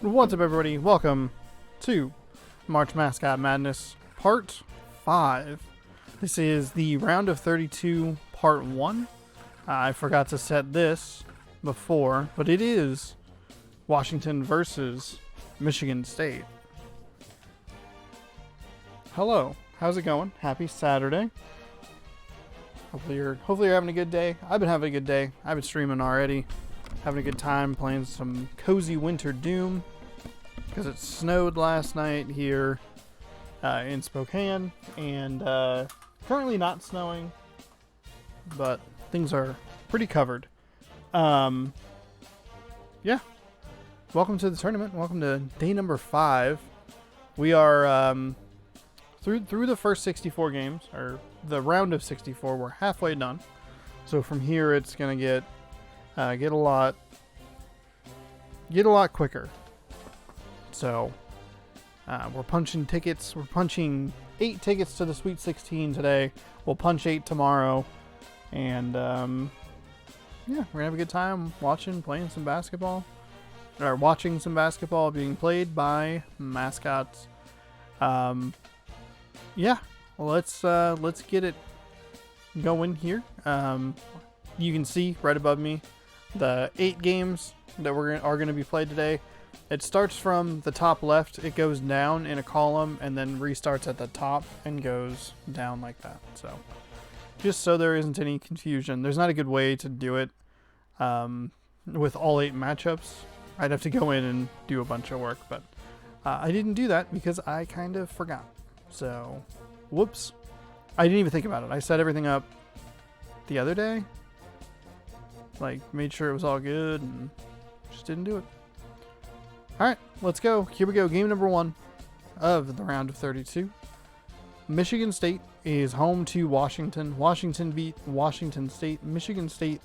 What's up, everybody? Welcome to March Mascot Madness Part 5. This is the round of 32 Part 1. I forgot to set this before, but it is Washington versus Michigan State. Hello, how's it going? Happy Saturday. Hopefully you're having a good day. I've been having a good day. I've been streaming already. Having a good time playing some cozy winter Doom. Because it snowed last night here in Spokane, and currently not snowing, but things are pretty covered. Yeah, welcome to the tournament. Welcome to day number 5. We are through the first 64 games, or the round of 64. We're halfway done, so from here it's gonna get a lot quicker. So, we're punching tickets. We're punching 8 tickets to the Sweet 16 today. We'll punch 8 tomorrow. And, yeah, we're gonna have a good time playing some basketball. Or watching some basketball being played by Mascots. Yeah, well, let's get it going here. You can see right above me the 8 games that are going to be played today. It starts from the top left, it goes down in a column, and then restarts at the top and goes down like that. So, just so there isn't any confusion. There's not a good way to do it with all 8 matchups. I'd have to go in and do a bunch of work, but I didn't do that because I kind of forgot. So, whoops. I didn't even think about it. I set everything up the other day. Like, made sure it was all good and just didn't do it. Alright, let's go. Here we go. Game number 1 of the round of 32. Michigan State is home to Washington. Washington beat Washington State. Michigan State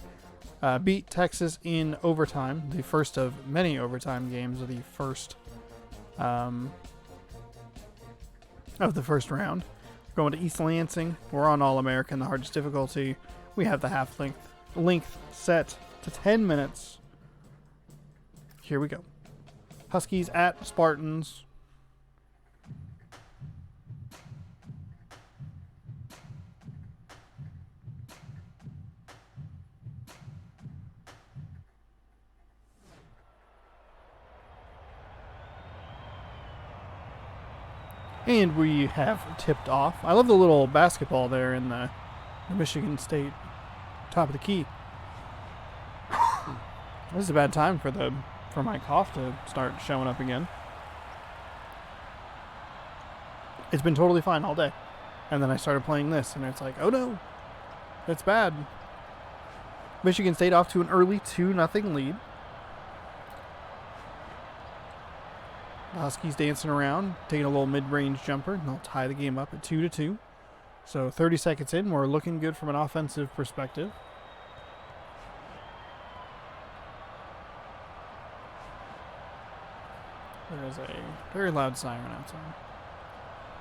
beat Texas in overtime. The first of many overtime games of the first round. Going to East Lansing. We're on All-American, the hardest difficulty. We have the half length set to 10 minutes. Here we go. Huskies at Spartans. And we have tipped off. I love the little basketball there in the Michigan State top of the key. This is a bad time for my cough to start showing up again. It's been totally fine all day. And then I started playing this, and it's like, oh no, that's bad. Michigan State off to an early 2-0 lead. The Huskies dancing around, taking a little mid-range jumper, and they'll tie the game up at 2-2. So 30 seconds in, we're looking good from an offensive perspective. There is a very loud siren outside.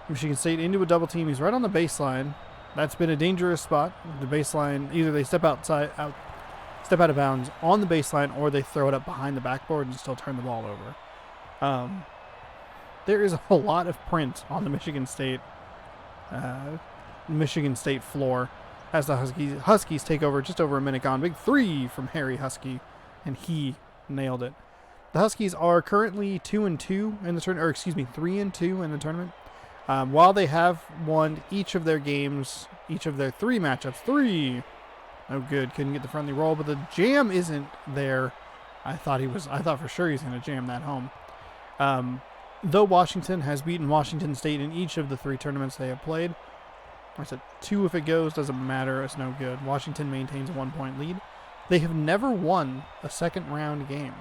Michigan State into a double team. He's right on the baseline. That's been a dangerous spot. The baseline, either they step out of bounds on the baseline, or they throw it up behind the backboard and still turn the ball over. There is a lot of print on the Michigan State floor as the Huskies take over. Just over a minute gone. Big 3 from Harry Husky, and he nailed it. The Huskies are currently 2-2 in the tournament, or excuse me, 3-2 in the tournament. While they have won each of their games, each of their 3 matchups, 3. No good, couldn't get the friendly roll, but the jam isn't there. I thought for sure he's going to jam that home. Though Washington has beaten Washington State in each of the 3 tournaments they have played. I said 2 if it goes, doesn't matter, it's no good. Washington maintains a 1-point lead. They have never won a second round game.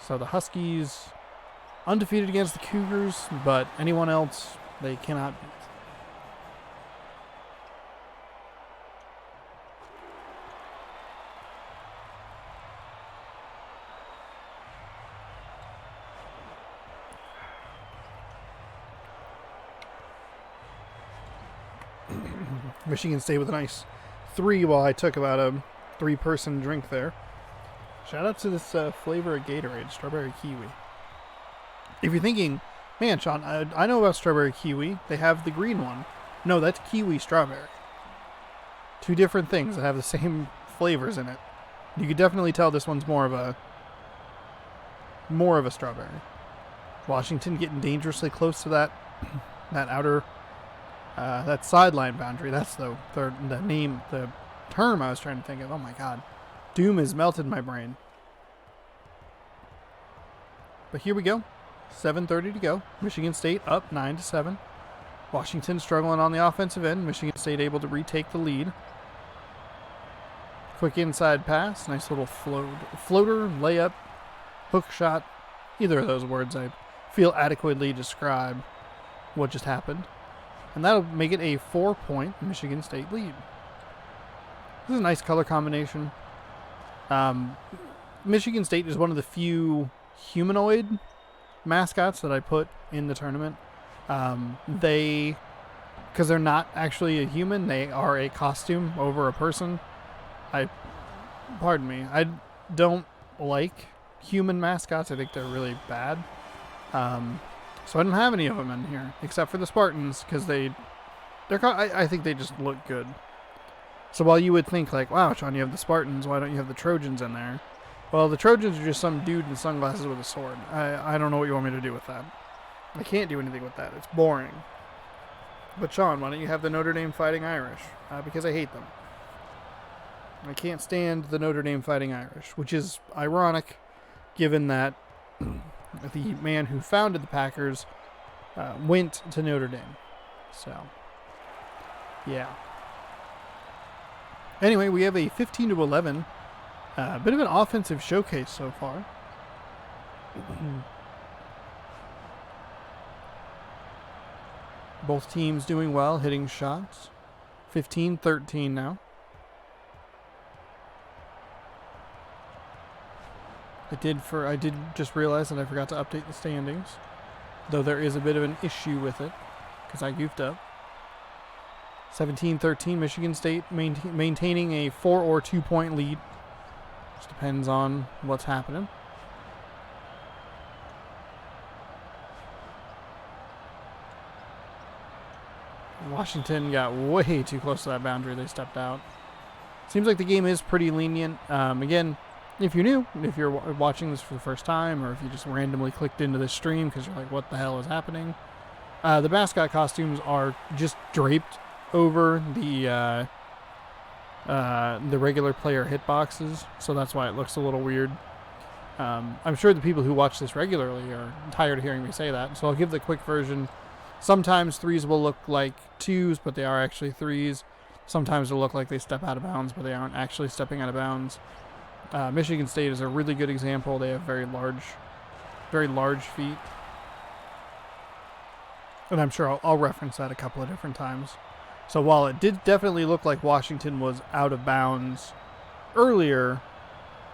So the Huskies undefeated against the Cougars, but anyone else they cannot beat. Michigan State with a nice 3 while I took about a 3-person drink there. Shout out to this flavor of Gatorade, strawberry kiwi. If you're thinking, man, Sean, I know about strawberry kiwi. They have the green one. No, that's kiwi strawberry. Two different things that have the same flavors in it. You could definitely tell this one's more of a strawberry. Washington getting dangerously close to that outer that sideline boundary. That's the term I was trying to think of. Oh my god. Doom has melted my brain. But here we go. 7:30 to go. Michigan State up 9-7. Washington struggling on the offensive end. Michigan State able to retake the lead. Quick inside pass. Nice little floater, layup, hook shot. Either of those words I feel adequately describe what just happened. And that'll make it a 4-point Michigan State lead. This is a nice color combination. Michigan State is one of the few humanoid mascots that I put in the tournament. Because they're not actually a human, they are a costume over a person. I don't like human mascots. I think they're really bad. So I don't have any of them in here, except for the Spartans, because I think they just look good. So while you would think like, wow, Sean, you have the Spartans, why don't you have the Trojans in there? Well, the Trojans are just some dude in sunglasses with a sword. I don't know what you want me to do with that. I can't do anything with that. It's boring. But Sean, why don't you have the Notre Dame Fighting Irish? Because I hate them. I can't stand the Notre Dame Fighting Irish, which is ironic, given that the man who founded the Packers went to Notre Dame. So, yeah. Anyway, we have a 15-11. Bit of an offensive showcase so far. Both teams doing well, hitting shots. 15-13 now. I did just realize that I forgot to update the standings, though there is a bit of an issue with it because I goofed up. 17-13, Michigan State maintaining a 4 or 2 point lead. Just depends on what's happening. Washington got way too close to that boundary. They stepped out. Seems like the game is pretty lenient. Again, if you're new, if you're watching this for the first time, or if you just randomly clicked into this stream because you're like, what the hell is happening? The mascot costumes are just draped over the regular player hitboxes, so that's why it looks a little weird. I'm sure the people who watch this regularly are tired of hearing me say that, so I'll give the quick version. Sometimes 3s will look like 2s, but they are actually 3s. Sometimes they'll look like they step out of bounds, but they aren't actually stepping out of bounds. Michigan State is a really good example. They have very large feet. And I'm sure I'll reference that a couple of different times. So while it did definitely look like Washington was out of bounds earlier,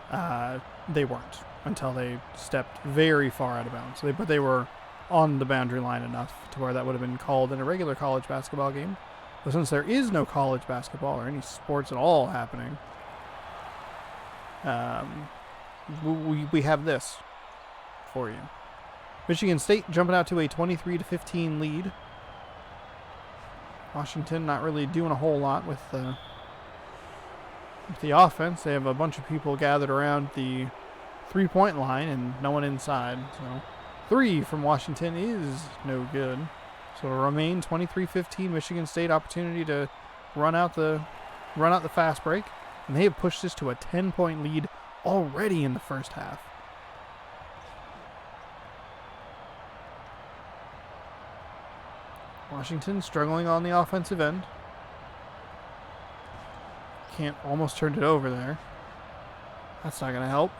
they weren't until they stepped very far out of bounds. But they were on the boundary line enough to where that would have been called in a regular college basketball game. But since there is no college basketball or any sports at all happening, we have this for you. Michigan State jumping out to a 23-15 lead. Washington not really doing a whole lot with the offense. They have a bunch of people gathered around the 3-point line and no one inside. So 3 from Washington is no good. So it'll remain 23-15. Michigan State opportunity to run out the fast break. And they have pushed this to a 10-point lead already in the first half. Washington struggling on the offensive end. Can't almost turn it over there. That's not going to help.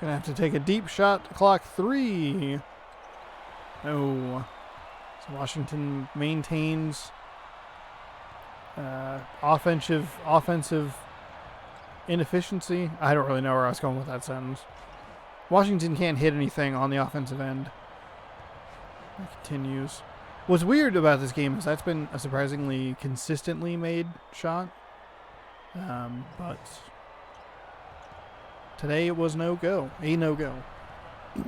Gonna have to take a deep shot. Clock 3. No. So Washington maintains offensive inefficiency. I don't really know where I was going with that sentence. Washington can't hit anything on the offensive end. That continues. What's weird about this game is that's been a surprisingly consistently made shot. But today it was no-go. A no-go. So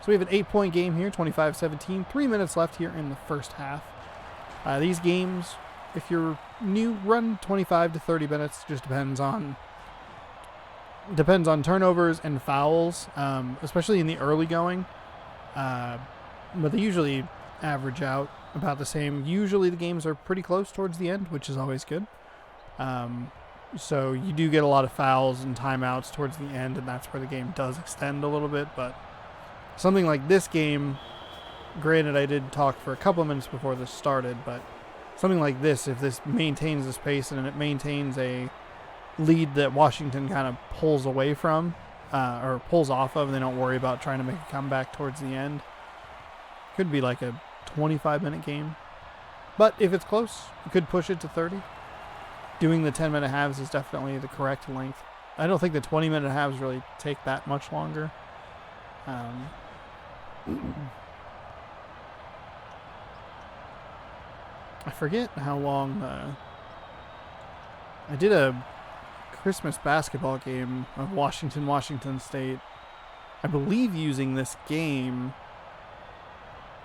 we have an 8-point game here, 25-17. 3 minutes left here in the first half. These games, if you're new, run 25 to 30 minutes. Just depends on turnovers and fouls, especially in the early going. But they usually average out about the same. Usually the games are pretty close towards the end, which is always good. So you do get a lot of fouls and timeouts towards the end, and that's where the game does extend a little bit. But something like this game, granted I did talk for a couple of minutes before this started, but something like this, if this maintains this pace and it maintains a lead that Washington kind of pulls away from, or pulls off of, and they don't worry about trying to make a comeback towards the end, could be like a 25-minute game. But if it's close, you could push it to 30. Doing the 10-minute halves is definitely the correct length. I don't think the 20-minute halves really take that much longer. I forget how long I did a Christmas basketball game of Washington State, I believe, using this game,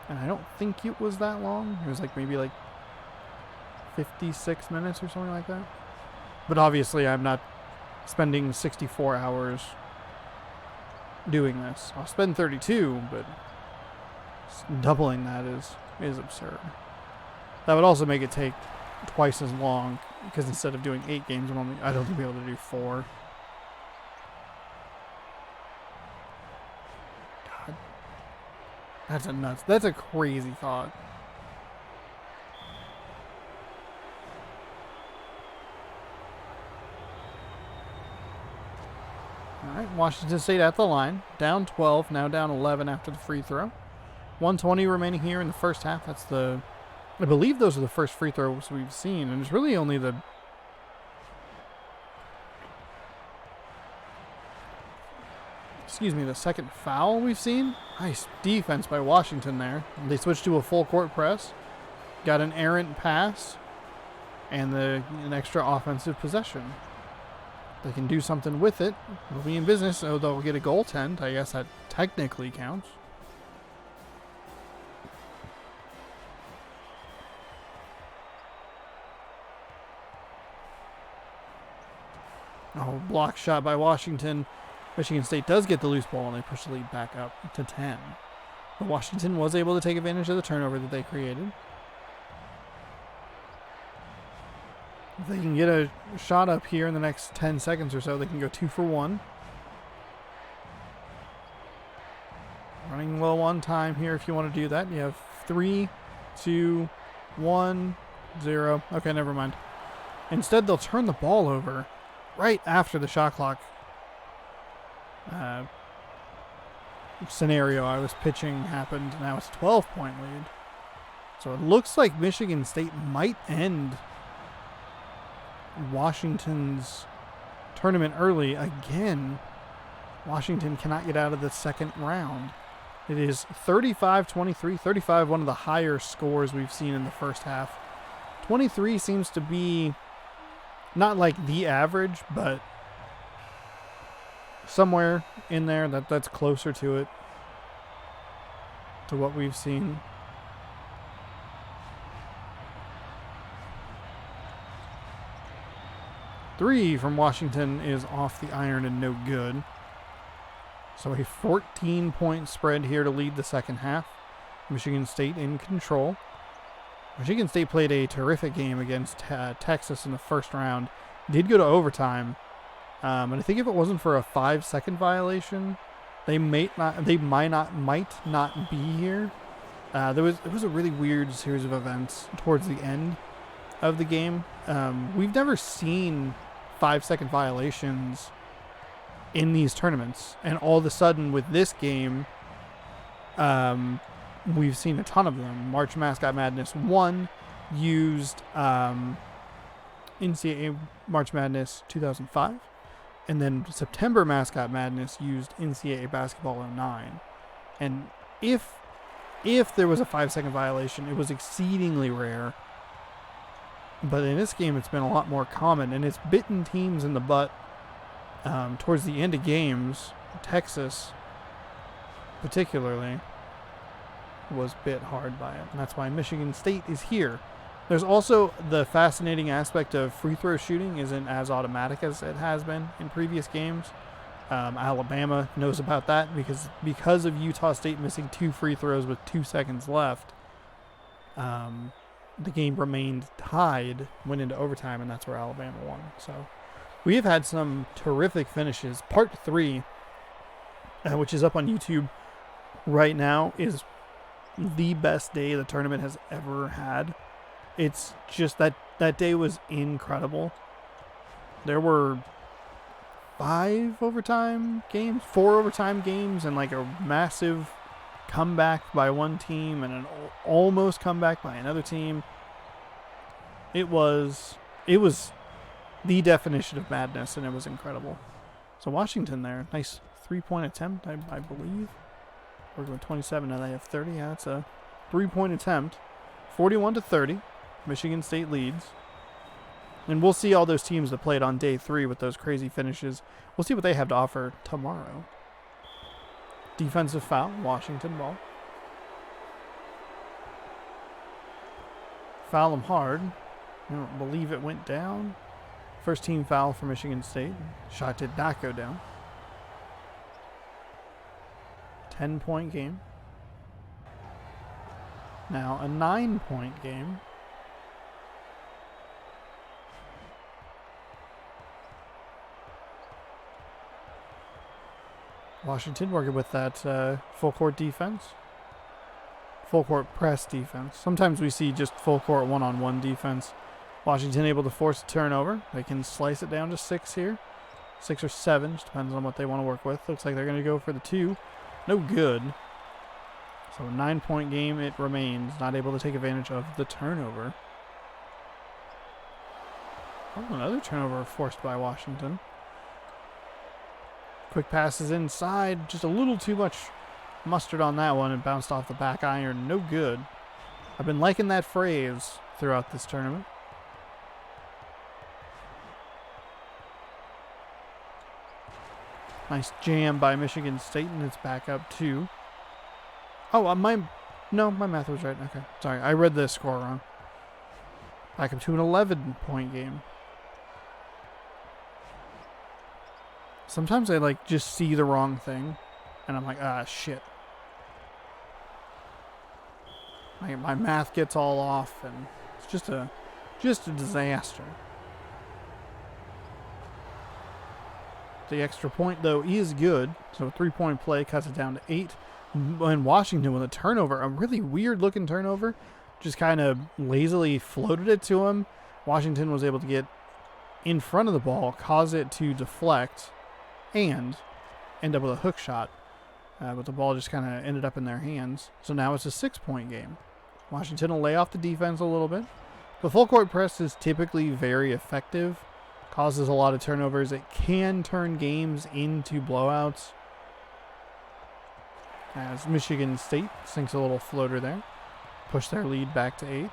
and I don't think it was that long. It was like maybe like 56 minutes or something like that. But obviously I'm not spending 64 hours doing this. I'll spend 32, but doubling that is absurd. That would also make it take twice as long, because instead of doing 8 games, I'd only be able to do 4. God, that's a crazy thought. All right, Washington State at the line, down 12, now down 11 after the free throw. 1:20 remaining here in the first half. I believe those are the first free throws we've seen, and it's really only the second foul we've seen. Nice defense by Washington there. They switched to a full court press, got an errant pass, and an extra offensive possession. They can do something with it. They'll be in business, so they'll get a goaltend. I guess that technically counts. Oh, block shot by Washington. Michigan State does get the loose ball, and they push the lead back up to 10. But Washington was able to take advantage of the turnover that they created. If they can get a shot up here in the next 10 seconds or so, they can go 2 for 1. Running low on time here if you want to do that. You have 3, 2, 1, 0. Okay, never mind. Instead, they'll turn the ball over right after the shot clock scenario I was pitching happened. Now it's a 12-point lead. So it looks like Michigan State might end Washington's tournament early again. Washington cannot get out of the second round. It is 35-23. 35, one of the higher scores we've seen in the first half. 23 seems to be not like the average, but somewhere in there that's closer to it, to what we've seen. Three from Washington is off the iron and no good. So a 14-point spread here to lead the second half. Michigan State in control. Michigan State played a terrific game against Texas in the first round. Did go to overtime. And I think if it wasn't for a 5-second violation, they might not be here. It was a really weird series of events towards the end of the game. We've never seen 5-second violations in these tournaments, and all of a sudden with this game, we've seen a ton of them. March Mascot Madness 1 used NCAA March Madness 2005, and then September Mascot Madness used NCAA Basketball 09. And if there was a 5-second violation, it was exceedingly rare. But in this game, it's been a lot more common, and it's bitten teams in the butt towards the end of games. Texas, particularly, was bit hard by it, and that's why Michigan State is here. There's also the fascinating aspect of free throw shooting isn't as automatic as it has been in previous games. Alabama knows about that because of Utah State missing 2 free throws with 2 seconds left. The game remained tied, went into overtime, and that's where Alabama won. So we have had some terrific finishes. Part 3, which is up on YouTube right now, is the best day the tournament has ever had. It's just that day was incredible. There were 4 overtime games, and like a massive comeback by one team and an almost comeback by another team. It was the definition of madness, and it was incredible. So Washington there, nice 3-point attempt, I believe. We're going 27, now they have 30. Yeah, it's a 3-point attempt. 41-30. Michigan State leads. And we'll see all those teams that played on day 3 with those crazy finishes. We'll see what they have to offer tomorrow. Defensive foul, Washington ball. Foul them hard. I don't believe it went down. First team foul for Michigan State. Shot did not go down. 10-point game. Now a 9-point game. Washington working with that full court defense. Full court press defense. Sometimes we see just full court one-on-one defense. Washington able to force a turnover. They can slice it down to 6 here. 6 or 7, just depends on what they want to work with. Looks like they're going to go for the 2. No good. So a 9-point game it remains. Not able to take advantage of the turnover. Oh, another turnover forced by Washington. Quick passes inside. Just a little too much mustard on that one and bounced off the back iron. No good. I've been liking that phrase throughout this tournament. Nice jam by Michigan State, and it's back up 2. Oh, my math was right. Okay, sorry, I read the score wrong. Back up to an 11-point game. Sometimes I just see the wrong thing, and I'm like, shit. My math gets all off, and it's just a disaster. The extra point though is good, so a 3-point play cuts it down to 8. And Washington with a turnover, a really weird looking turnover, just kind of lazily floated it to him. Washington was able to get in front of the ball, cause it to deflect, and end up with a hook shot. But the ball just kind of ended up in their hands. So now it's a 6-point game. Washington will lay off the defense a little bit. The full court press is typically very effective. Causes a lot of turnovers. It can turn games into blowouts. As Michigan State sinks a little floater there. Push their lead back to 8.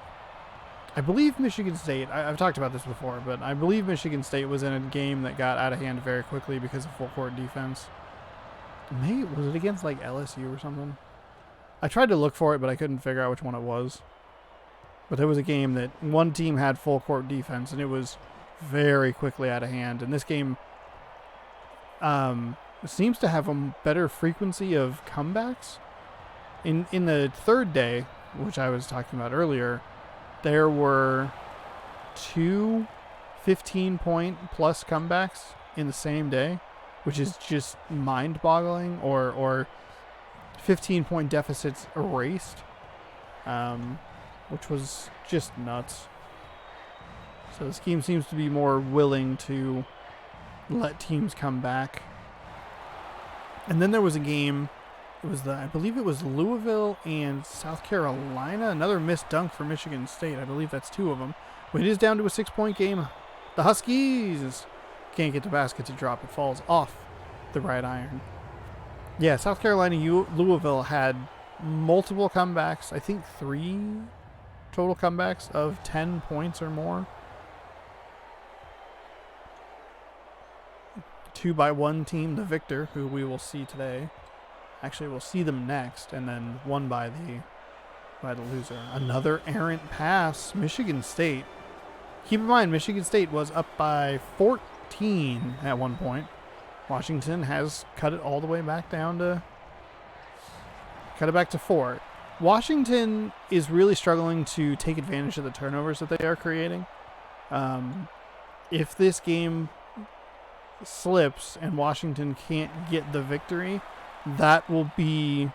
I believe Michigan State, I've talked about this before, but I believe Michigan State was in a game that got out of hand very quickly because of full court defense. Was it against LSU or something? I tried to look for it, but I couldn't figure out which one it was. But there was a game that one team had full court defense, and it was very quickly out of hand. And this game seems to have a better frequency of comebacks. In the third day, which I was talking about earlier, there were 2 15-point plus comebacks in the same day, which is just mind-boggling, or 15-point deficits erased, which was just nuts. So this game seems to be more willing to let teams come back. And then there was a game, I believe it was Louisville and South Carolina, another missed dunk for Michigan State. I believe that's 2 of them. But it is down to a 6-point game. The Huskies can't get the basket to drop. It falls off the right iron. Yeah, South Carolina, Louisville had multiple comebacks. I think 3 total comebacks of 10 points or more. 2 by one team, the victor, who we will see today. Actually, we'll see them next, and then 1 by the loser. Another errant pass. Michigan State. Keep in mind, Michigan State was up by 14 at one point. Washington has cut it all the way back down to... Cut it back to 4. Washington is really struggling to take advantage of the turnovers that they are creating. If this game slips and Washington can't get the victory, that will be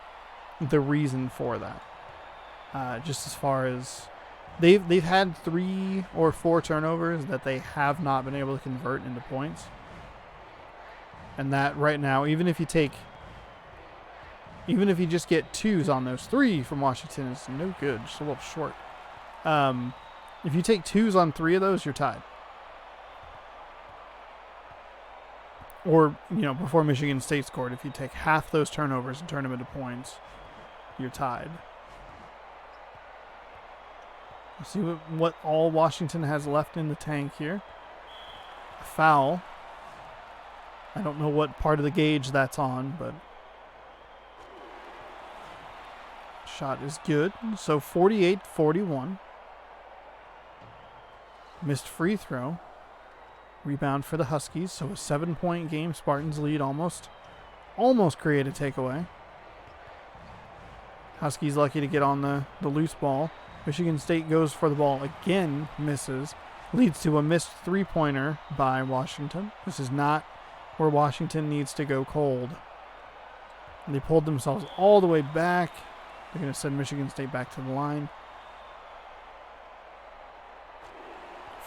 the reason for that. Just as far as they've had 3 or 4 turnovers that they have not been able to convert into points, and that right now, even if you just get 2s on those 3 from Washington, is no good, just a little short. If you take 2s on 3 of those, you're tied. Or, before Michigan State scored, if you take half those turnovers and turn them into points, you're tied. Let's see what all Washington has left in the tank here. A foul. I don't know what part of the gauge that's on, but shot is good. So 48-41. Missed free throw. Rebound for the Huskies, so a 7-point game. Spartans lead almost create a takeaway. Huskies lucky to get on the loose ball. Michigan State goes for the ball again, misses. Leads to a missed 3-pointer by Washington. This is not where Washington needs to go cold. They pulled themselves all the way back. They're going to send Michigan State back to the line.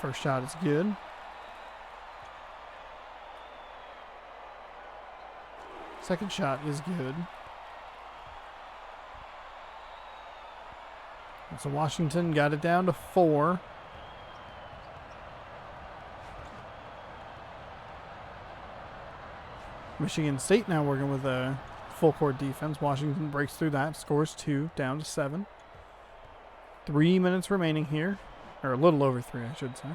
First shot is good. Second shot is good. And so Washington got it down to 4. Michigan State now working with a full court defense. Washington breaks through that, scores 2, down to 7. 3 minutes remaining here. Or a little over 3, I should say.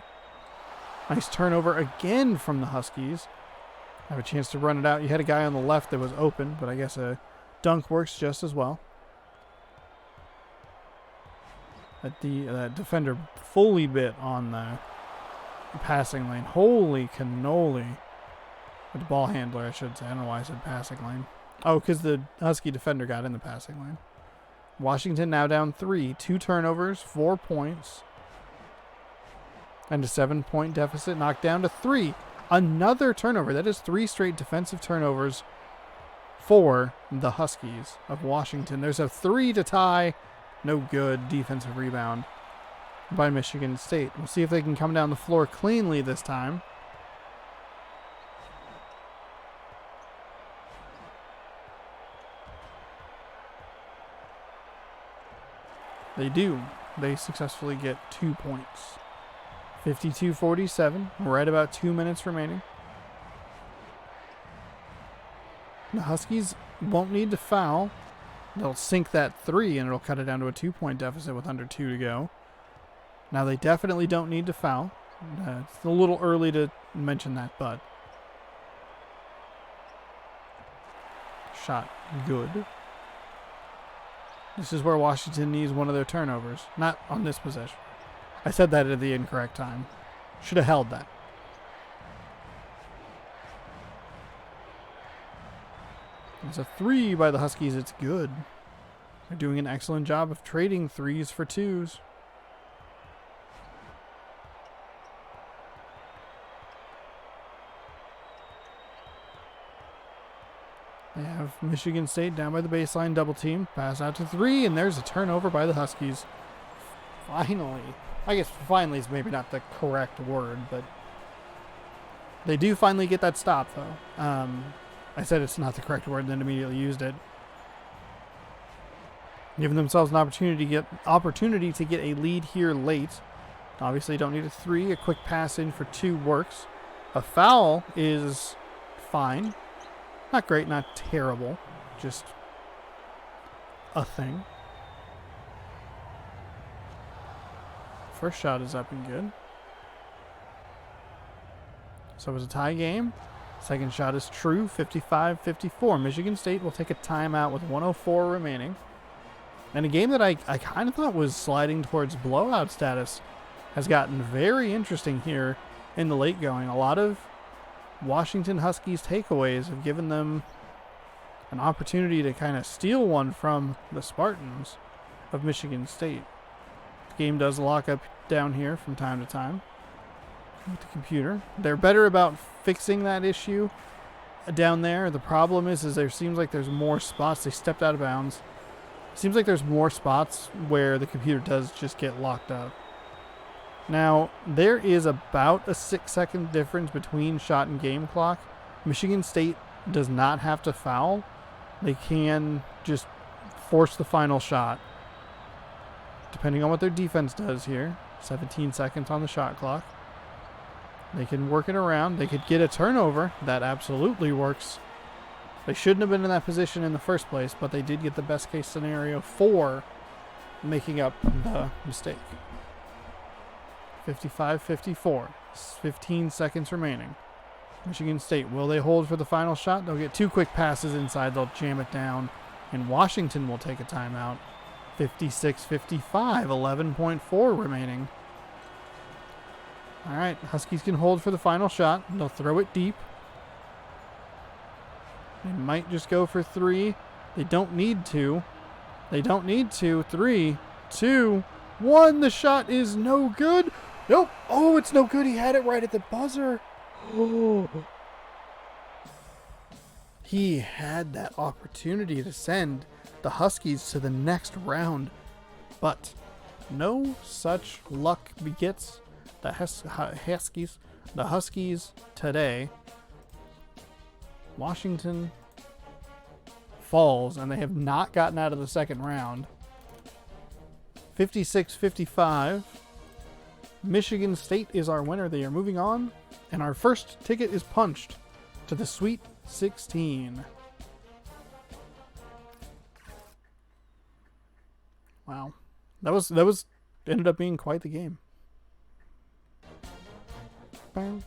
Nice turnover again from the Huskies. Have a chance to run it out. You had a guy on the left that was open, but I guess a dunk works just as well. That defender fully bit on the passing lane. Holy cannoli. Or the ball handler, I should say. I don't know why I said passing lane. Oh, because the Husky defender got in the passing lane. Washington now down 3. 2 turnovers, 4 points. And a 7-point deficit knocked down to 3. Another turnover. That is 3 straight defensive turnovers for the Huskies of Washington. There's a 3 to tie. No good. Defensive rebound by Michigan State. We'll see if they can come down the floor cleanly this time. They do. They successfully get 2 points. 52-47. Right about 2 minutes remaining. The Huskies won't need to foul. They'll sink that 3 and it'll cut it down to a 2-point deficit with under 2 to go. Now they definitely don't need to foul. It's a little early to mention that, but shot good. This is where Washington needs one of their turnovers. Not on this possession. I said that at the incorrect time. Should have held that. There's a 3 by the Huskies. It's good. They're doing an excellent job of trading 3s for 2s. They have Michigan State down by the baseline, double team, pass out to 3, and there's a turnover by the Huskies. Finally. I guess finally is maybe not the correct word, but they do finally get that stop, though. I said it's not the correct word, then immediately used it. Giving themselves an opportunity to get a lead here late. Obviously, don't need a 3. A quick pass in for 2 works. A foul is fine. Not great, not terrible. Just a thing. First shot is up and good. So it was a tie game. Second shot is true, 55-54. Michigan State will take a timeout with 1:04 remaining. And a game that I kind of thought was sliding towards blowout status has gotten very interesting here in the late going. A lot of Washington Huskies takeaways have given them an opportunity to kind of steal one from the Spartans of Michigan State. The game does lock up down here from time to time with the computer. They're better about fixing that issue down there. The problem is there seems like there's more spots. They stepped out of bounds. Seems like there's more spots where the computer does just get locked up. Now, there is about a 6-second difference between shot and game clock. Michigan State does not have to foul. They can just force the final shot. Depending on what their defense does here. 17 seconds on the shot clock. They can work it around. They could get a turnover. That absolutely works. They shouldn't have been in that position in the first place, but they did get the best case scenario for making up the mistake. 55-54. 15 seconds remaining. Michigan State, will they hold for the final shot? They'll get 2 quick passes inside. They'll jam it down. And Washington will take a timeout. 56-55. 11.4 remaining. All right, Huskies can hold for the final shot. They'll throw it deep. They might just go for 3. They don't need to. They don't need to. 3, 2, 1. The shot is no good. Nope. Oh, it's no good. He had it right at the buzzer. Oh. He had that opportunity to send the Huskies to the next round. But no such luck begets the Huskies. The Huskies today. Washington falls, and they have not gotten out of the second round. 56-55. Michigan State is our winner. They are moving on, and our first ticket is punched to the Sweet 16. Wow. That was ended up being quite the game. So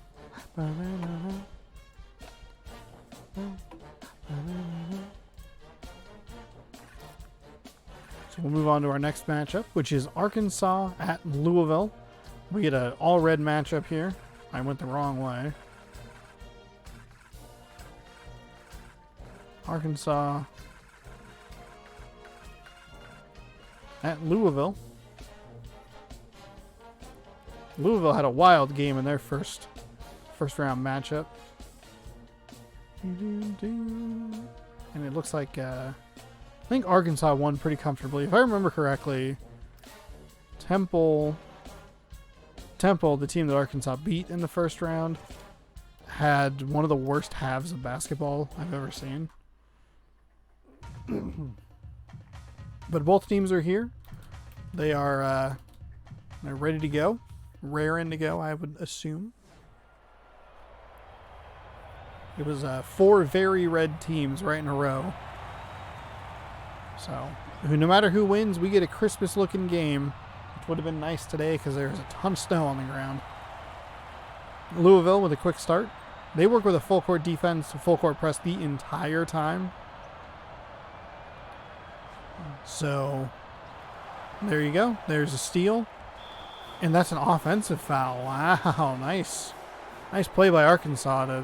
we'll move on to our next matchup, which is Arkansas at Louisville. We get an all-red matchup here. I went the wrong way. Arkansas at Louisville. Louisville had a wild game in their first round matchup. And it looks like I think Arkansas won pretty comfortably. If I remember correctly, Temple, the team that Arkansas beat in the first round, had one of the worst halves of basketball I've ever seen. But both teams are here. They are they're ready to go. Raring to go, I would assume. It was 4 very red teams right in a row. So, no matter who wins, we get a Christmas-looking game, which would have been nice today because there's a ton of snow on the ground. Louisville with a quick start. They work with a full-court defense, full-court press the entire time. So, there you go. There's a steal. And that's an offensive foul. Wow, nice. Nice play by Arkansas to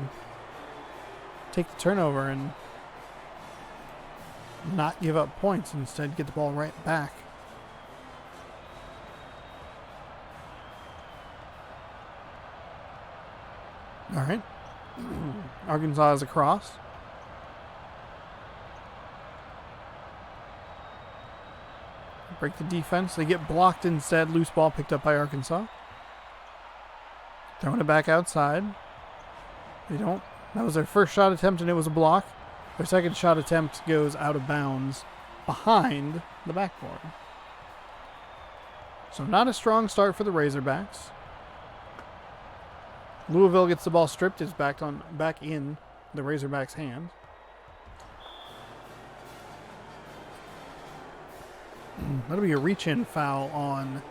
take the turnover and not give up points. Instead, get the ball right back. All right. Arkansas is across. Break the defense. They get blocked instead. Loose ball picked up by Arkansas. Throwing it back outside. They don't. That was their first shot attempt, and it was a block. Their second shot attempt goes out of bounds behind the backboard. So not a strong start for the Razorbacks. Louisville gets the ball stripped. It's back in the Razorbacks' hands. That'll be a reach-in foul on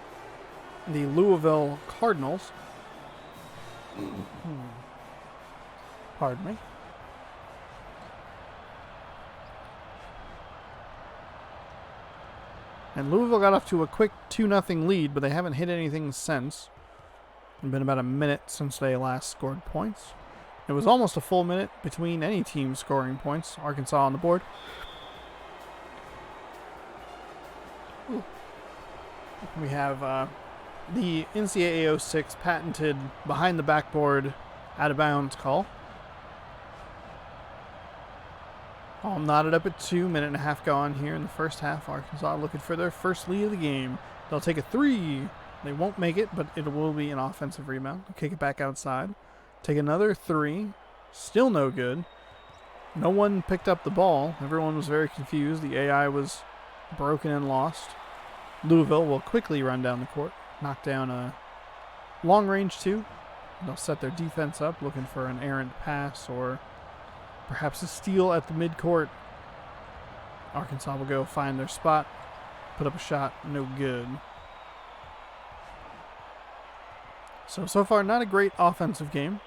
the Louisville Cardinals. Pardon me. And Louisville got off to a quick 2-0 lead, but they haven't hit anything since. It's been about a minute since they last scored points. It was almost a full minute between any team scoring points. Arkansas on the board. Ooh. We have the NCAA 06 patented behind the backboard out of bounds call. All knotted up at 2, minute and a half gone here in the first half. Arkansas looking for their first lead of the game. They'll take a 3. They won't make it, but it will be an offensive rebound. They'll kick it back outside. Take another 3. Still no good. No one picked up the ball. Everyone was very confused. The AI was broken and lost. Louisville will quickly run down the court. Knock down a long range 2. They'll set their defense up, looking for an errant pass or perhaps a steal at the midcourt. Arkansas will go find their spot, put up a shot, no good. So far, not a great offensive game.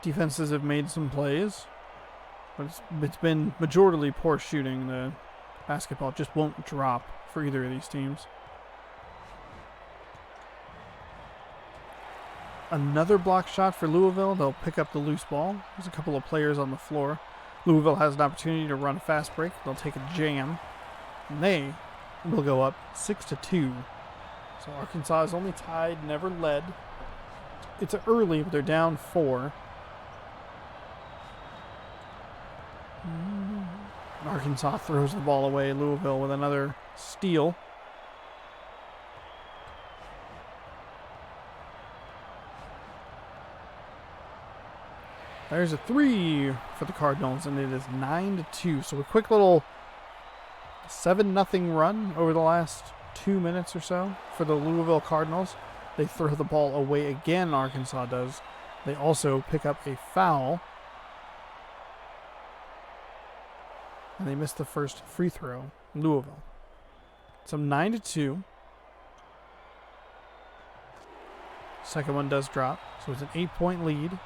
Defenses have made some plays, but it's been majorly poor shooting. The basketball just won't drop for either of these teams. Another block shot for Louisville. They'll pick up the loose ball. There's a couple of players on the floor. Louisville has an opportunity to run a fast break. They'll take a jam. And they will go up 6-2. So Arkansas is only tied, never led. It's early, but they're down 4. Arkansas throws the ball away. Louisville with another steal. There's a 3 for the Cardinals, and it is 9-2. So a quick little 7-0 run over the last 2 minutes or so for the Louisville Cardinals. They throw the ball away again, Arkansas does. They also pick up a foul. And they missed the first free throw, Louisville. So 9-2. Second one does drop, so it's an 8-point lead.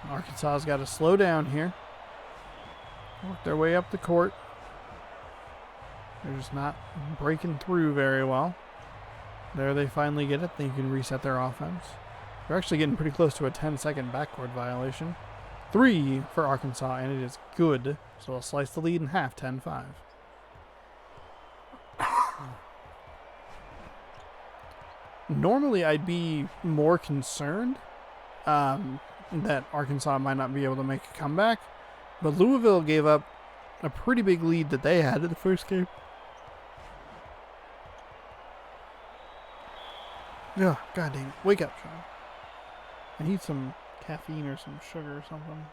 Arkansas's got to slow down here. Work their way up the court. They're just not breaking through very well. There they finally get it. They can reset their offense. They're actually getting pretty close to a 10-second backcourt violation. 3 for Arkansas, and it is good. So they'll slice the lead in half, 10-5. Normally, I'd be more concerned that Arkansas might not be able to make a comeback, but Louisville gave up a pretty big lead that they had in the first game. Yeah, God dang it. Wake up, Sean. I need some caffeine or some sugar or something.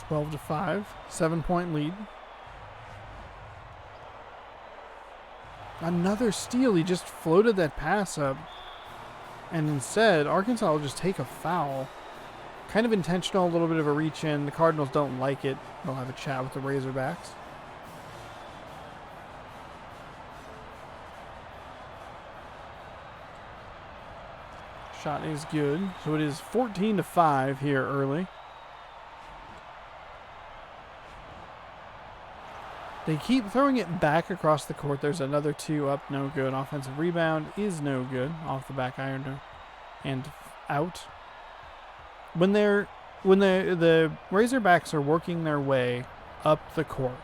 Twelve to 5, 7-point lead. Another steal. He just floated that pass up, and instead Arkansas will just take a foul. Kind of intentional, a little bit of a reach in. The Cardinals don't like it. They'll have a chat with the Razorbacks. Shot is good. So it is 14 to 5 here early. They keep throwing it back across the court. There's another 2 up, no good. Offensive rebound is no good. Off the back iron and out. When the Razorbacks are working their way up the court,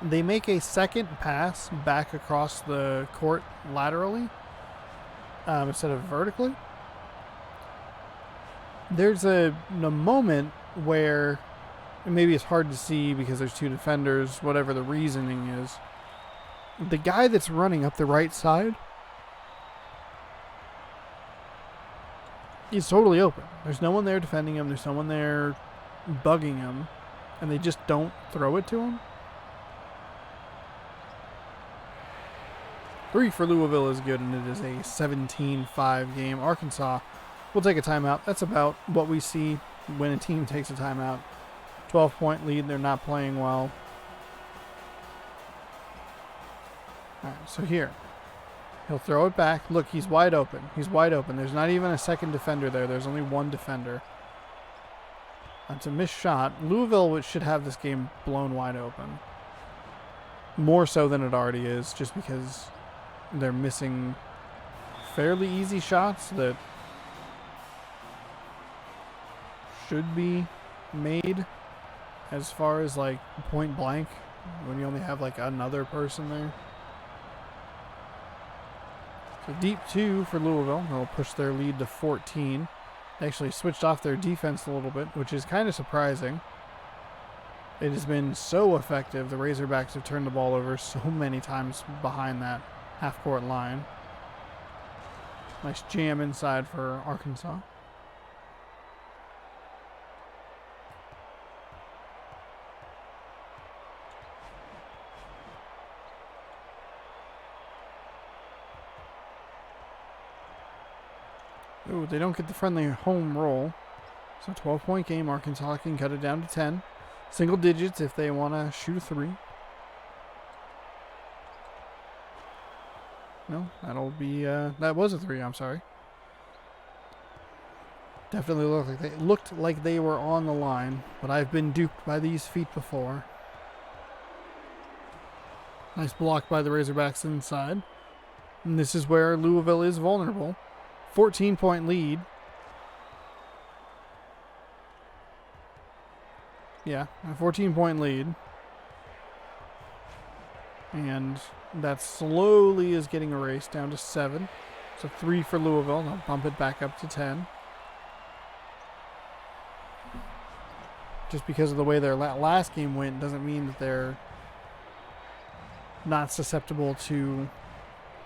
they make a second pass back across the court laterally instead of vertically. There's a moment where, and maybe it's hard to see because there's 2 defenders, whatever the reasoning is, the guy that's running up the right side is totally open. There's no one there defending him. There's no one there bugging him. And they just don't throw it to him. Three for Louisville is good, and it is a 17-5 game. Arkansas will take a timeout. That's about what we see when a team takes a timeout. 12-point lead. They're not playing well. All right, so here. He'll throw it back. Look, he's wide open. He's wide open. There's not even a second defender there. There's only one defender. That's a missed shot. Louisville should have this game blown wide open. More so than it already is, just because they're missing fairly easy shots that should be made as far as like point blank when you only have like another person there. So deep two for Louisville. They'll push their lead to 14. They actually switched off their defense a little bit, which is kind of surprising. It has been so effective. The Razorbacks have turned the ball over so many times behind that half-court line. Nice jam inside for Arkansas. Ooh, they don't get the friendly home roll. So 12-point game. Arkansas can cut it down to 10. Single digits if they want to shoot a three. No, that'll be, that was a three, I'm sorry. Definitely looked like they were on the line, but I've been duped by these feet before. Nice block by the Razorbacks inside. And this is where Louisville is vulnerable. 14-point lead. Yeah, a 14-point lead. And that slowly is getting erased down to 7. So 3 for Louisville. They'll bump it back up to 10. Just because of the way their last game went doesn't mean that they're not susceptible to,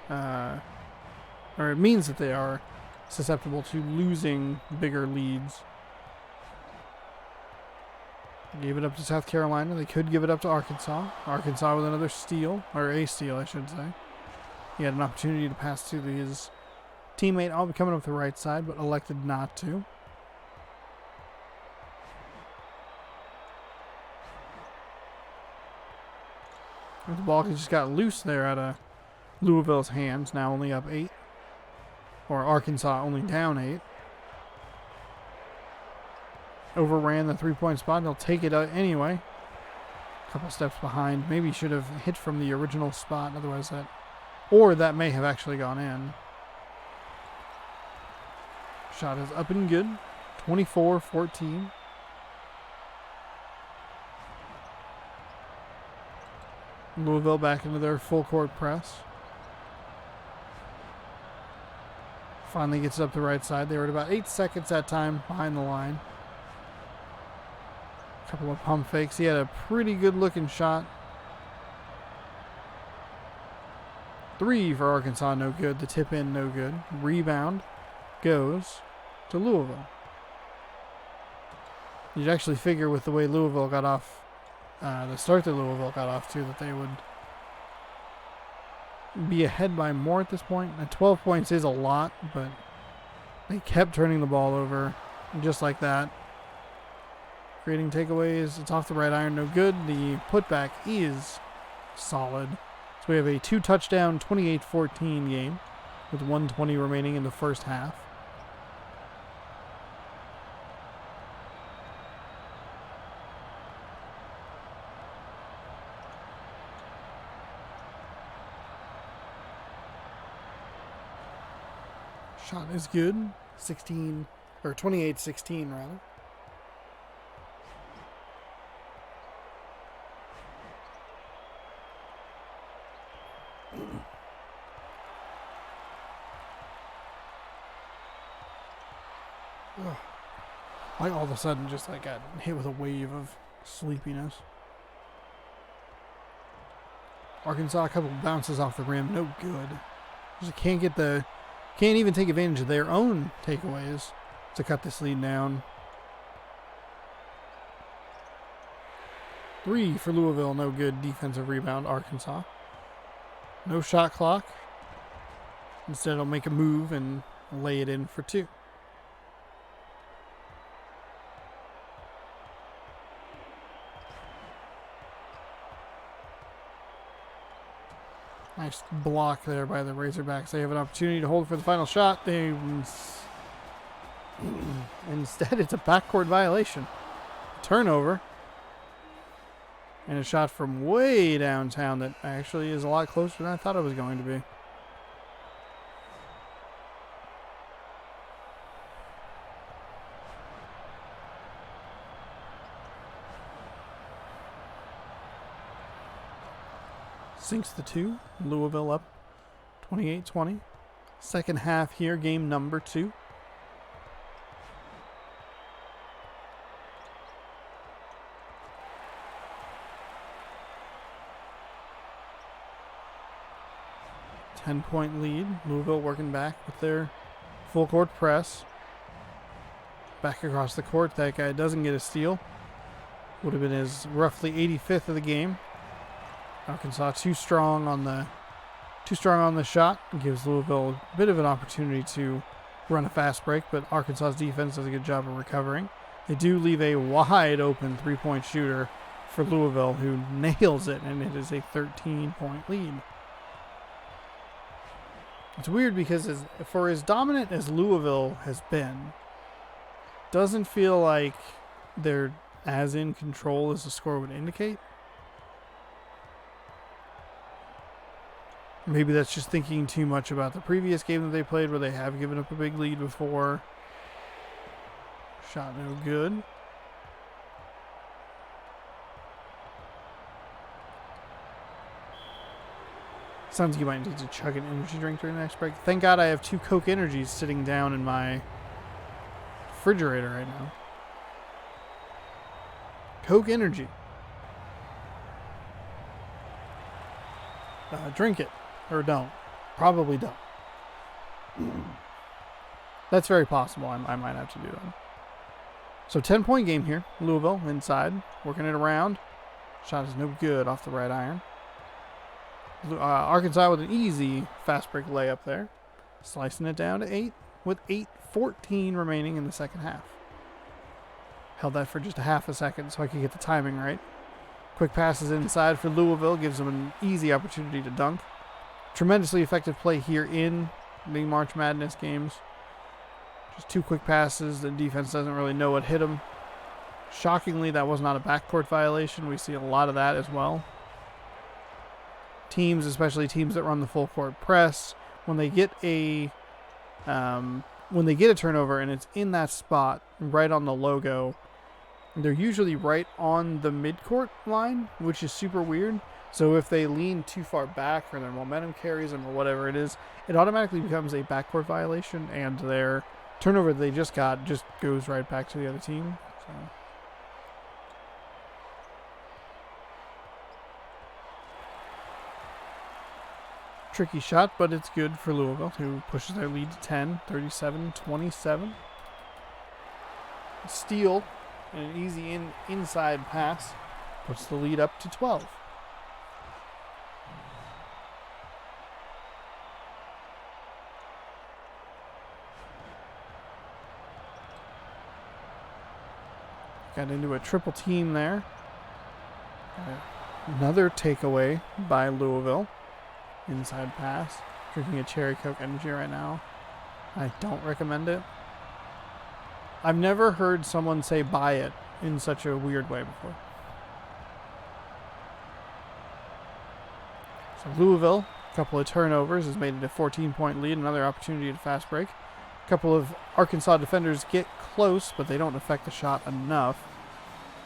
or it means that they are susceptible to losing bigger leads. Gave it up to South Carolina. They could give it up to Arkansas. Arkansas with another steal, or a steal, I should say. He had an opportunity to pass to his teammate, all coming up the right side, but elected not to. The ball just got loose there out of Louisville's hands. Now only up 8. Or Arkansas only down 8. Overran the three-point spot. They'll take it out anyway. A couple steps behind. Maybe should have hit from the original spot. Otherwise that... Or that may have actually gone in. Shot is up and good. 24-14. Louisville back into their full-court press. Finally gets it up the right side. They were at about 8 seconds that time behind the line. Couple of pump fakes. He had a pretty good looking shot. 3 for Arkansas, no good. The tip in, no good. Rebound goes to Louisville. You'd actually figure with the way Louisville got off, the start that Louisville got off to, that they would be ahead by more at this point. And 12 points is a lot, but they kept turning the ball over just like that. Creating takeaways. It's off the right iron, no good. The putback is solid. So we have a 2-touchdown, 28-14 game with 1:20 remaining in the first half. Shot is good. 28-16 rather. Like all of a sudden just like got hit with a wave of sleepiness. Arkansas, a couple bounces off the rim, no good. Just can't even take advantage of their own takeaways to cut this lead down. 3 for Louisville, no good. Defensive rebound, Arkansas. No shot clock. Instead, he'll make a move and lay it in for 2. Nice block there by the Razorbacks. They have an opportunity to hold for the final shot. Instead, it's a backcourt violation. Turnover. And a shot from way downtown that actually is a lot closer than I thought it was going to be. Sinks the 2. Louisville up 28-20. Second half here, game number 2. Ten-point lead. Louisville working back with their full court press. Back across the court. That guy doesn't get a steal. Would have been his roughly 85th of the game. Arkansas too strong on the shot. Gives Louisville a bit of an opportunity to run a fast break, but Arkansas's defense does a good job of recovering. They do leave a wide open 3-point shooter for Louisville, who nails it, and it is a 13-point lead. It's weird because for as dominant as Louisville has been, doesn't feel like they're as in control as the score would indicate. Maybe that's just thinking too much about the previous game that they played where they have given up a big lead before. Shot no good. Sounds like you might need to chug an energy drink during the next break. Thank God I have 2 Coke Energies sitting down in my refrigerator right now. Coke Energy. Drink it. Or don't. Probably don't. That's very possible. I might have to do that. So 10-point game here. Louisville inside. Working it around. Shot is no good off the right iron. Arkansas with an easy fast break layup there. Slicing it down to 8 with 8:14 remaining in the second half. Held that for just a half a second so I could get the timing right. Quick passes inside for Louisville. Gives them an easy opportunity to dunk. Tremendously effective play here in the March Madness games. Just 2 quick passes. The defense doesn't really know what hit them. Shockingly, that was not a backcourt violation. We see a lot of that as well. Teams, especially teams that run the full court press, when they get a turnover and it's in that spot right on the logo, they're usually right on the midcourt line, which is super weird. So if they lean too far back or their momentum carries them or whatever it is, it automatically becomes a backcourt violation, and their turnover they just got just goes right back to the other team. So. Tricky shot, but it's good for Louisville, who pushes their lead to 10, 37-27. Steal and an easy inside pass puts the lead up to 12. Got into a triple team there. Another takeaway by Louisville. Inside pass. Drinking a Cherry Coke Energy right now. I don't recommend it. I've never heard someone say buy it in such a weird way before. So Louisville, a couple of turnovers, has made it a 14-point lead. Another opportunity to fast break. A couple of Arkansas defenders get close, but they don't affect the shot enough.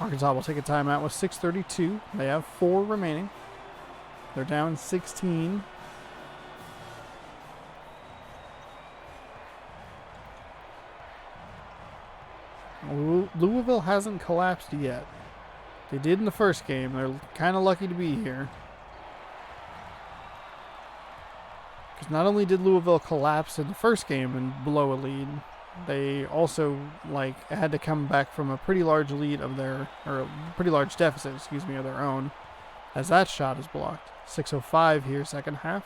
Arkansas will take a timeout with 6:32. They have 4 remaining. They're down 16. Louisville hasn't collapsed yet. They did in the first game. They're kind of lucky to be here. Because not only did Louisville collapse in the first game and blow a lead, they also had to come back from a pretty large lead of their, or a pretty large deficit, of their own, as that shot is blocked. 6:05 here, second half.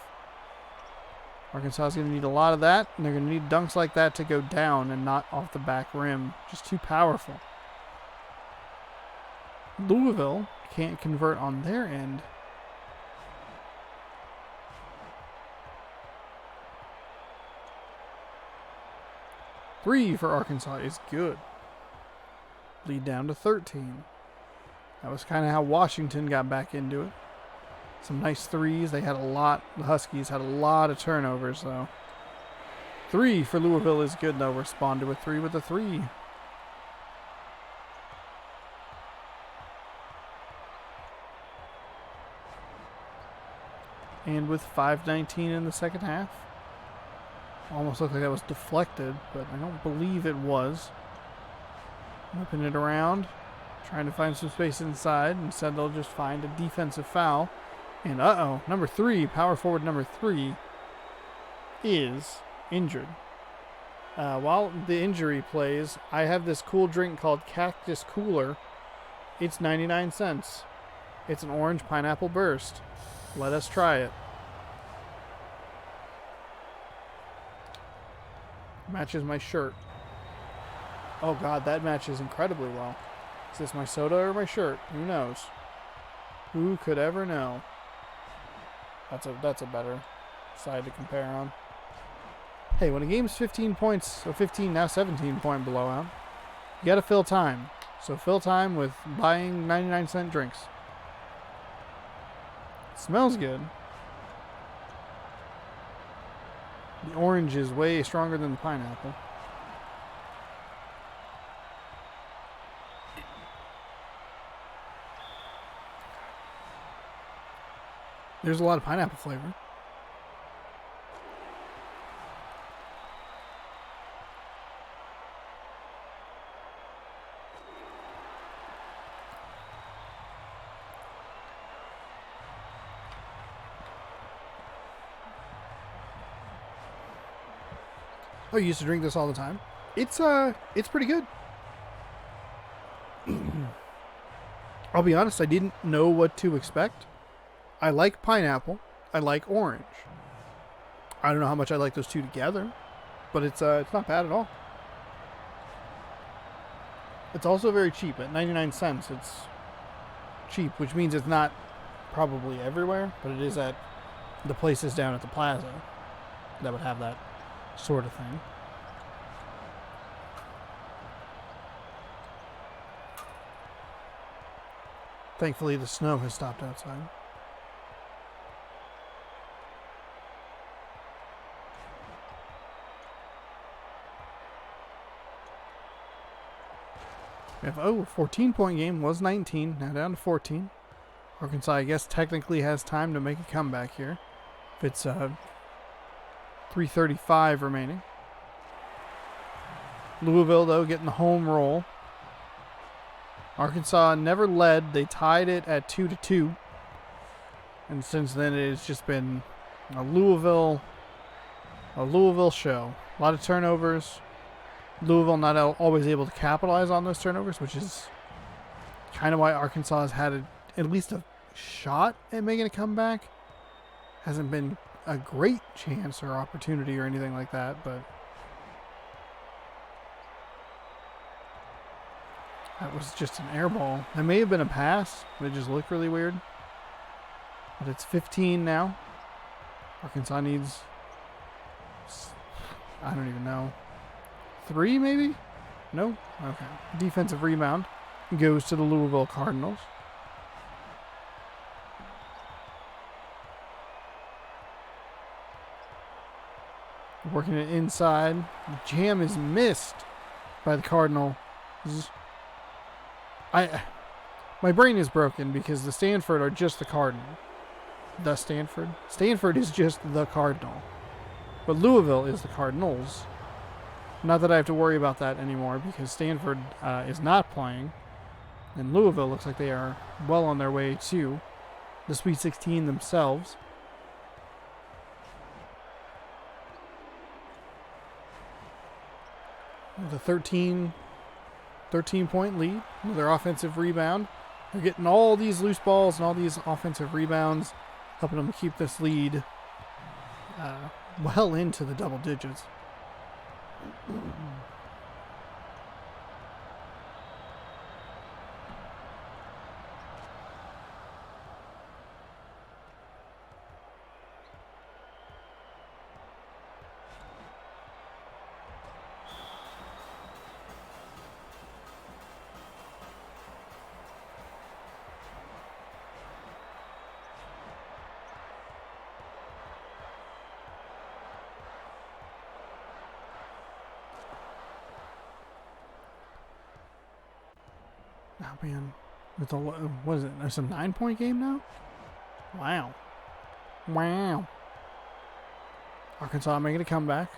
Arkansas is going to need a lot of that, and they're going to need dunks like that to go down and not off the back rim. Just too powerful. Louisville can't convert on their end. Three for Arkansas is good. Lead down to 13. That was kind of how Washington got back into it. Some nice threes. They had a lot. The Huskies had a lot of turnovers, though. Three for Louisville is good, though. Responded with three with a three. And with 5:19 in the second half. Almost looked like that was deflected, but I don't believe it was. Whipping it around. Trying to find some space inside. Instead, they'll just find a defensive foul. And number 3, power forward number 3, is injured. While the injury plays, I have this cool drink called Cactus Cooler. It's 99 cents. It's an orange pineapple burst. Let us try it. Matches my shirt. Oh god, that matches incredibly well. Is this my soda or my shirt? Who knows? Who could ever know? That's a better side to compare on. Hey, when a game's 15 points, or 15, now 17 point blowout, you gotta fill time. So fill time with buying 99-cent drinks. It smells good. The orange is way stronger than the pineapple. There's a lot of pineapple flavor. Oh, you used to drink this all the time? It's pretty good. I'll be honest, I didn't know what to expect. I like pineapple. I like orange. I don't know how much I like those two together, but it's not bad at all. It's also very cheap at 99 cents. It's cheap, which means it's not probably everywhere, but it is at the places down at the plaza that would have that sort of thing. Thankfully, the snow has stopped outside. We have, 14-point game, was 19, now down to 14. Arkansas, I guess, technically has time to make a comeback here. If it's 3:35 remaining. Louisville, though, getting the home roll. Arkansas never led. They tied it at 2-2. And since then, it has just been a Louisville show. A lot of turnovers. Louisville not always able to capitalize on those turnovers, which is kind of why Arkansas has had at least a shot at making a comeback. Hasn't been a great chance or opportunity or anything like that, but that was just an air ball. It may have been a pass, but it just looked really weird. But it's 15 now. Arkansas needs, I don't even know, 3 maybe? No? Okay. Defensive rebound goes to the Louisville Cardinals. Working it inside. The jam is missed by the Cardinals. My brain is broken because the Stanford are just the Cardinal. The Stanford? Stanford is just the Cardinal. But Louisville is the Cardinals. Not that I have to worry about that anymore because Stanford is not playing. And Louisville looks like they are well on their way to the Sweet 16 themselves. With a 13-point lead. Another offensive rebound. They're getting all these loose balls and all these offensive rebounds, helping them keep this lead well into the double digits. Oh man, it's a, what is it? It's a 9-point game now. Wow, wow. Arkansas making a comeback.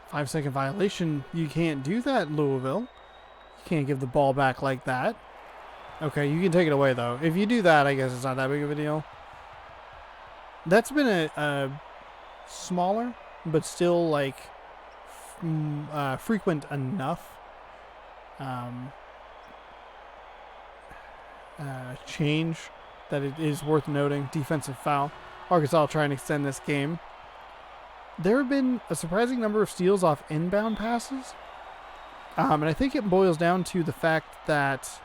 Five-second violation. You can't do that, Louisville. You can't give the ball back like that. Okay, you can take it away, though. If you do that, I guess it's not that big of a deal. That's been a smaller, but still, like, frequent enough change that it is worth noting. Defensive foul. Arkansas trying to extend this game. There have been a surprising number of steals off inbound passes. And I think it boils down to the fact that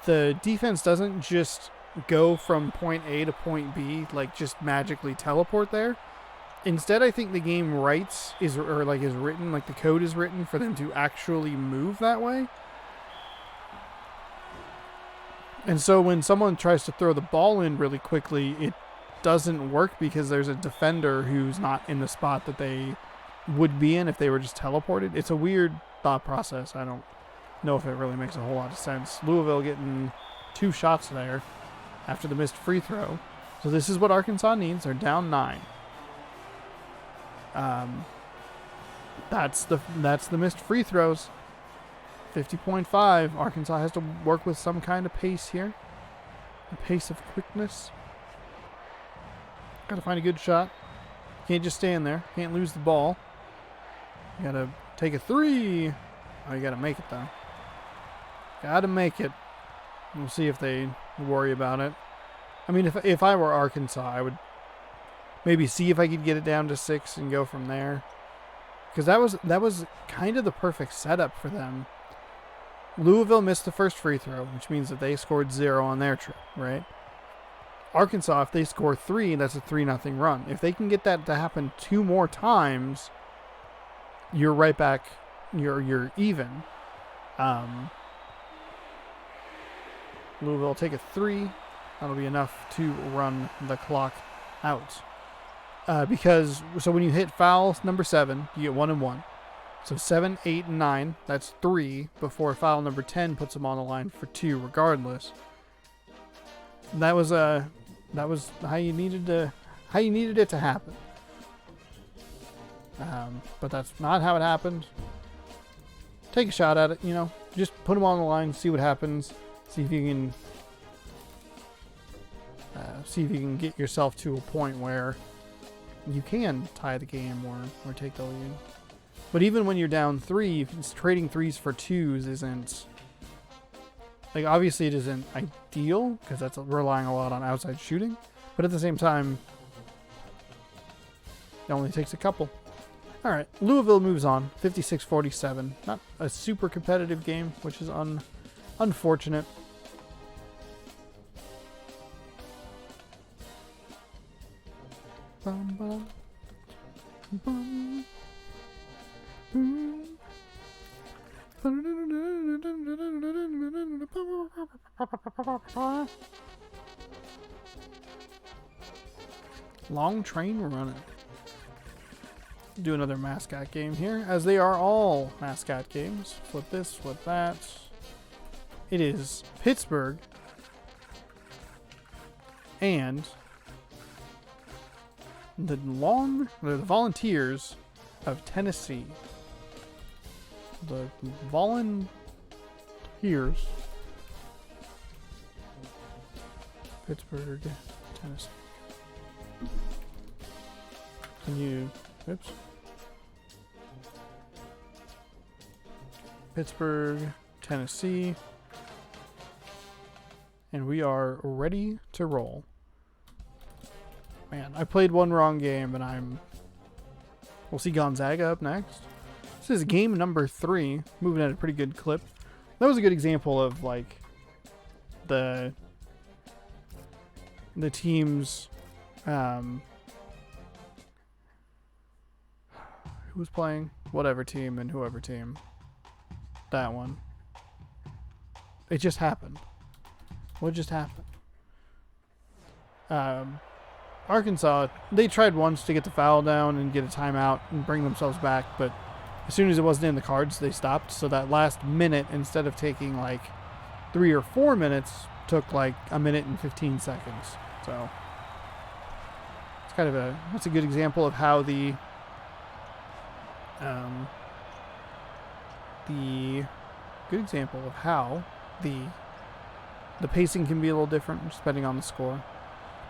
the defense doesn't just go from point A to point B, like just magically teleport there. Instead, I think the game is written, like the code is written for them to actually move that way. And so when someone tries to throw the ball in really quickly, it doesn't work because there's a defender who's not in the spot that they would be in if they were just teleported. It's a weird thought process. I don't know if it really makes a whole lot of sense. Louisville getting 2 shots there after the missed free throw. So this is what Arkansas needs. They're down 9. That's the missed free throws. 50.5. Arkansas has to work with some kind of pace here. A pace of quickness. Got to find a good shot. Can't just stand there. Can't lose the ball. You got to take a 3. Oh, you got to make it, though. Got to make it. We'll see if they worry about it. I mean, if I were Arkansas, I would maybe see if I could get it down to 6 and go from there. Because that was kind of the perfect setup for them. Louisville missed the first free throw, which means that they scored 0 on their trip, right? Arkansas, if they score 3, that's a 3-0 run. If they can get that to happen 2 more times, you're right back. You're even. Louisville take a 3. That'll be enough to run the clock out. Because when you hit foul number 7, you get 1 and 1. So 7, 8, and 9. That's 3 before foul number 10 puts them on the line for 2, regardless. That was how you needed it to happen. But that's not how it happened. Take a shot at it, Just put them on the line, see what happens. See if you can get yourself to a point where you can tie the game or take the lead. But even when you're down 3, trading 3s for 2s isn't, like, obviously it isn't ideal because that's relying a lot on outside shooting. But at the same time, it only takes a couple. All right, Louisville moves on, 56-47. Not a super competitive game, which is unfortunate. Bum, bum, bum. Long train running. Do another Mascot game here, as they are all Mascot games. Flip this, flip that. It is Pittsburgh and the Volunteers of Tennessee. The Volunteers. Pittsburgh, Tennessee. Can you... Oops. Pittsburgh, Tennessee. And we are ready to roll. Man, I played one wrong game and I'm... We'll see Gonzaga up next. This is game number 3. Moving at a pretty good clip. That was a good example of like the teams who was playing whatever team and whoever team. That one. It just happened. What just happened? Arkansas, they tried once to get the foul down and get a timeout and bring themselves back, but as soon as it wasn't in the cards, they stopped. So that last minute, instead of taking like 3 or 4 minutes, took like a minute and 15 seconds. So it's kind of that's a good example of how the pacing can be a little different depending on the score.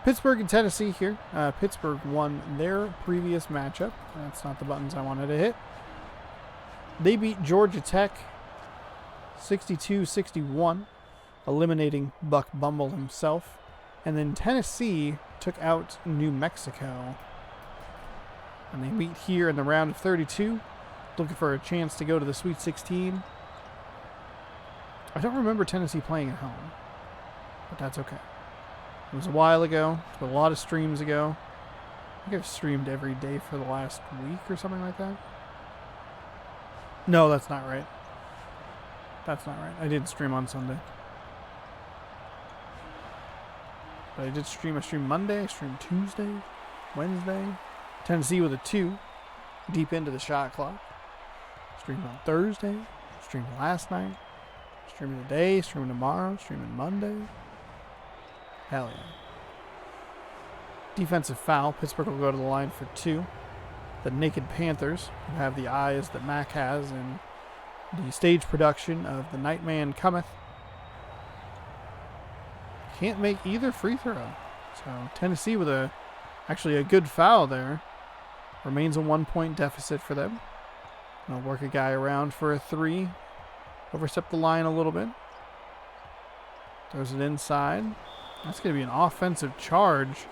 Pittsburgh and Tennessee here. Pittsburgh won their previous matchup. That's not the buttons I wanted to hit. They beat Georgia Tech 62-61, eliminating Buck Bumble himself. And then Tennessee took out New Mexico. And they meet here in the round of 32, looking for a chance to go to the Sweet 16. I don't remember Tennessee playing at home, but that's okay. It was a while ago. It was a lot of streams ago. I think I've streamed every day for the last week or something like that. No, that's not right. That's not right. I didn't stream on Sunday. But I did stream. I streamed Monday. I streamed Tuesday. Wednesday. Tennessee with a 2. Deep into the shot clock. Streamed on Thursday. Streamed last night. Streaming today. Streaming tomorrow. Streaming Monday. Hell yeah. Defensive foul. Pittsburgh will go to the line for 2. The Naked Panthers, who have the eyes that Mac has in the stage production of The Nightman Cometh, can't make either free throw. So Tennessee with actually a good foul there. Remains a 1-point deficit for them. They'll work a guy around for a 3. Overstep the line a little bit. Throws it inside. That's going to be an offensive charge.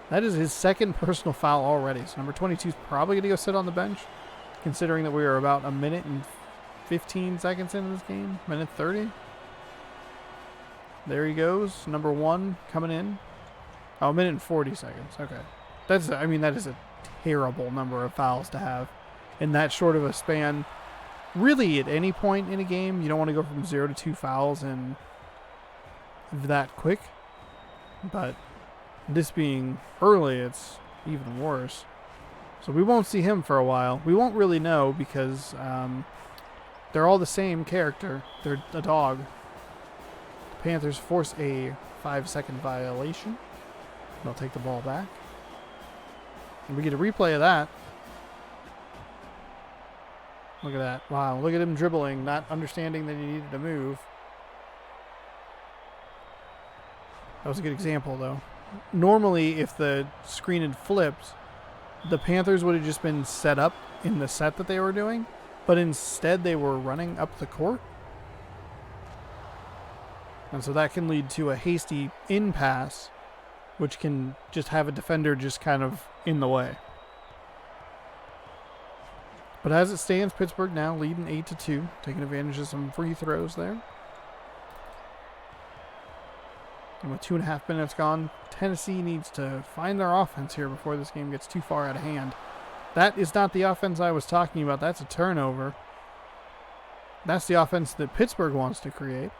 That is his second personal foul already. So number 22 is probably going to go sit on the bench, considering that we are about a minute and 15 seconds into this game. Minute 30. There he goes. Number 1 coming in. Oh, a minute and 40 seconds. Okay. That is a terrible number of fouls to have in that short of a span. Really, at any point in a game, you don't want to go from 0 to 2 fouls in that quick. But this being early, it's even worse. So we won't see him for a while. We won't really know because they're all the same character. They're a dog. The Panthers force a 5-second violation. They'll take the ball back. And we get a replay of that. Look at that. Wow, look at him dribbling, not understanding that he needed to move. That was a good example, though. Normally, if the screen had flipped, the Panthers would have just been set up in the set that they were doing, but instead they were running up the court. And so that can lead to a hasty in-pass, which can just have a defender just kind of in the way. But as it stands, Pittsburgh now leading 8-2, taking advantage of some free throws there. And with 2.5 minutes gone, Tennessee needs to find their offense here before this game gets too far out of hand. That is not the offense I was talking about. That's a turnover. That's the offense that Pittsburgh wants to create.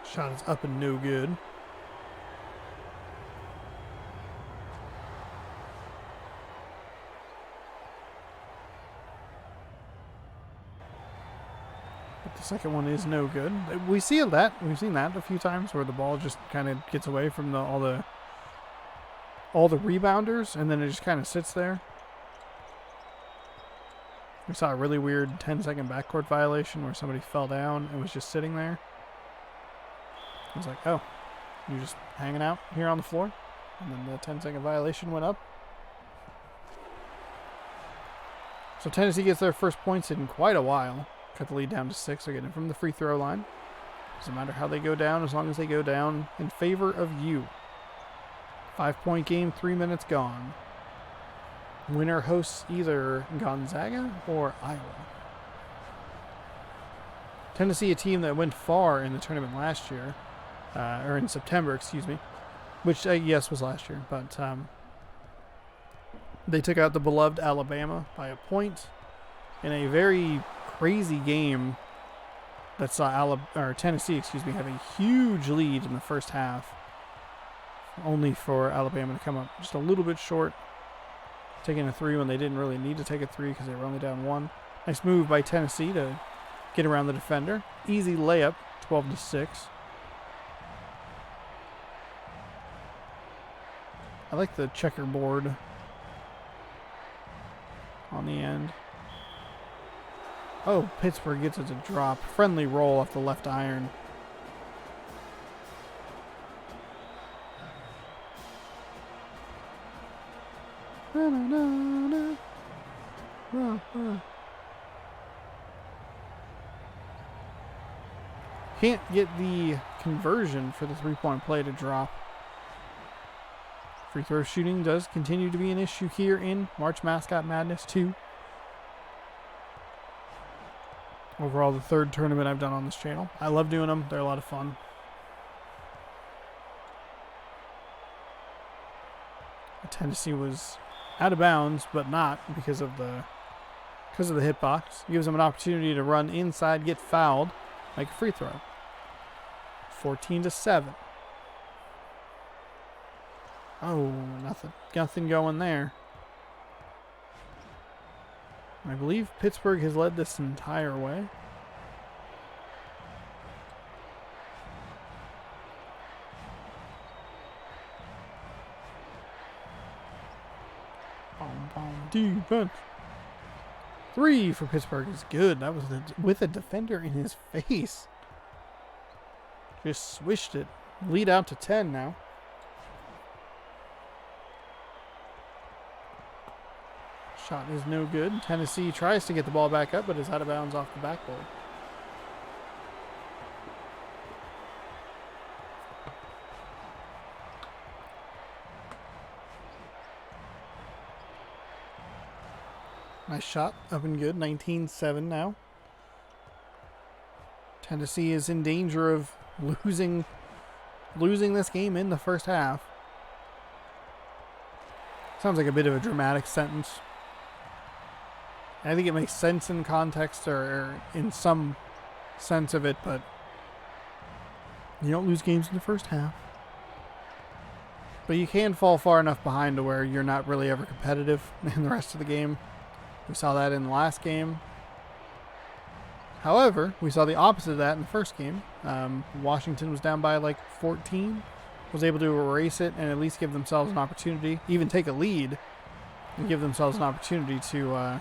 Shot is up and no good. The second one is no good. We've seen that a few times where the ball just kind of gets away from all the rebounders and then it just kind of sits there. We saw a really weird 10-second backcourt violation where somebody fell down and was just sitting there. I was like, oh, you're just hanging out here on the floor? And then the 10-second violation went up. So Tennessee gets their first points in quite a while. Cut the lead down to 6. They're getting from the free throw line. Doesn't matter how they go down as long as they go down in favor of you. 5-point game, 3 minutes gone. Winner hosts either Gonzaga or Iowa. Tennessee, a team that went far in the tournament last year, or in September, excuse me, which yes was last year, but they took out the beloved Alabama by a point in a very crazy game that saw Tennessee, have a huge lead in the first half, only for Alabama to come up just a little bit short, taking a 3 when they didn't really need to take a 3 because they were only down 1. Nice move by Tennessee to get around the defender. Easy layup, 12-6. I like the checkerboard on the end. Oh, Pittsburgh gets it to drop. Friendly roll off the left iron. Can't get the conversion for the 3-point play to drop. Free throw shooting does continue to be an issue here in March Mascot Madness 2. Overall, the third tournament I've done on this channel. I love doing them. They're a lot of fun. Tennessee was out of bounds, but not because of the hitbox. Gives them an opportunity to run inside, get fouled, make a free throw. 14-7. Oh, nothing going there. I believe Pittsburgh has led this entire way. Defense. 3 for Pittsburgh is good. That was with a defender in his face. Just swished it. Lead out to 10 now. Shot is no good. Tennessee tries to get the ball back up, but is out of bounds off the backboard. Nice shot, up and good. 19-7 now. Tennessee is in danger of losing this game in the first half. Sounds like a bit of a dramatic sentence. I think it makes sense in context or in some sense of it, but you don't lose games in the first half. But you can fall far enough behind to where you're not really ever competitive in the rest of the game. We saw that in the last game. However, we saw the opposite of that in the first game. Washington was down by like 14, was able to erase it and at least give themselves an opportunity, even take a lead, and give themselves an opportunity to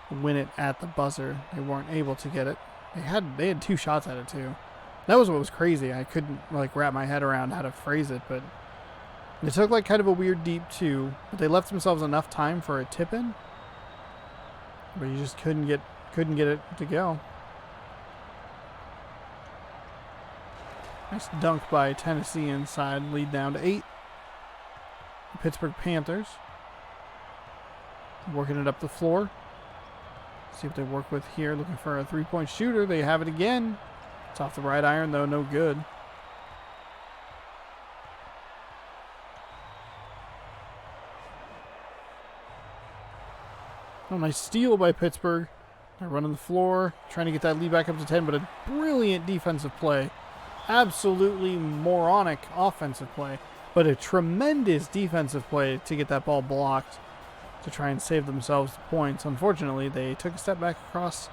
win it at the buzzer. They weren't able to get it. They had 2 shots at it too. That was what was crazy. I couldn't like wrap my head around how to phrase it, but they took like kind of a weird deep 2, but they left themselves enough time for a tip in. But you just couldn't get it to go. Nice dunk by Tennessee inside, lead down to 8. The Pittsburgh Panthers working it up the floor. See what they work with here, looking for a 3-point shooter. They have it again. It's off the right iron though, no good. Oh, nice steal by Pittsburgh. They're running the floor, trying to get that lead back up to 10, but a brilliant defensive play. Absolutely moronic offensive play, but a tremendous defensive play to get that ball blocked to try and save themselves the points. Unfortunately, they took a step back across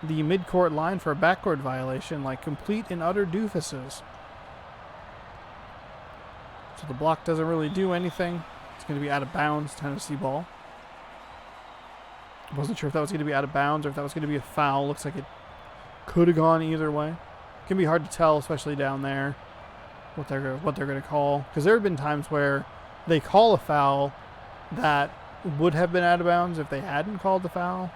the midcourt line for a backcourt violation, like complete and utter doofuses. So the block doesn't really do anything. It's going to be out of bounds, Tennessee ball. I wasn't sure if that was going to be out of bounds or if that was going to be a foul. Looks like it could have gone either way. It can be hard to tell, especially down there, what they're going to call. Because there have been times where they call a foul that would have been out of bounds if they hadn't called the foul.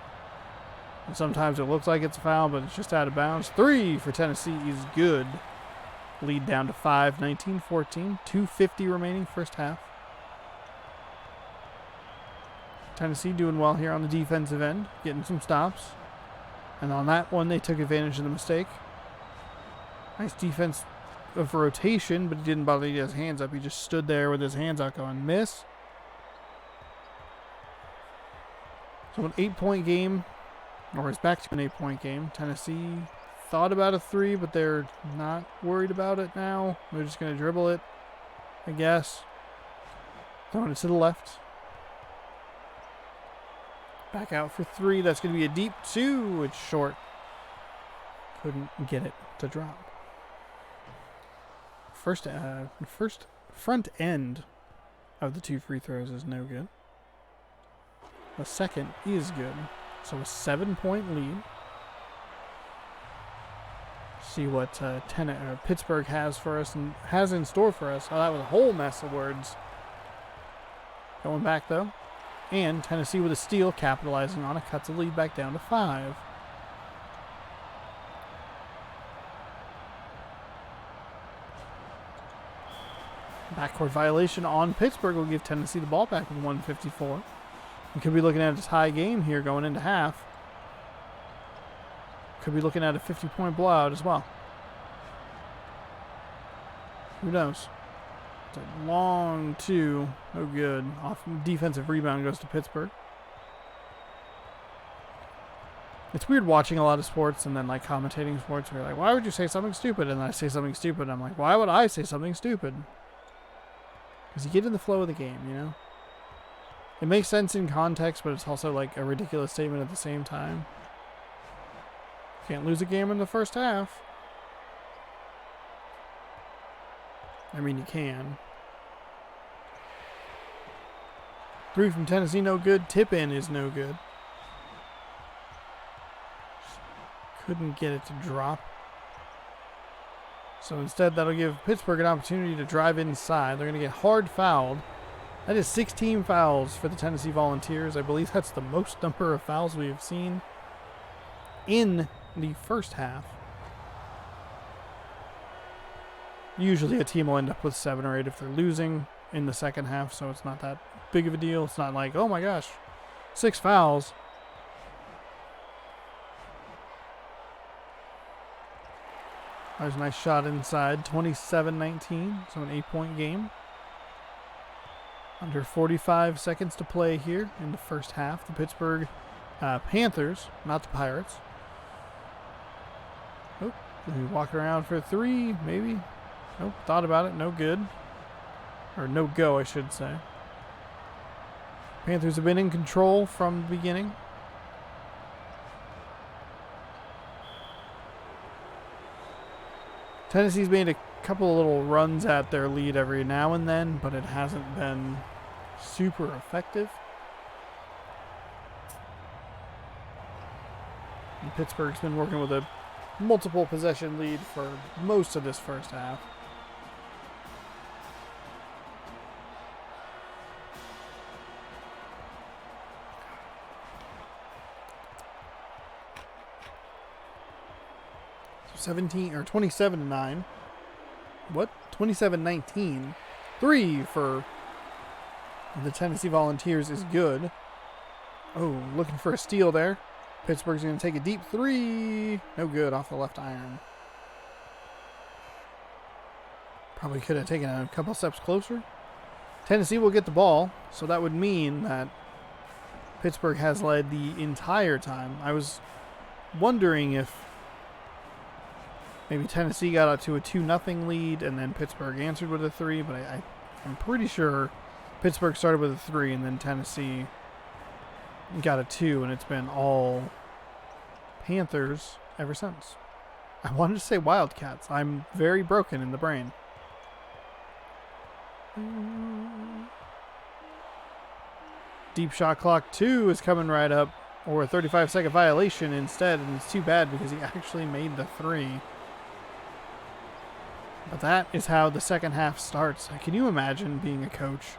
And sometimes it looks like it's a foul, but it's just out of bounds. 3 for Tennessee is good. Lead down to 5, 19-14. 2:50 remaining first half. Tennessee doing well here on the defensive end, getting some stops. And on that one, they took advantage of the mistake. Nice defense of rotation, but he didn't bother to get his hands up. He just stood there with his hands out going, miss. So an 8-point game, or it's back to an 8-point game. Tennessee thought about a 3, but they're not worried about it now. They're just going to dribble it, I guess. Throwing it to the left. Back out for 3. That's going to be a deep 2. It's short. Couldn't get it to drop. First front end of the 2 free throws is no good. The second is good. So a 7-point lead. See what Pittsburgh has for us and has in store for us. Oh, that was a whole mess of words. Going back though. And Tennessee with a steal, capitalizing on it, cuts the lead back down to 5. Backcourt violation on Pittsburgh will give Tennessee the ball back with 1:54. We could be looking at a tie game here going into half. Could be looking at a 50-point blowout as well. Who knows? It's a long 2. No good. Off defensive rebound goes to Pittsburgh. It's weird watching a lot of sports and then like commentating sports where you're like, why would you say something stupid? And then I say something stupid and I'm like, why would I say something stupid? Because you get in the flow of the game, you know? It makes sense in context, but it's also like a ridiculous statement at the same time. Can't lose a game in the first half. I mean, you can. 3 from Tennessee, no good. Tip in is no good. Couldn't get it to drop. So instead, that'll give Pittsburgh an opportunity to drive inside. They're going to get hard fouled. That is 16 fouls for the Tennessee Volunteers. I believe that's the most number of fouls we have seen in the first half. Usually a team will end up with 7 or 8 if they're losing in the second half, so it's not that big of a deal. It's not like, oh my gosh, 6 fouls. There's a nice shot inside, 27-19, so an 8-point game. Under 45 seconds to play here in the first half. The Pittsburgh Panthers, not the Pirates. Oh, walking around for a 3, maybe. Nope, thought about it, no good. Or no go, I should say. Panthers have been in control from the beginning. Tennessee's made a couple of little runs at their lead every now and then, but it hasn't been super effective. And Pittsburgh's been working with a multiple possession lead for most of this first half. So 27-9. What? 27-19. 3 for the Tennessee Volunteers is good. Oh, looking for a steal there. Pittsburgh's going to take a deep 3. No good off the left iron. Probably could have taken a couple steps closer. Tennessee will get the ball, so that would mean that Pittsburgh has led the entire time. I was wondering if maybe Tennessee got out to a 2-0 lead and then Pittsburgh answered with a 3, but I'm pretty sure Pittsburgh started with a 3 and then Tennessee got a 2, and it's been all Panthers ever since. I wanted to say Wildcats. I'm very broken in the brain. Deep shot clock 2 is coming right up, or a 35-second violation instead, and it's too bad because he actually made the 3. But that is how the second half starts. Can you imagine being a coach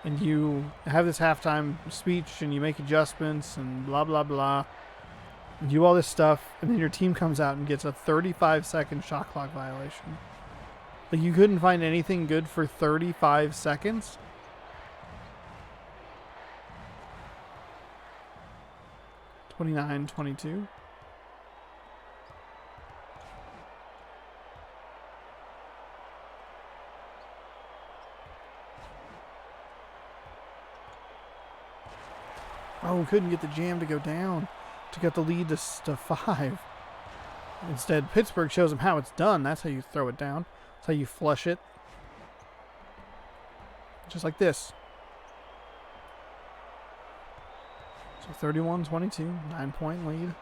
and you have this halftime speech and you make adjustments and blah, blah, blah. And do all this stuff, and then your team comes out and gets a 35-second shot clock violation. Like, you couldn't find anything good for 35 seconds? (29-22). Oh, couldn't get the jam to go down to get the lead to 5. Instead, Pittsburgh shows them how it's done. That's how you throw it down. That's how you flush it. Just like this. So 31-22, 9-point lead.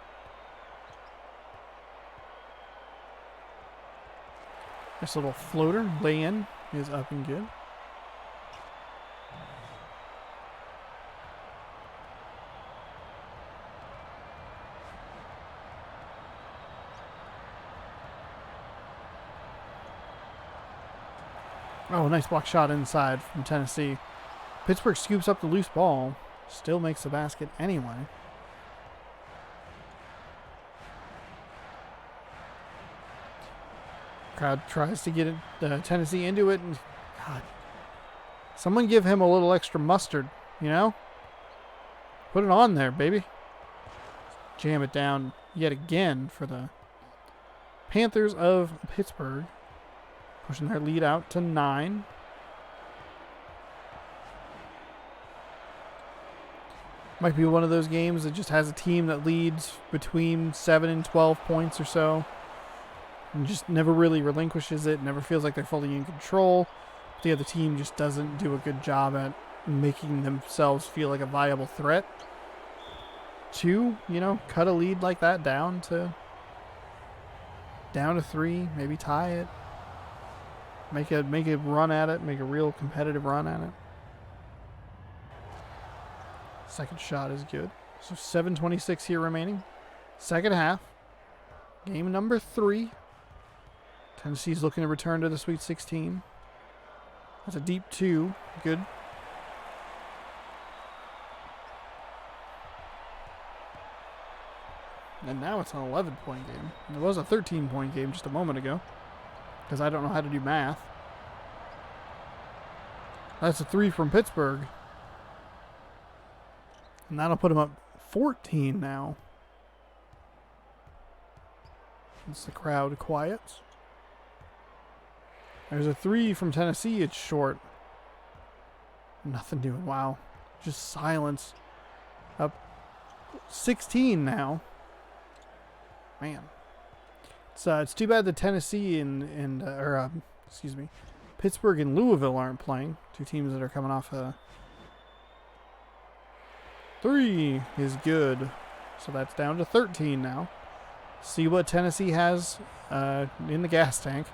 This little floater lay in is up and good. Oh, nice block shot inside from Tennessee. Pittsburgh scoops up the loose ball. Still makes the basket anyway. Crowd tries to get Tennessee into it. And God, someone give him a little extra mustard, you know? Put it on there, baby. Jam it down yet again for the Panthers of Pittsburgh. Pushing their lead out to 9. Might be one of those games that just has a team that leads between 7 and 12 points or so. And just never really relinquishes it. Never feels like they're fully in control. But the other team just doesn't do a good job at making themselves feel like a viable threat. To, cut a lead like that down to 3. Maybe tie it. Make a run at it. Make a real competitive run at it. Second shot is good. So 7:26 here remaining. Second half. Game number 3. Tennessee's looking to return to the Sweet 16. That's a deep 2. Good. And now it's an 11-point game. And it was a 13-point game just a moment ago. Because I don't know how to do math. That's a 3 from Pittsburgh. And that'll put him up 14 now. Once the crowd quiets. There's a 3 from Tennessee. It's short. Nothing doing. Wow. Just silence. Up 16 now. Man. It's too bad that Tennessee and Pittsburgh and Louisville aren't playing. Two teams that are coming off a 3 is good. So that's down to 13 now. See what Tennessee has in the gas tank.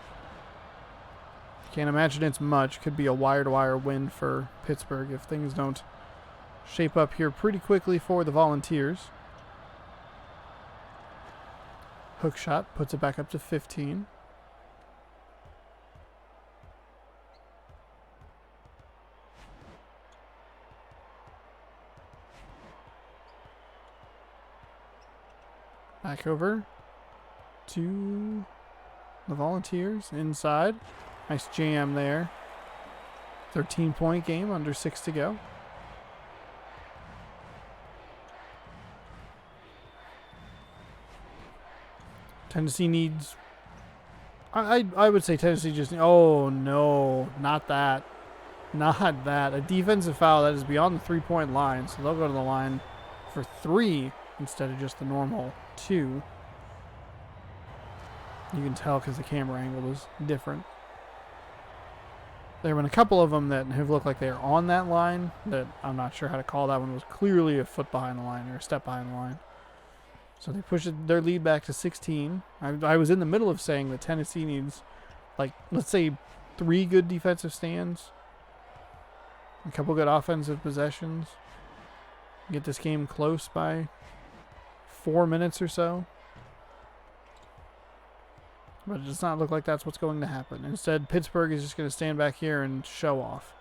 Can't imagine it's much. Could be a wire-to-wire win for Pittsburgh if things don't shape up here pretty quickly for the Volunteers. Hook shot puts it back up to 15. Back over to the Volunteers inside. Nice jam there. 13-point game, under 6 to go. Tennessee needs... I would say Tennessee just... Oh, no. Not that. Not that. A defensive foul that is beyond the 3-point line. So they'll go to the line for 3 instead of just the normal 2. You can tell because the camera angle was different. There have been a couple of them that have looked like they're on that line that I'm not sure how to call. That one was clearly a foot behind the line or a step behind the line. So they pushed their lead back to 16. I was in the middle of saying that Tennessee needs, let's say 3 good defensive stands, a couple good offensive possessions, get this game close by 4 minutes or so. But it does not look like that's what's going to happen. Instead, Pittsburgh is just going to stand back here and show off.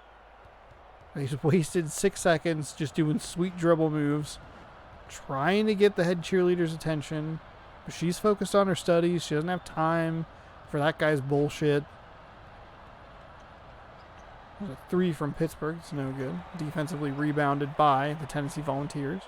He's wasted 6 seconds just doing sweet dribble moves, trying to get the head cheerleader's attention. But she's focused on her studies. She doesn't have time for that guy's bullshit. There's a 3 from Pittsburgh. It's no good. Defensively rebounded by the Tennessee Volunteers.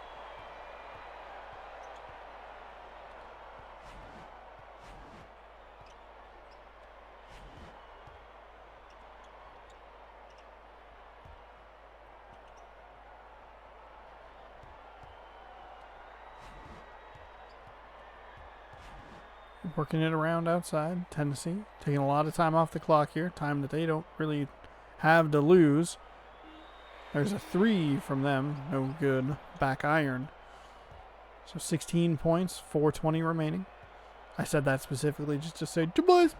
Working it around outside. Tennessee taking a lot of time off the clock here. Time that they don't really have to lose. There's a 3 from them. No good. Back iron. So 16 points, 4:20 remaining. I said that specifically just to say, boys.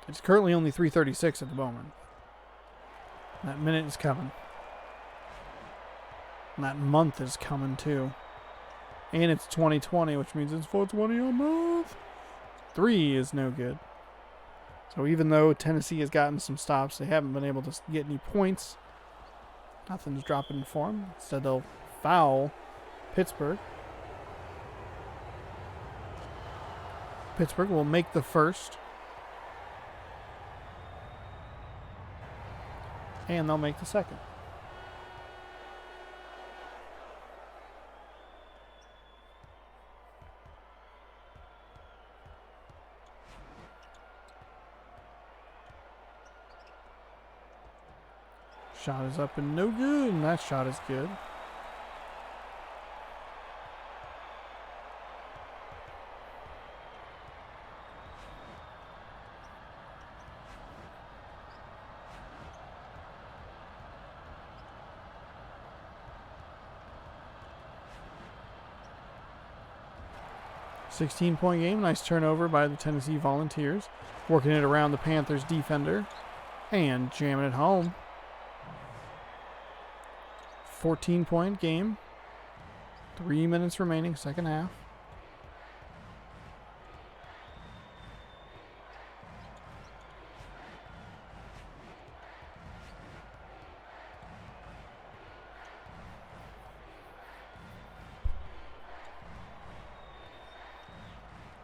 It's currently only 3:36 at the moment. That minute is coming. And that month is coming too. And it's 2020, which means it's 420 a month. 3 is no good. So even though Tennessee has gotten some stops, they haven't been able to get any points. Nothing's dropping for them. Instead, they'll foul Pittsburgh. Pittsburgh will make the first. And they'll make the second. Shot is up and no good, and that shot is good. .16 game. Nice turnover by the Tennessee Volunteers. Working it around the Panthers defender. And jamming it home. 14-point game. 3 minutes remaining, second half.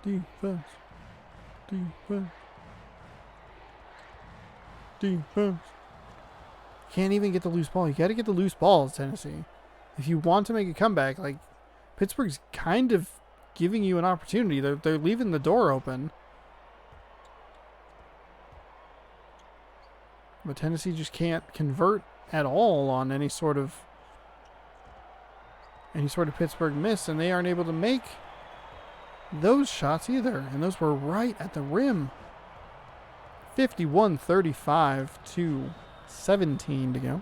Defense. Defense. Defense. Can't even get the loose ball. You got to get the loose balls, Tennessee. If you want to make a comeback, like, Pittsburgh's kind of giving you an opportunity. They're leaving the door open. But Tennessee just can't convert at all on any sort of Pittsburgh miss, and they aren't able to make those shots either. And those were right at the rim. 51-35 to 17 to go.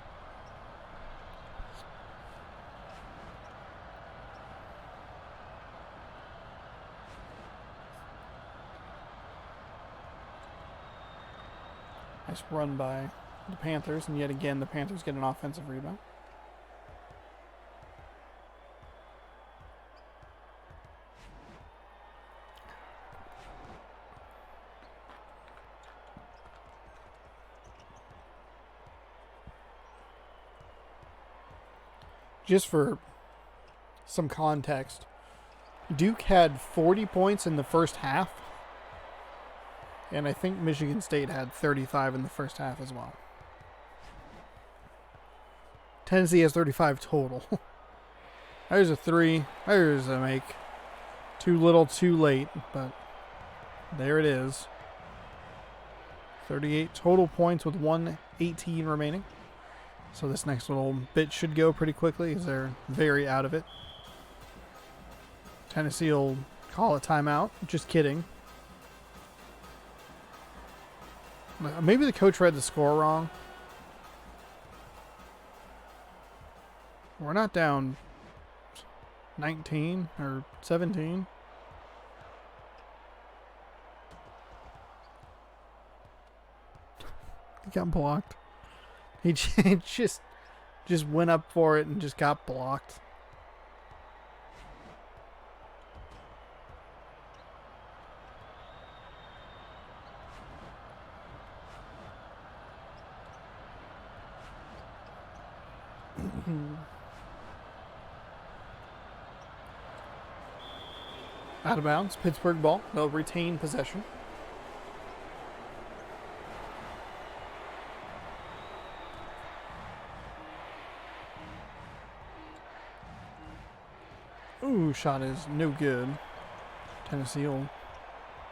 Nice run by the Panthers, and yet again the Panthers get an offensive rebound. Just for some context, Duke had 40 points in the first half, and I think Michigan State had 35 in the first half as well. Tennessee has 35 total. There's a 3. There's a make. Too little, too late, but there it is. 38 total points with 1:18 remaining. So this next little bit should go pretty quickly as they're very out of it. Tennessee will call a timeout. Just kidding. Maybe the coach read the score wrong. We're not down 19 or 17. He got blocked. He just went up for it and just got blocked. Out of bounds. Pittsburgh ball. They'll retain possession. Ooh, shot is no good. Tennessee will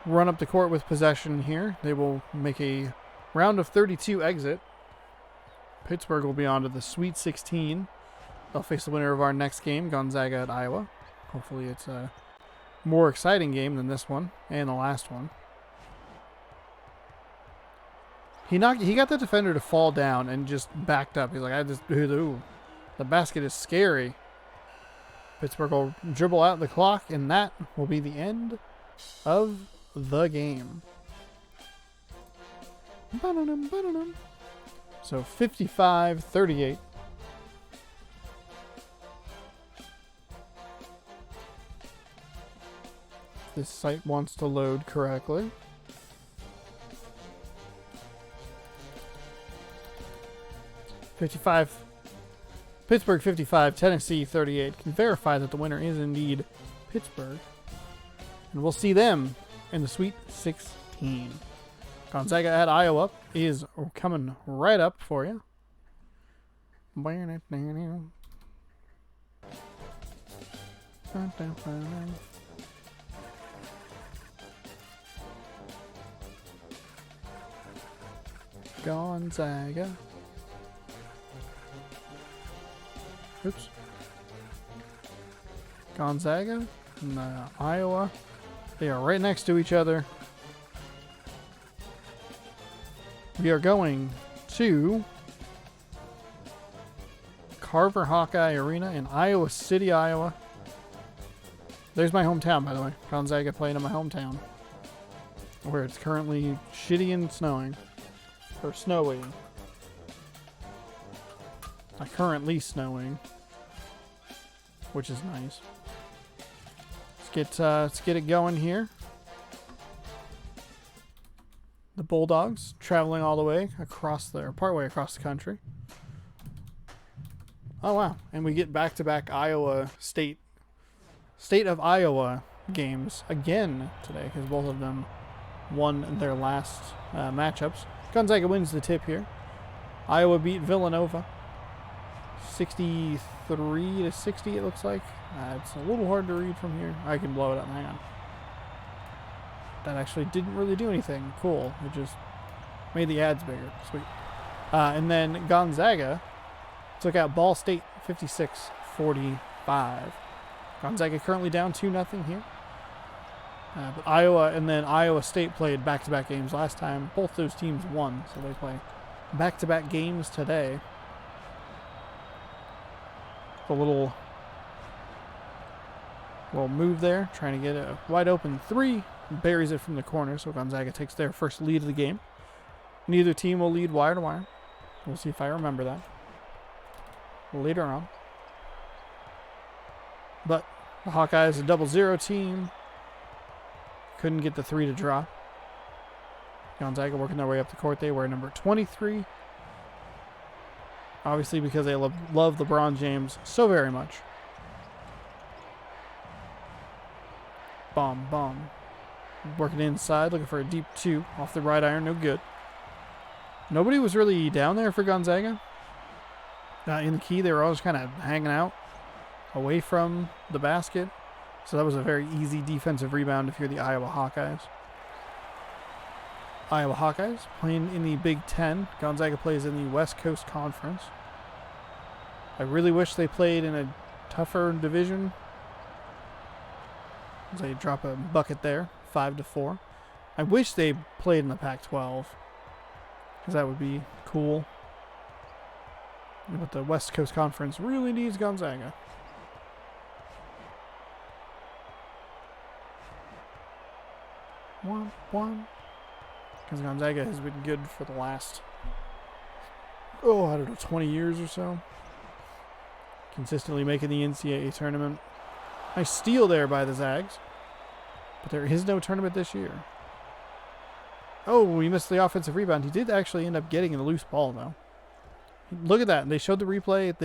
run up the court with possession here. They will make a round of 32 exit. Pittsburgh will be on to the Sweet 16. They'll face the winner of our next game, Gonzaga at Iowa. Hopefully it's a more exciting game than this one and the last one. He got the defender to fall down and just backed up. He's like, ooh, the basket is scary. Pittsburgh will dribble out the clock, and that will be the end of the game. So 55-38. This site wants to load correctly. Pittsburgh 55, Tennessee 38. Can verify that the winner is indeed Pittsburgh. And we'll see them in the Sweet 16. Gonzaga at Iowa is coming right up for you. Gonzaga. Oops. Gonzaga and Iowa. They are right next to each other. We are going to Carver Hawkeye Arena in Iowa City, Iowa. There's my hometown, by the way. Gonzaga playing in my hometown, where it's currently shitty and snowing. Or snowy. Currently snowing, which is nice. Let's get it going here. The Bulldogs traveling all the way partway across the country. Oh wow! And we get back-to-back Iowa state of Iowa games again today because both of them won their last matchups. Gonzaga wins the tip here. Iowa beat Villanova 63-60, it looks like. It's a little hard to read from here. I can blow it up. Hang on. That actually didn't really do anything. Cool. It just made the ads bigger. Sweet. And then Gonzaga took out Ball State 56-45. Gonzaga currently down 2-0 here. But Iowa and then Iowa State played back-to-back games last time. Both those teams won, so they play back-to-back games today. A little move there, trying to get a wide open three. Buries it from the corner, so Gonzaga takes their first lead of the game. Neither team will lead wire to wire. We'll see if I remember that later on. But the Hawkeyes, a 0-0 team. Couldn't get the three to drop. Gonzaga working their way up the court. They wear number 23. Obviously because they love LeBron James so very much. Bomb. Working inside, looking for a deep two. Off the right iron, no good. Nobody was really down there for Gonzaga. In the key, they were always kind of hanging out away from the basket. So that was a very easy defensive rebound if you're the Iowa Hawkeyes. Iowa Hawkeyes playing in the Big Ten. Gonzaga plays in the West Coast Conference. I really wish they played in a tougher division. They drop a bucket there, 5-4. I wish they played in the Pac-12, because that would be cool. But the West Coast Conference really needs Gonzaga. One. Because Gonzaga has been good for the last, 20 years or so. Consistently making the NCAA tournament. Nice steal there by the Zags. But there is no tournament this year. Oh, we missed the offensive rebound. He did actually end up getting a loose ball, though. Look at that. They showed the replay.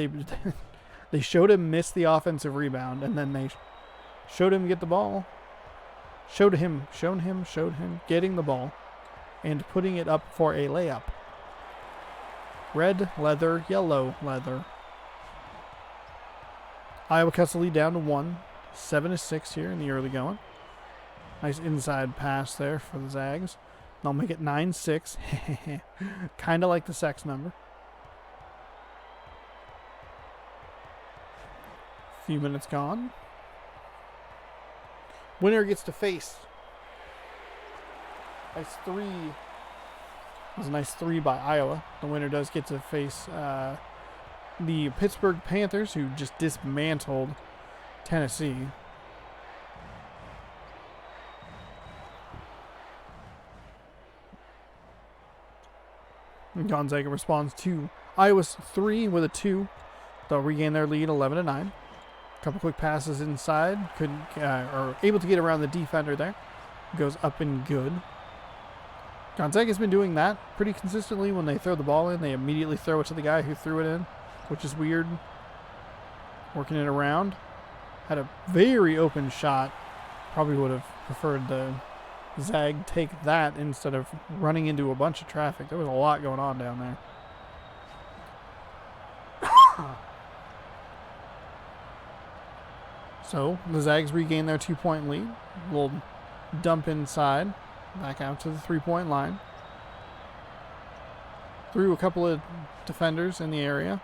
They showed him miss the offensive rebound, and then they showed him get the ball. Showed him getting the ball and putting it up for a layup. Red leather, yellow leather. Iowa cuts the lead down to 1. 7-6 here in the early going. Nice inside pass there for the Zags. They'll make it 9-6. Kind of like the sex number. Few minutes gone. Winner gets to face. Nice 3. It was a nice 3 by Iowa. The winner does get to face the Pittsburgh Panthers, who just dismantled Tennessee. And Gonzaga responds to Iowa's 3 with a 2. They'll regain their lead 11-9. Couple quick passes inside. Couldn't or able to get around the defender there. Goes up and good. Gonzaga's been doing that pretty consistently. When they throw the ball in, they immediately throw it to the guy who threw it in, which is weird. Working it around. Had a very open shot. Probably would have preferred the Zag take that instead of running into a bunch of traffic. There was a lot going on down there. So the Zags regain their 2-point lead. Little dump inside. Back out to the 3-point line. Through a couple of defenders in the area.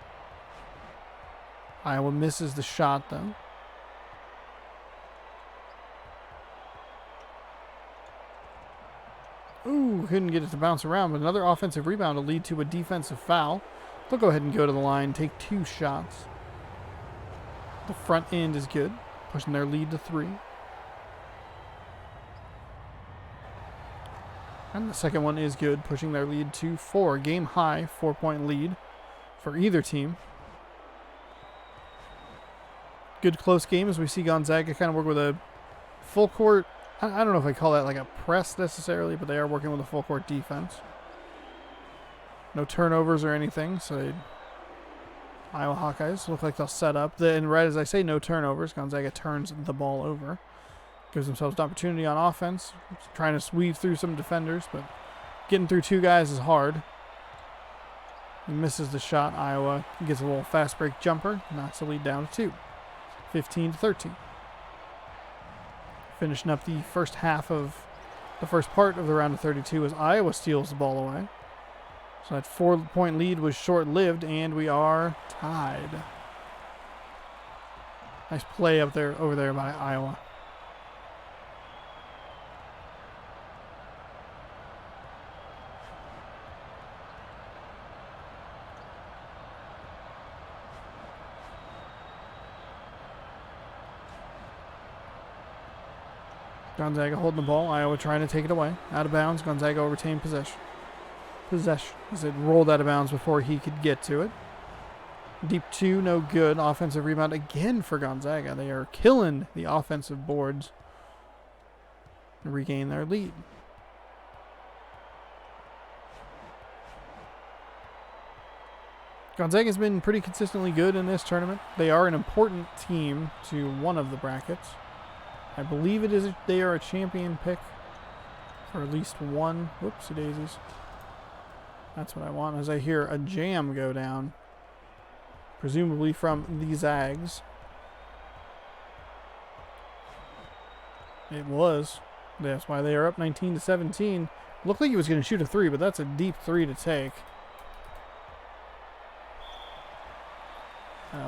Iowa misses the shot though. Ooh, couldn't get it to bounce around, but another offensive rebound will lead to a defensive foul. They'll go ahead and go to the line, take 2 shots. The front end is good, pushing their lead to 3. And the second one is good, pushing their lead to 4. Game high, 4-point lead for either team. Good close game as we see Gonzaga kind of work with a full court. I don't know if I call that like a press necessarily, but they are working with a full court defense. No turnovers or anything, so Iowa Hawkeyes look like they'll set up. And right as I say no turnovers, Gonzaga turns the ball over. Gives themselves an opportunity on offense. Trying to weave through some defenders, but getting through 2 guys is hard. He misses the shot. Iowa gets a little fast break jumper. Knocks the lead down to 2. 15-13. Finishing up the first half of the first part of the round of 32 as Iowa steals the ball away. So that 4-point lead was short-lived, and we are tied. Nice play over there by Iowa. Gonzaga holding the ball. Iowa trying to take it away. Out of bounds. Gonzaga will retain possession. As it rolled out of bounds before he could get to it. Deep 2, no good. Offensive rebound again for Gonzaga. They are killing the offensive boards and regain their lead. Gonzaga's been pretty consistently good in this tournament. They are an important team to one of the brackets. I believe they are a champion pick for at least one. Whoopsie daisies. That's what I want, as I hear a jam go down. Presumably from the Zags. It was. That's why they are up 19-17. Looked like he was going to shoot a 3, but that's a deep 3 to take.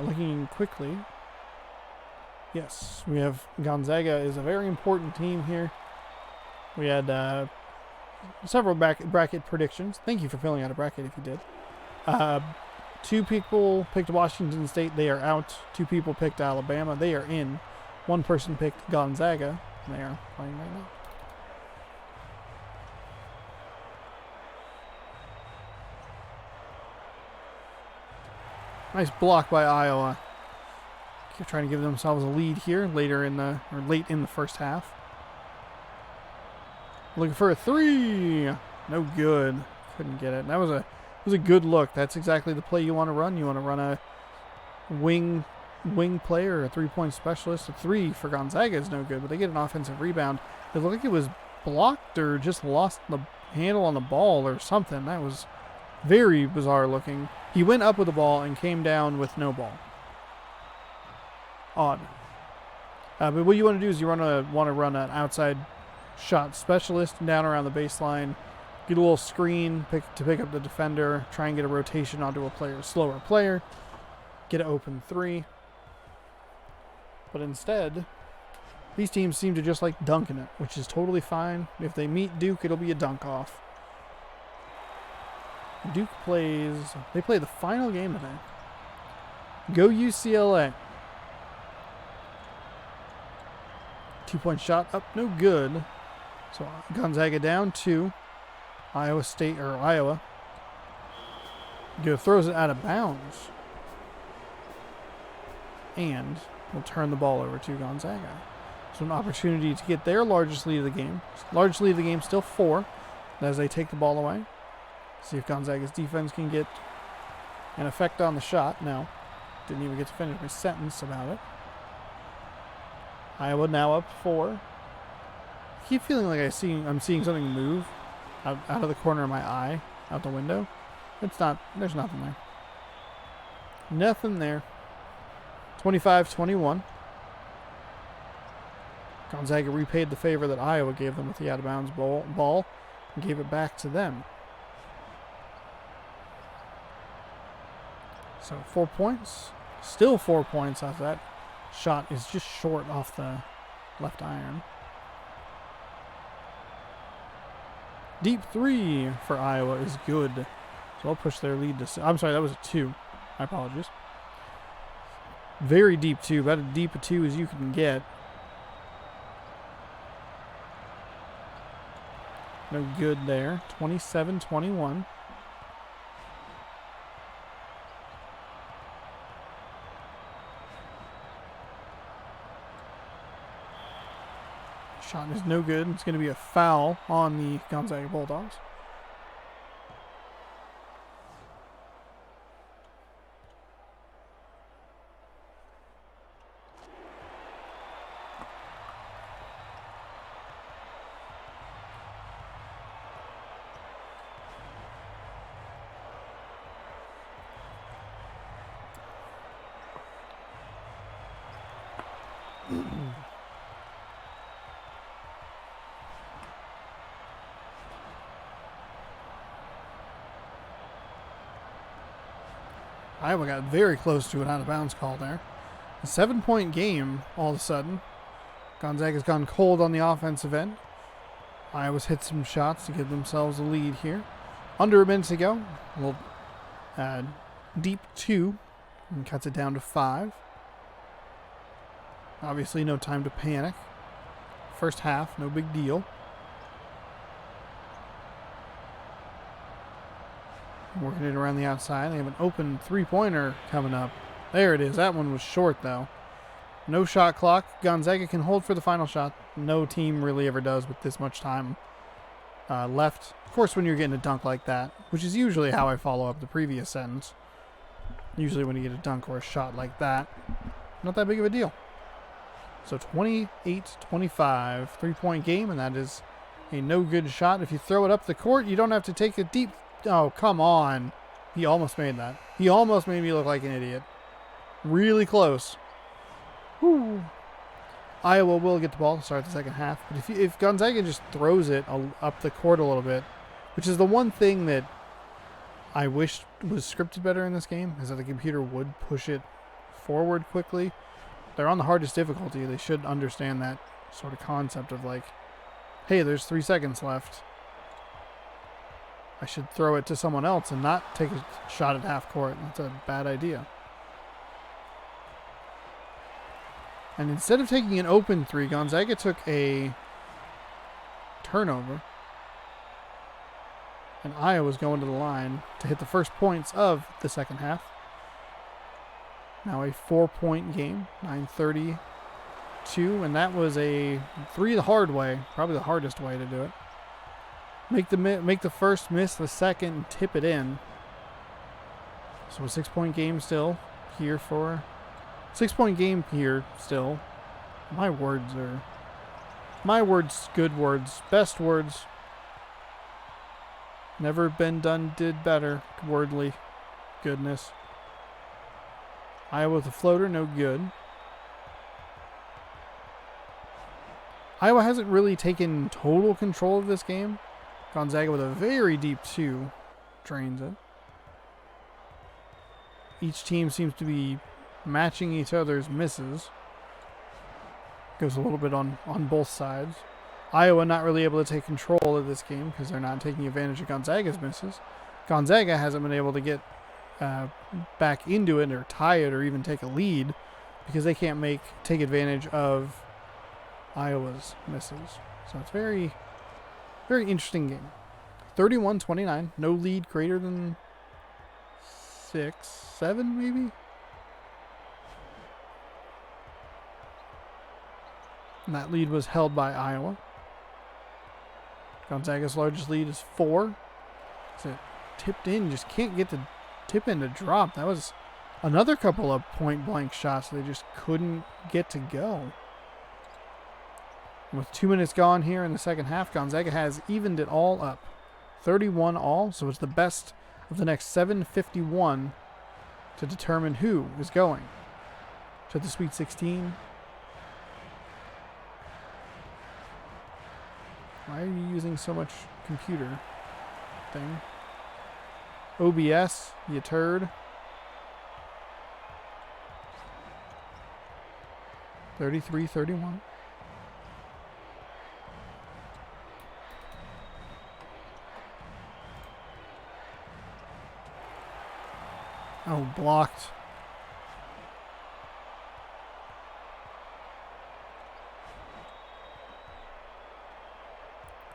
Looking quickly. Yes, we have Gonzaga is a very important team here. We had several bracket predictions. Thank you for filling out a bracket if you did. 2 people picked Washington State. They are out. 2 people picked Alabama. They are in. 1 person picked Gonzaga. And they are playing right now. Nice block by Iowa. Trying to give themselves a lead here late in the first half. Looking for a 3. No good. Couldn't get it. That was a was a good look. That's exactly the play you want to run. You want to run a wing player, a 3-point specialist. A 3 for Gonzaga is no good, but they get an offensive rebound. It looked like it was blocked or just lost the handle on the ball or something. That was very bizarre looking. He went up with the ball and came down with no ball. Odd. But what you want to do is you want to run an outside shot specialist down around the baseline, get a little screen to pick up the defender, try and get a rotation onto a slower player, get an open 3. But instead, these teams seem to just like dunking it, which is totally fine. If they meet Duke, it'll be a dunk off. Duke they play the final game today. Go UCLA. 2-point shot up, no good. So Gonzaga down 2. Iowa. Throws it out of bounds. And will turn the ball over to Gonzaga. So an opportunity to get their largest lead of the game. Largest lead of the game, still 4, as they take the ball away. See if Gonzaga's defense can get an effect on the shot. No. Didn't even get to finish my sentence about it. Iowa now up 4. I keep feeling like I'm seeing something move out of the corner of my eye, out the window. It's not. There's nothing there. Nothing there. 25-21. Gonzaga repaid the favor that Iowa gave them with the out-of-bounds ball and gave it back to them. So 4 points. Still 4 points off that. Shot is just short off the left iron. Deep 3 for Iowa is good. So I'll push their lead to... I'm sorry, that was a 2. My apologies. Very deep 2. About as deep a 2 as you can get. No good there. 27-21. Shot is no good. It's going to be a foul on the Gonzaga Bulldogs. Iowa got very close to an out-of-bounds call there. A 7-point game, all of a sudden. Gonzaga's gone cold on the offensive end. Iowa's hit some shots to give themselves a lead here. Under a minute to go. A little deep 2 and cuts it down to 5. Obviously, no time to panic. First half, no big deal. Working it around the outside. They have an open 3-pointer coming up. There it is. That one was short, though. No shot clock. Gonzaga can hold for the final shot. No team really ever does with this much time left. Of course, when you're getting a dunk like that, which is usually how I follow up the previous sentence. Usually when you get a dunk or a shot like that, not that big of a deal. So 28-25, 3-point game, and that is a no-good shot. If you throw it up the court, you don't have to take it deep. Oh, come on. He almost made that. He almost made me look like an idiot. Really close. Whew. Iowa will get the ball to start the second half. But if Gonzaga just throws it up the court a little bit, which is the one thing that I wish was scripted better in this game, is that the computer would push it forward quickly. They're on the hardest difficulty. They should understand that sort of concept of like, hey, there's 3 seconds left. I should throw it to someone else and not take a shot at half court. That's a bad idea. And instead of taking an open 3, Gonzaga took a turnover. And Iowa's going to the line to hit the first points of the second half. Now a 4-point game, 9:32, and that was a 3 the hard way, probably the hardest way to do it. Make the first, miss the second, and tip it in. So a 6-point game still here for 6-point game here still. My words, good words, best words. Never been done, did better. Wordly goodness. Iowa with a floater, no good. Iowa hasn't really taken total control of this game. Gonzaga with a very deep 2 drains it. Each team seems to be matching each other's misses. Goes a little bit on both sides. Iowa not really able to take control of this game because they're not taking advantage of Gonzaga's misses. Gonzaga hasn't been able to get back into it or tie it or even take a lead because they can't take advantage of Iowa's misses. So it's very, very interesting game. 31-29. No lead greater than 6, 7 maybe? And that lead was held by Iowa. Gonzaga's largest lead is 4. So it tipped in. Just can't get the tip in to drop. That was another couple of point-blank shots they just couldn't get to go. With 2 minutes gone here in the second half, Gonzaga has evened it all up. 31 all, so it's the best of the next 7:51 to determine who is going to the Sweet 16. Why are you using so much computer thing? OBS, you turd. 33-31. Oh, blocked.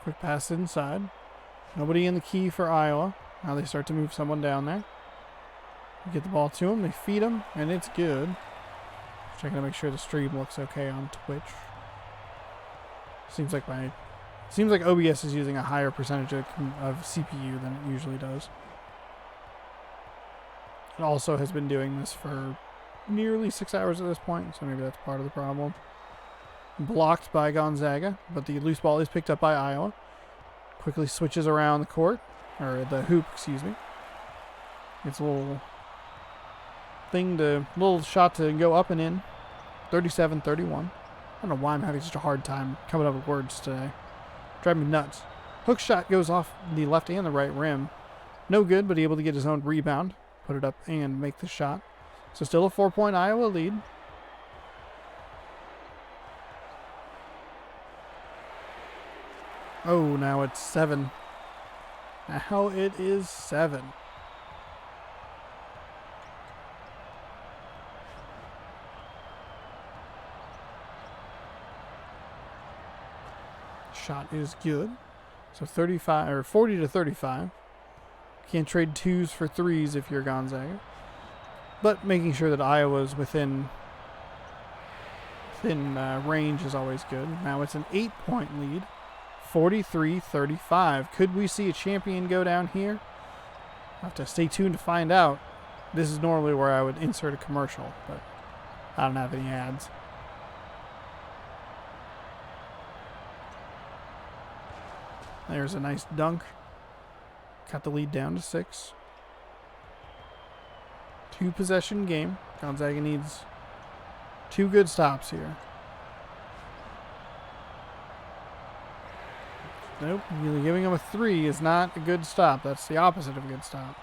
Quick pass inside. Nobody in the key for Iowa. Now they start to move someone down there. Get the ball to them. They feed them, and it's good. Checking to make sure the stream looks okay on Twitch. Seems like OBS is using a higher percentage of CPU than it usually does. It also has been doing this for nearly 6 hours at this point, so maybe that's part of the problem. Blocked by Gonzaga, but the loose ball is picked up by Iowa. Quickly switches around the court, or the hoop, excuse me. It's a little shot to go up and in. 37-31. I don't know why I'm having such a hard time coming up with words today. Driving me nuts. Hook shot goes off the left and the right rim. No good, but able to get his own rebound. Put it up and make the shot. So still a 4-point Iowa lead. Oh, now it's 7. Now it is 7. Shot is good. So 40-35. Can't trade 2s for 3s if you're Gonzaga. But making sure that Iowa's within range is always good. Now it's an 8-point lead. 43-35. Could we see a champion go down here? I'll have to stay tuned to find out. This is normally where I would insert a commercial, but I don't have any ads. There's a nice dunk. Cut the lead down to 6. 2-possession game. Gonzaga needs 2 good stops here. Nope, giving him a 3 is not a good stop. That's the opposite of a good stop.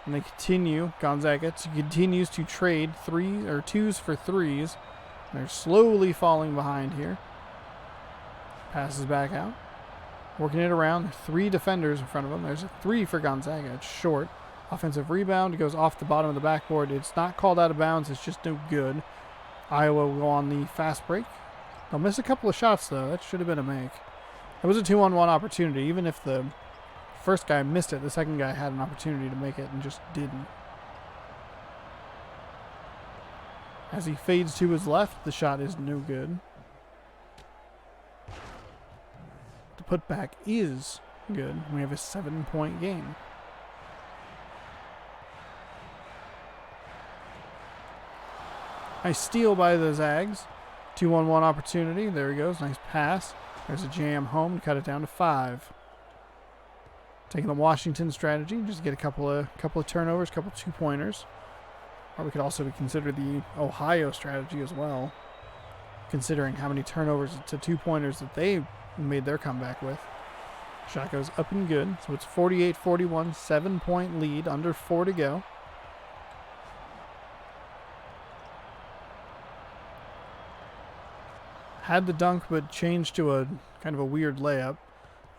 And they continue, Gonzaga continues to trade 2s for 3s. They're slowly falling behind here. Passes back out. Working it around. 3 defenders in front of them. There's a 3 for Gonzaga. It's short. Offensive rebound. It goes off the bottom of the backboard. It's not called out of bounds. It's just no good. Iowa will go on the fast break. They'll miss a couple of shots, though. That should have been a make. It was a 2-on-1 opportunity. Even if the first guy missed it, the second guy had an opportunity to make it and just didn't. As he fades to his left, the shot is no good. The putback is good. We have a 7-point game. Nice steal by the Zags. 2-on-1 opportunity. There he goes. Nice pass. There's a jam home to cut it down to 5. Taking the Washington strategy, just get a couple of turnovers, couple 2-pointers. Or we could also consider the Ohio strategy as well, considering how many turnovers to 2-pointers that they made their comeback with. Shot goes up and good. So it's 48-41, 7-point lead, under 4 to go. Had the dunk, but changed to a kind of a weird layup.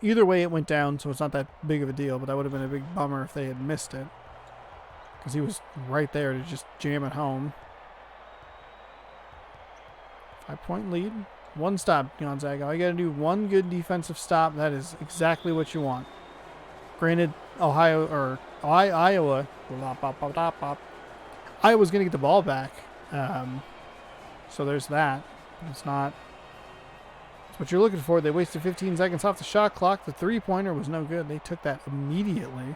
Either way, it went down, so it's not that big of a deal, but that would have been a big bummer if they had missed it, because he was right there to just jam it home. 5-point lead. 1 stop, Gonzaga. All you got to do, 1 good defensive stop. That is exactly what you want. Granted, Iowa's going to get the ball back, so there's that. It's not what you're looking for. They wasted 15 seconds off the shot clock. The 3-pointer was no good. They took that immediately.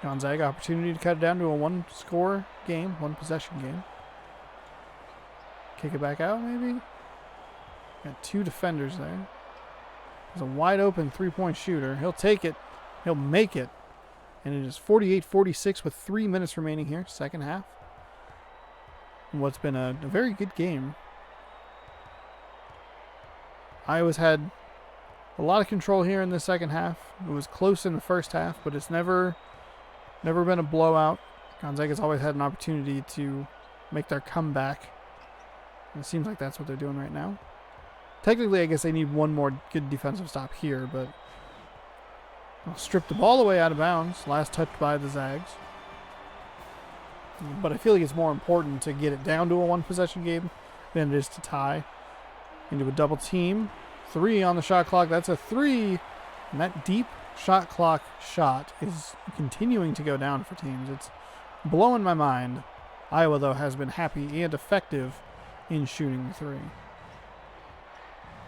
Gonzaga opportunity to cut it down to a 1-score game, 1-possession game. Kick it back out, maybe? Got 2 defenders there. There's a wide open 3-point shooter. He'll take it. He'll make it. And it is 48-46 with 3 minutes remaining here, second half. And what's been a very good game. Iowa's had a lot of control here in the second half. It was close in the first half, but it's never been a blowout. Gonzaga's always had an opportunity to make their comeback. And it seems like that's what they're doing right now. Technically, I guess they need 1 more good defensive stop here, but I'll strip the ball away out of bounds. Last touch by the Zags. But I feel like it's more important to get it down to a 1-possession game than it is to tie. Into a double team. 3 on the shot clock. That's a 3. And that deep shot clock shot is continuing to go down for teams. It's blowing my mind. Iowa, though, has been happy and effective in shooting the 3.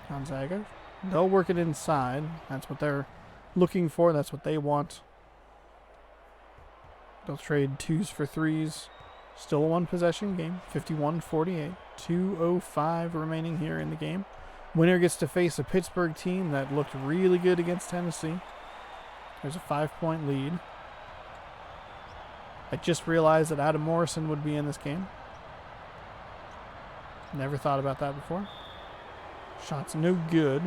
Gonzaga, they'll work it inside. That's what they're looking for. That's what they want. They'll trade 2s for 3s. Still a 1-possession game. 51-48. 2:05 remaining here in the game. Winner gets to face a Pittsburgh team that looked really good against Tennessee. There's a 5-point lead. I just realized that Adam Morrison would be in this game. Never thought about that before. Shot's no good,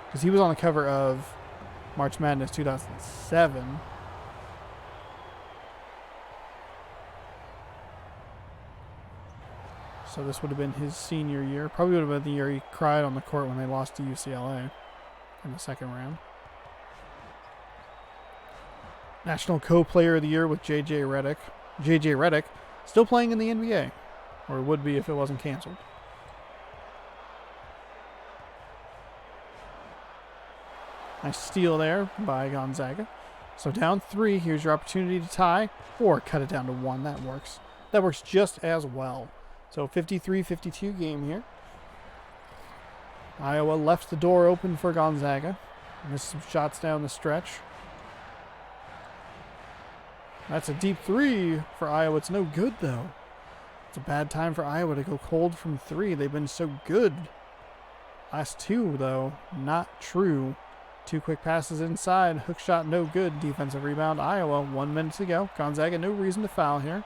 because he was on the cover of March Madness 2007. So this would have been his senior year. Probably would have been the year he cried on the court when they lost to UCLA in the second round. National Co-Player of the Year with J.J. Redick. J.J. Redick still playing in the NBA, or would be if it wasn't canceled. Nice steal there by Gonzaga. So down 3. Here's your opportunity to tie or cut it down to 1. That works. That works just as well. So 53-52 game here. Iowa left the door open for Gonzaga. Missed some shots down the stretch. That's a deep 3 for Iowa. It's no good, though. It's a bad time for Iowa to go cold from 3. They've been so good. Last 2, though, not true. 2 quick passes inside. Hook shot, no good. Defensive rebound, Iowa. 1 minute to go. Gonzaga, no reason to foul here.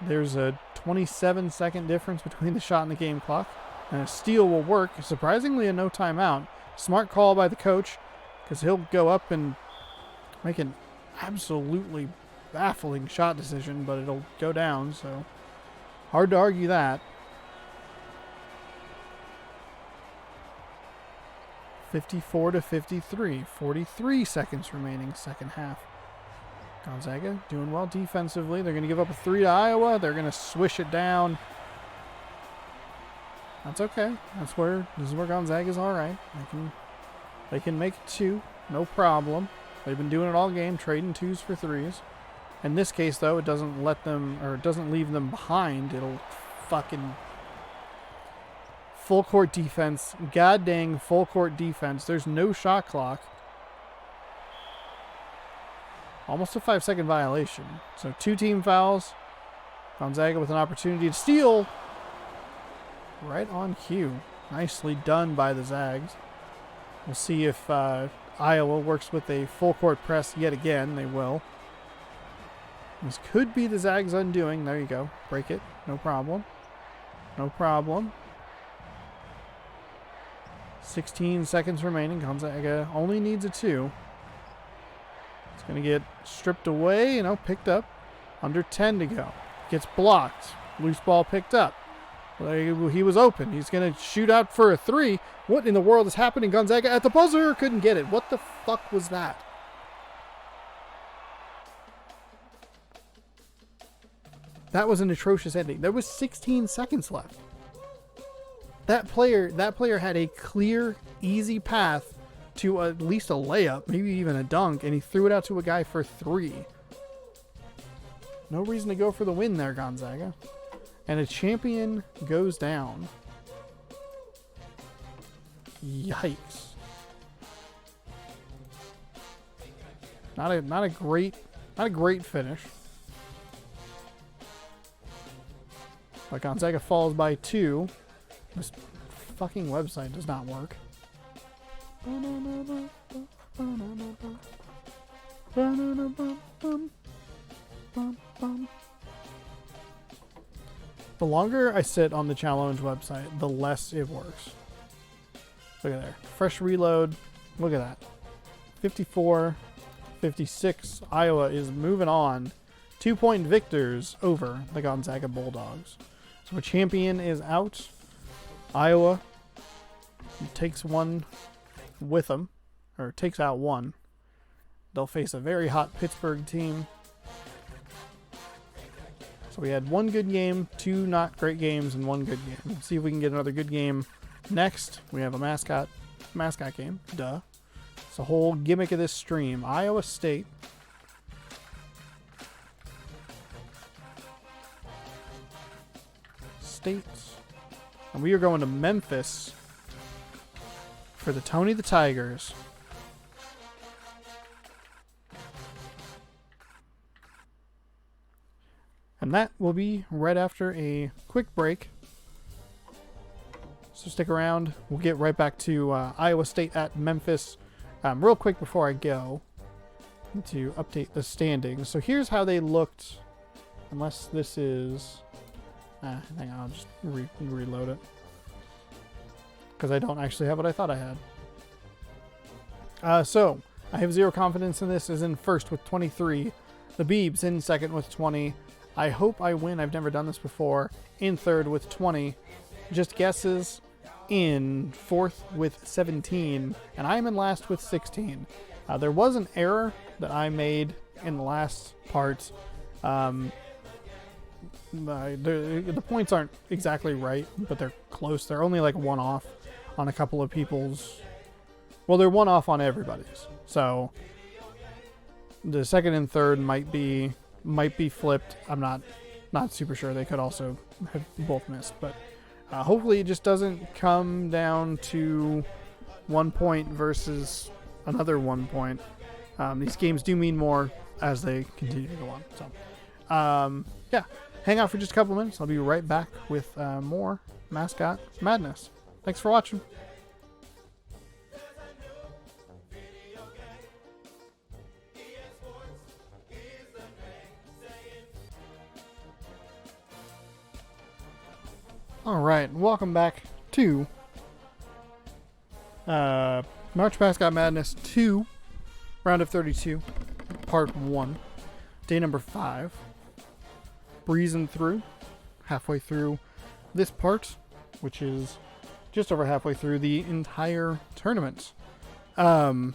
There's a 27-second difference between the shot and the game clock. And a steal will work. Surprisingly, a no timeout. Smart call by the coach, because he'll go up and make an absolutely baffling shot decision, but it'll go down, so hard to argue that. 54-53. 43 seconds remaining, second half. Gonzaga doing well defensively. They're going to give up a 3 to Iowa. They're going to swish it down. That's okay. This is where Gonzaga's all right. They can make it 2, no problem. They've been doing it all game, trading 2s for 3s. In this case, though, it doesn't let them, or it doesn't leave them behind. It'll fucking full court defense. God dang full court defense. There's no shot clock. Almost a 5-second violation. So 2 team fouls. Gonzaga with an opportunity to steal. Right on cue. Nicely done by the Zags. We'll see if Iowa works with a full court press yet again. They will. This could be the Zags' undoing. There you go. Break it. No problem. No problem. 16 seconds remaining. Gonzaga only needs a 2. It's going to get stripped away. You know, picked up. Under 10 to go. Gets blocked. Loose ball picked up. He was open. He's going to shoot out for a 3. What in the world is happening? Gonzaga at the buzzer. Couldn't get it. What the fuck was that? That was an atrocious ending. There was 16 seconds left. That player had a clear, easy path to at least a layup, maybe even a dunk, and he threw it out to a guy for 3. No reason to go for the win there, Gonzaga. And a champion goes down. Yikes. Not a great finish. But Gonzaga falls by 2. This fucking website does not work. The longer I sit on the challenge website, the less it works. Look at there. Fresh reload. Look at that. 54, 56. Iowa is moving on. 2-point victors over the Gonzaga Bulldogs. So a champion is out. Iowa takes one with them, or takes out one. They'll face a very hot Pittsburgh team. So we had 1 good game, 2 not great games, and 1 good game. Let's see if we can get another good game. Next, we have a mascot game. Duh. It's the whole gimmick of this stream. Iowa State. And we are going to Memphis for the Tony the Tigers. And that will be right after a quick break. So stick around. We'll get right back to Iowa State at Memphis. Real quick before I go, to update the standings. So here's how they looked. Unless this is... hang on, I'll just reload it. Because I don't actually have what I thought I had. So, I have 0 confidence in this. Is in first with 23. The Beebs in second with 20. I hope I win. I've never done this before. In third with 20. Just guesses. In fourth with 17. And I'm in last with 16. There was an error that I made in the last part. The points aren't exactly right, but they're close. They're only like 1 off on a couple of people's. Well, they're 1 off on everybody's. So the second and third might be flipped. I'm not super sure. They could also have both missed, but hopefully it just doesn't come down to 1 point versus another 1 point. These games do mean more as they continue to go on. So yeah. Hang out for just a couple minutes. I'll be right back with more Mascot Madness. Thanks for watching. Alright, welcome back to March Mascot Madness 2, round of 32, part 1, day number 5. Breezing through, halfway through this part, which is just over halfway through the entire tournament. Yeah,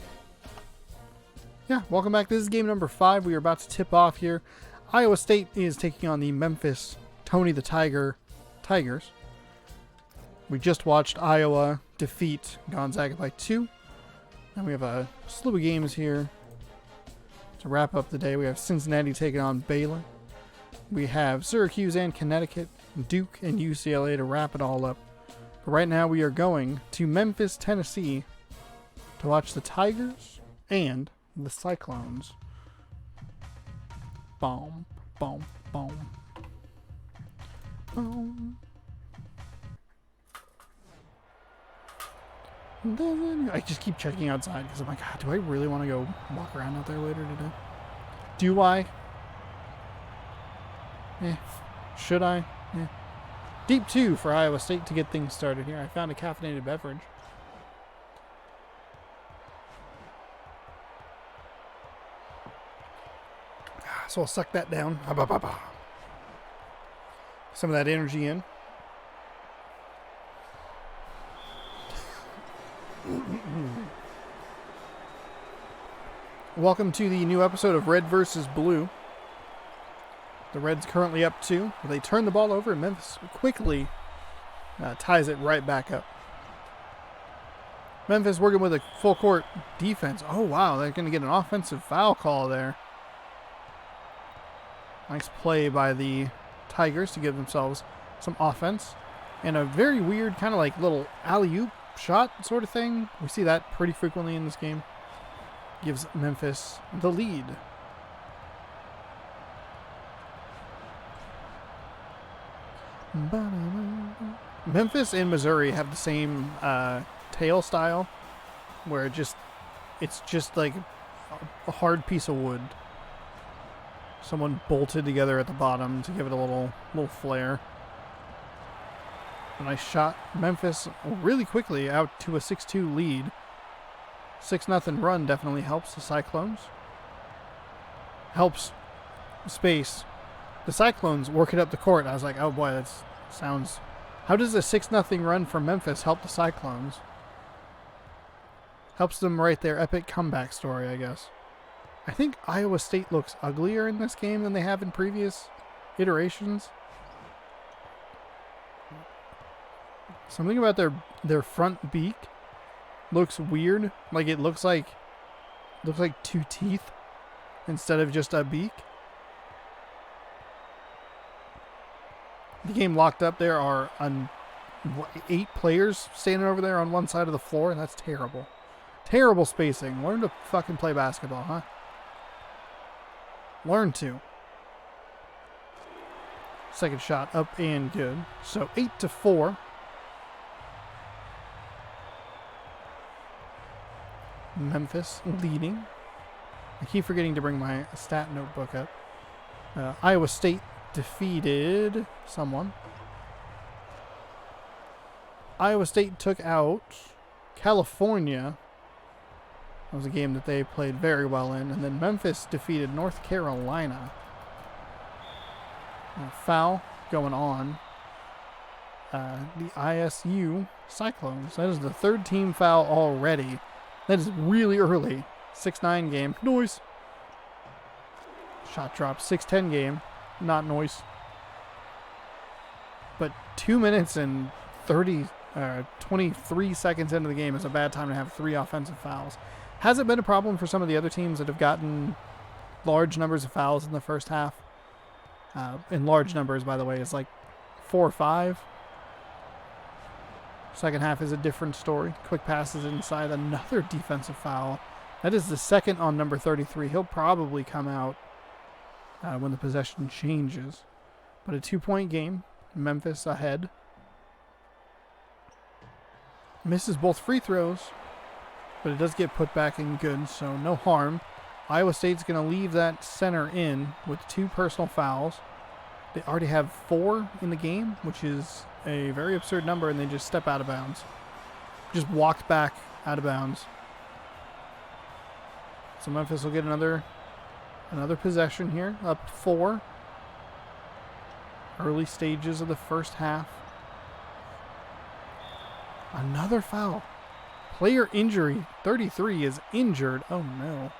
welcome back. This is game number 5. We are about to tip off here. Iowa State is taking on the Memphis Tony the Tigers. We just watched Iowa defeat Gonzaga by 2. And we have a slew of games here to wrap up the day. We have Cincinnati taking on Baylor. We have Syracuse and Connecticut, Duke and UCLA to wrap it all up. But right now we are going to Memphis, Tennessee to watch the Tigers and the Cyclones. Boom, boom, boom. I just keep checking outside because I'm like, God, do I really want to go walk around out there later today? Do I? Should I? Deep 2 for Iowa State to get things started here. I found a caffeinated beverage. So I'll suck that down. Some of that energy in. Welcome to the new episode of Red versus Blue. The Reds currently up 2. They turn the ball over and Memphis quickly ties it right back up. Memphis working with a full court defense. Oh wow, they're going to get an offensive foul call there. Nice play by the Tigers to give themselves some offense. And a very weird kind of like little alley-oop shot sort of thing. We see that pretty frequently in this game. Gives Memphis the lead. Memphis and Missouri have the same tail style where it's just like a hard piece of wood. Someone bolted together at the bottom to give it a little flair. A nice shot. Memphis really quickly out to a 6-2 lead. 6-0 run definitely helps the Cyclones. Helps space. The Cyclones work it up the court. I was like, oh boy, that sounds... How does a 6-0 run for Memphis help the Cyclones? Helps them write their epic comeback story, I guess. I think Iowa State looks uglier in this game than they have in previous iterations. Something about their front beak looks weird. Like it looks like two teeth instead of just a beak. The game locked up. There are 8 players standing over there on one side of the floor, and that's terrible. Terrible spacing. Learn to fucking play basketball, huh? Learn to. Second shot up and good. So 8-4. Memphis leading. I keep forgetting to bring my stat notebook up. Iowa State defeated someone. Iowa State took out California. That was a game that they played very well in. And then Memphis defeated North Carolina. A foul going on. The ISU Cyclones. That is the 3rd team foul already. That is really early. 6-9 game. Noise. Shot drop. 6-10 game. Not noise. But 2 minutes and 23 seconds into the game is a bad time to have 3 offensive fouls. Hasn't been a problem for some of the other teams that have gotten large numbers of fouls in the first half. In large numbers, by the way, is like 4 or 5. Second half is a different story. Quick passes inside. Another defensive foul. That is the second on number 33. He'll probably come out when the possession changes. But a 2-point game. Memphis ahead. Misses both free throws. But it does get put back in good, so no harm. Iowa State's going to leave that center in with 2 personal fouls. They already have 4 in the game, which is a very absurd number, and they just step out of bounds. Just walked back out of bounds. So Memphis will get another possession here, up 4. Early stages of the first half. Another foul. Player injury. 33 is injured. Oh no.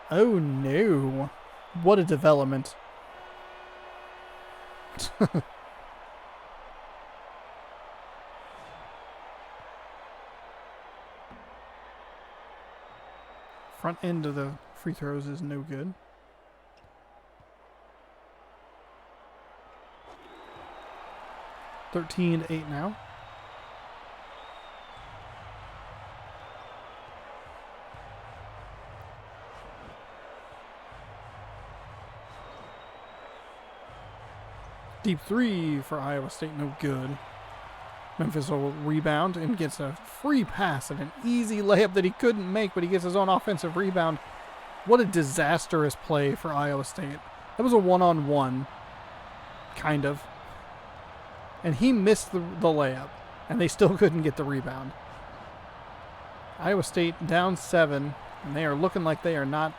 Oh no. What a development. Front end of the free throws is no good. (13-8) now. Deep three for Iowa State, no good. Memphis will rebound and gets a free pass and an easy layup that he couldn't make, but he gets his own offensive rebound. What a disastrous play for Iowa State. That was a one-on-one, kind of. And he missed the layup, and they still couldn't get the rebound. Iowa State down 7, and they are looking like they are not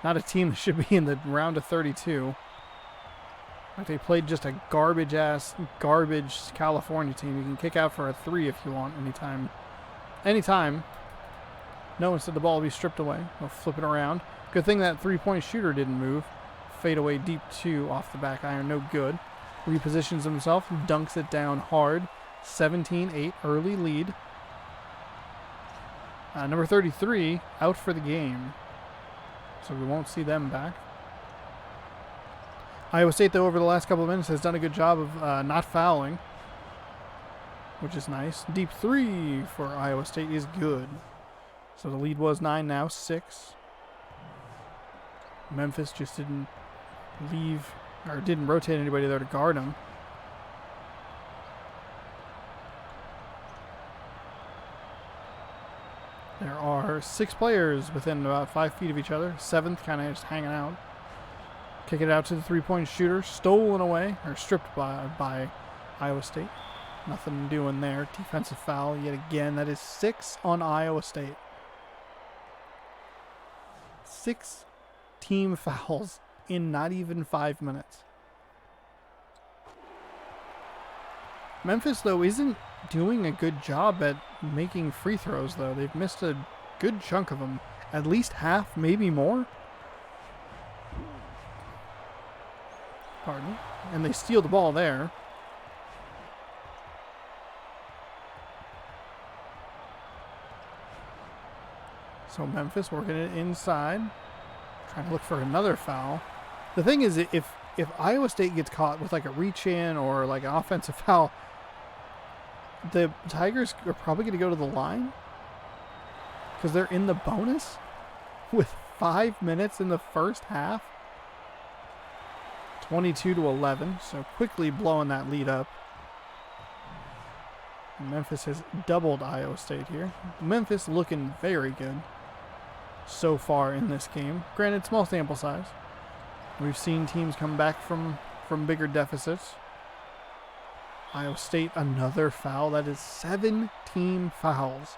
a team that should be in the round of 32. Like they played just a garbage California team. You can kick out for a 3 if you want anytime. No, instead the ball will be stripped away. They'll flip it around. Good thing that three-point shooter didn't move. Fade away deep 2 off the back iron, no good. Repositions himself, dunks it down hard. 17-8, early lead. Number 33 out for the game, so we won't see them back. Iowa State, though, over the last couple of minutes has done a good job of not fouling, which is nice. Deep 3 for Iowa State is good. So the lead was 9, now 6. Memphis just didn't leave, or didn't rotate anybody there to guard him. There are 6 players within about 5 feet of each other. 7th kind of just hanging out. Kick it out to the three-point shooter. Stolen away, or stripped by Iowa State. Nothing doing there. Defensive foul yet again. That is 6 on Iowa State. 6 team fouls in not even 5 minutes. Memphis, though, isn't doing a good job at making free throws, though. They've missed a good chunk of them. At least half, maybe more. Pardon. And they steal the ball there. So Memphis working it inside. Trying to look for another foul. The thing is, if Iowa State gets caught with like a reach-in or like an offensive foul, the Tigers are probably going to go to the line because they're in the bonus with 5 minutes in the first half. 22-11, so quickly blowing that lead up. Memphis has doubled Iowa State here. Memphis looking very good so far in this game. Granted, small sample size. We've seen teams come back from bigger deficits. Iowa State, another foul. That is 7 team fouls.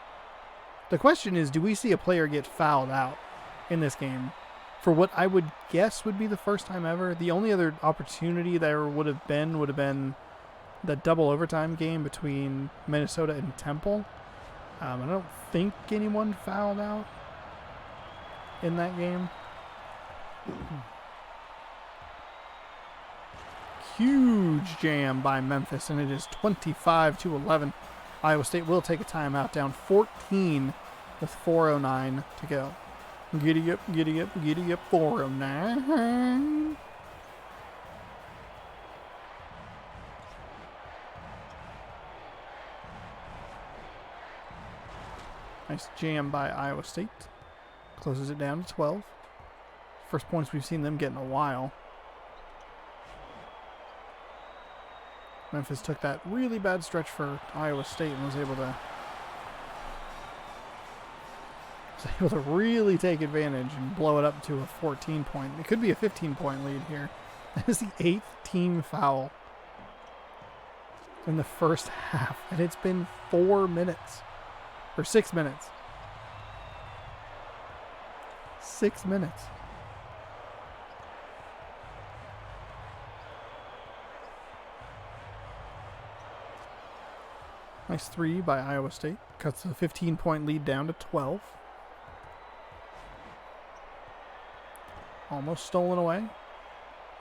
The question is, do we see a player get fouled out in this game? For what I would guess would be the first time ever. The only other opportunity there would have been the double overtime game between Minnesota and Temple. I don't think anyone fouled out in that game. Huge jam by Memphis, and it is 25-11. Iowa State will take a timeout, down 14 with 4:09 to go. Giddy up, 4:09. Nice jam by Iowa State. Closes it down to 12. First points we've seen them get in a while. Memphis took that really bad stretch for Iowa State and was able to really take advantage and blow it up to a 14-point. It could be a 15-point lead here. That is the 8th team foul in the first half, and it's been 4 minutes. Or 6 minutes. 6 minutes. Nice 3 by Iowa State. Cuts the 15-point lead down to 12. Almost stolen away.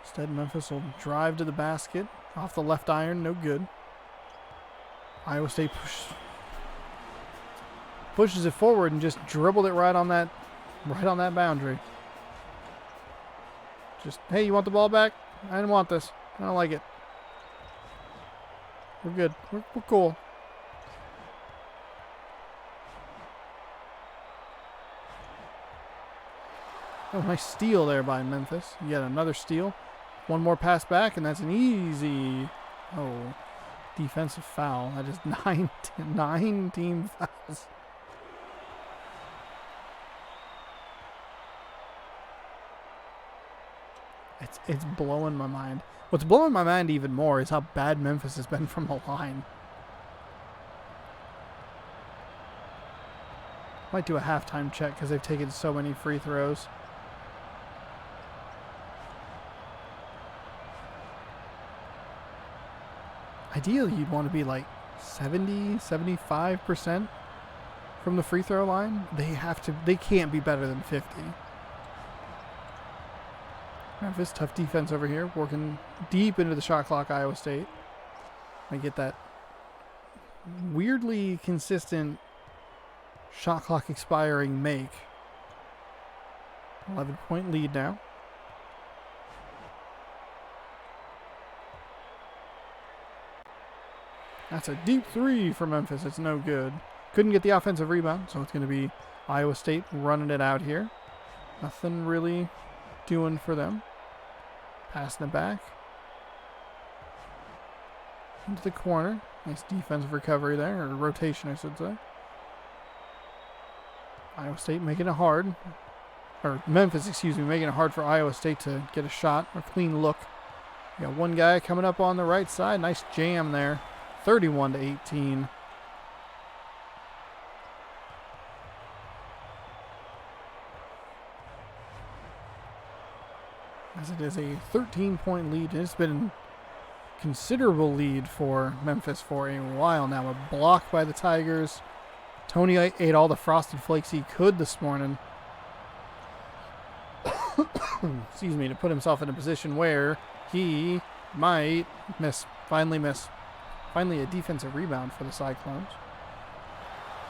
Instead, Memphis will drive to the basket. Off the left iron, no good. Iowa State pushes it forward and just dribbled it right on that boundary. Just, hey, you want the ball back? I didn't want this. I don't like it. We're good. We're cool. Oh, nice steal there by Memphis. Yet another steal. One more pass back, and that's an easy... Oh, defensive foul. That is 9 team fouls. It's blowing my mind. What's blowing my mind even more is how bad Memphis has been from the line. Might do a halftime check because they've taken so many free throws. Ideally, you'd want to be like 70, 75% from the free throw line. They can't be better than 50. Memphis, tough defense over here, working deep into the shot clock, Iowa State. I get that weirdly consistent shot clock expiring make. 11-point lead now. That's a deep three for Memphis. It's no good. Couldn't get the offensive rebound, so it's going to be Iowa State running it out here. Nothing really doing for them. Passing it back. Into the corner. Nice defensive recovery there, or rotation, I should say. Iowa State making it hard. Or Memphis, excuse me, making it hard for Iowa State to get a shot or clean look. You got one guy coming up on the right side. Nice jam there. 31-18. As it is a 13-point lead. It's been a considerable lead for Memphis for a while now. A block by the Tigers. Tony ate all the Frosted Flakes he could this morning. Excuse me, to put himself in a position where he might miss. Finally miss. Finally a defensive rebound for the Cyclones.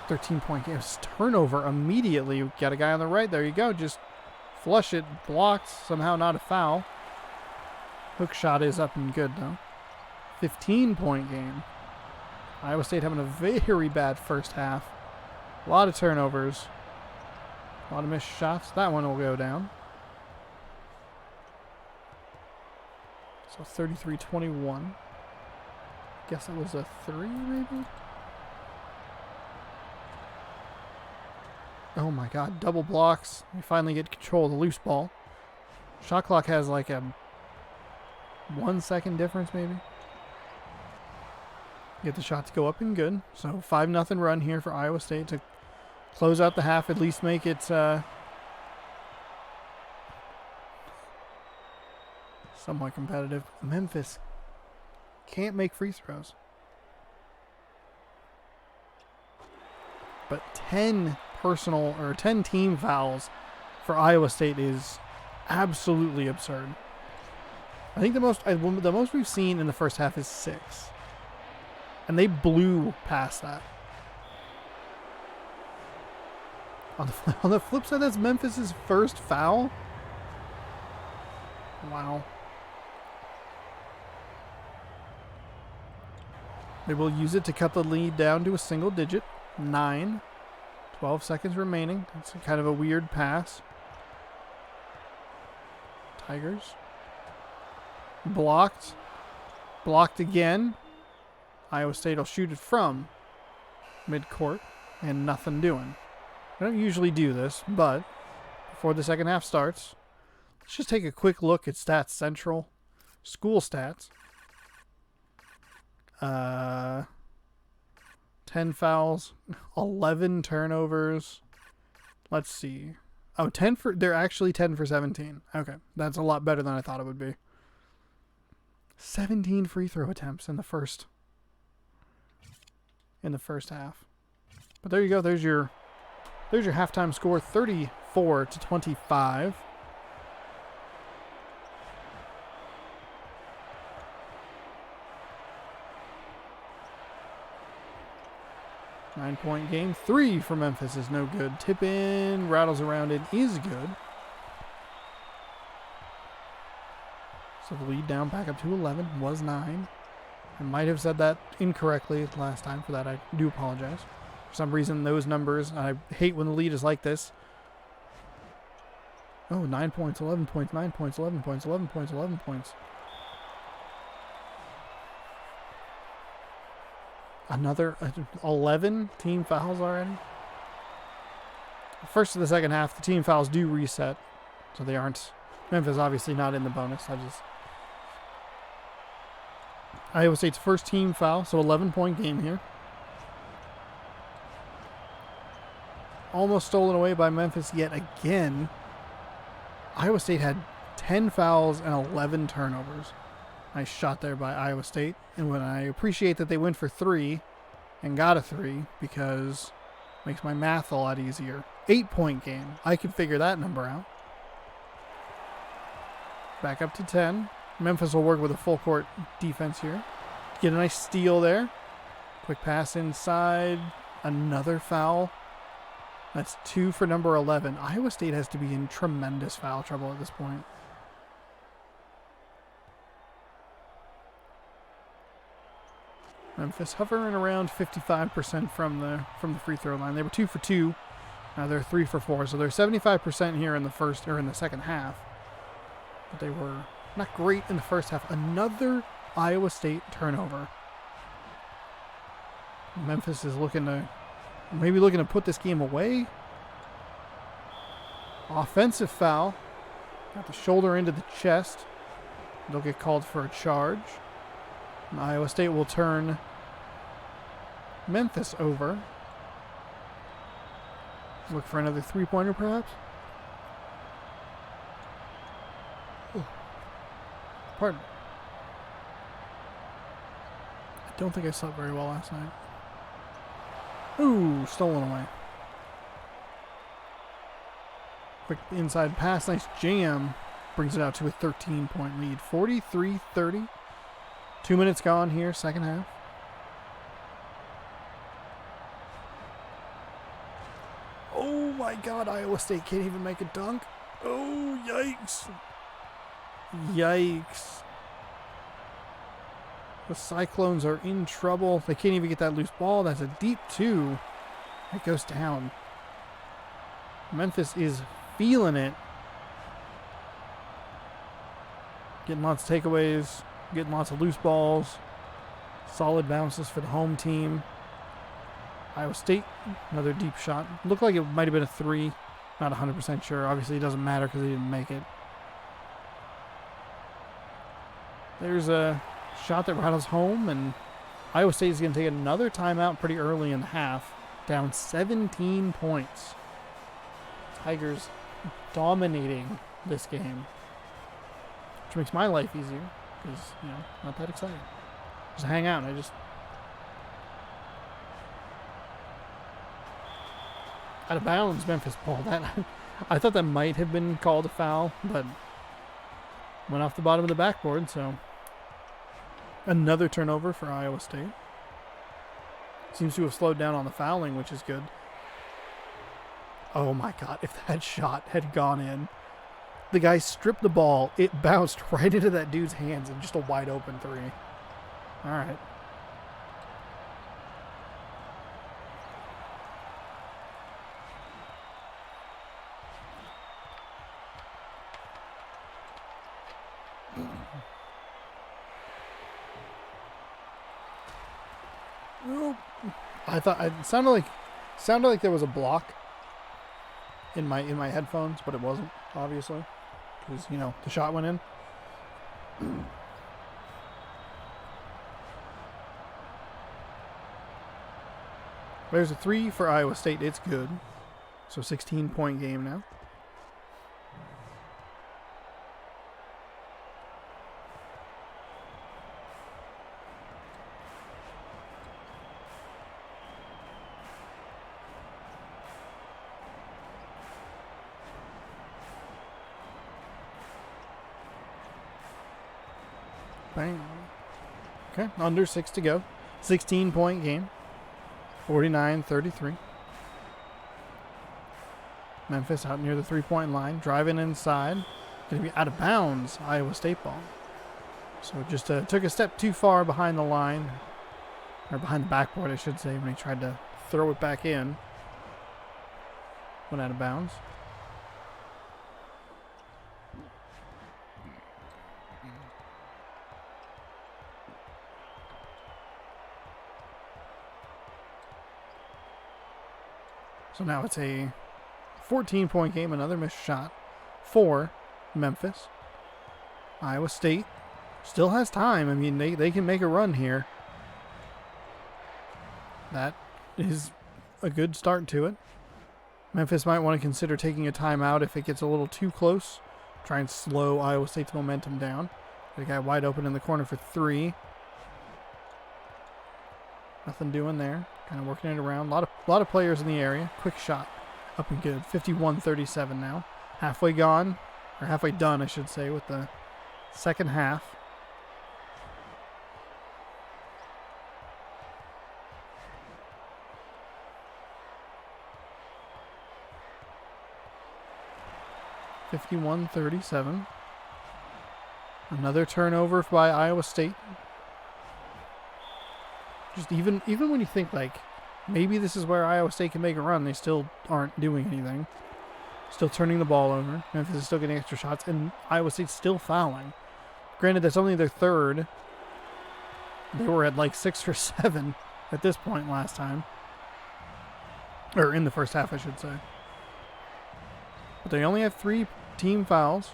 13-point game. Turnover immediately. We've got a guy on the right. There you go. Just flush it. Blocked. Somehow not a foul. Hook shot is up and good, though. 15-point game. Iowa State having a very bad first half. A lot of turnovers. A lot of missed shots. That one will go down. So 33-21. Guess it was a 3, maybe? Oh my god, double blocks. We finally get control of the loose ball. Shot clock has like a 1 second difference, maybe. Get the shot to go up and good. So 5-0 run here for Iowa State to close out the half, at least make it somewhat competitive. Memphis can't make free throws. But 10 team fouls for Iowa State is absolutely absurd. I think the most we've seen in the first half is 6. And they blew past that. On the flip side, that's Memphis' first foul. Wow. They will use it to cut the lead down to a single digit. 9. 12 seconds remaining. That's kind of a weird pass. Tigers. Blocked. Blocked again. Iowa State will shoot it from midcourt and nothing doing. I don't usually do this, but before the second half starts, let's just take a quick look at Stats Central. School stats. 10 fouls, 11 turnovers. Let's see. Oh, they're actually 10 for 17. Okay, that's a lot better than I thought it would be. 17 free throw attempts in the first half. But there you go. There's your halftime score, 34-25. Nine-point game. 3 for Memphis is no good. Tip in, rattles around it is good. So the lead down back up to 11 was 9. I might have said that incorrectly last time. For that, I do apologize. For some reason, those numbers, I hate when the lead is like this. Oh, 9 points, 11 points, 9 points, 11 points, 11 points, 11 points. Another 11 team fouls already. First of the second half, the team fouls do reset, so they aren't. Memphis obviously not in the bonus. Iowa State's first team foul, so 11-point game here. Almost stolen away by Memphis yet again. Iowa State had 10 fouls and 11 turnovers. Nice shot there by Iowa State. And when I appreciate that they went for 3 and got a 3 because it makes my math a lot easier. 8-point game. I could figure that number out. Back up to 10. Memphis will work with a full court defense here. Get a nice steal there. Quick pass inside. Another foul. That's 2 for number 11. Iowa State has to be in tremendous foul trouble at this point. Memphis hovering around 55% from the free throw line. They were 2 for 2. Now they're 3 for 4. So they're 75% here in the second half. But they were not great in the first half. Another Iowa State turnover. Memphis is looking to put this game away. Offensive foul. Got the shoulder into the chest. They'll get called for a charge. And Iowa State will turn Memphis over. Look for another three-pointer, perhaps. Ooh. Pardon. I don't think I slept very well last night. Ooh, stolen away. Quick inside pass, nice jam. Brings it out to a 13-point lead. 43-30. 2 minutes gone here, second half. Oh my God, Iowa State can't even make a dunk. Oh, yikes. Yikes. The Cyclones are in trouble. They can't even get that loose ball. That's a deep 2. It goes down. Memphis is feeling it. Getting lots of takeaways. Getting lots of loose balls. Solid bounces for the home team. Iowa State, another deep shot. Looked like it might have been a 3. Not 100% sure. Obviously, it doesn't matter because they didn't make it. There's a shot that rattles home, and Iowa State is going to take another timeout pretty early in the half. Down 17 points. Tigers dominating this game. Which makes my life easier. Because, not that exciting. Just hang out. Out of bounds, Memphis ball. I thought that might have been called a foul, but went off the bottom of the backboard, so another turnover for Iowa State. Seems to have slowed down on the fouling, which is good. Oh my God, if that shot had gone in. The guy stripped the ball. It bounced right into that dude's hands and just a wide open 3. All right. I thought it sounded like there was a block in my headphones, but it wasn't, obviously, because the shot went in. There's a 3 for Iowa State. It's good. So 16-point game now. Bang. Okay, under 6 to go. 16-point game. 49-33. Memphis out near the three-point line. Driving inside. Going to be out of bounds. Iowa State ball. So just took a step too far behind the line. Or behind the backboard, I should say, when he tried to throw it back in. Went out of bounds. So now it's a 14-point game, another missed shot for Memphis. Iowa State still has time. I mean, they can make a run here. That is a good start to it. Memphis might want to consider taking a timeout if it gets a little too close. Try and slow Iowa State's momentum down. Got a guy wide open in the corner for three. Nothing doing there. Kind of working it around. A lot of players in the area. Quick shot. Up and good. 51-37 now. Halfway gone. Or halfway done, I should say, with the second half. (51-37). Another turnover by Iowa State. Just even when you think like maybe this is where Iowa State can make a run, they still aren't doing anything. Still turning the ball over. Memphis is still getting extra shots, and Iowa State's still fouling. Granted, that's only their third. They were at like 6 or 7 at this point last time. Or in the first half, I should say. But they only have 3 team fouls,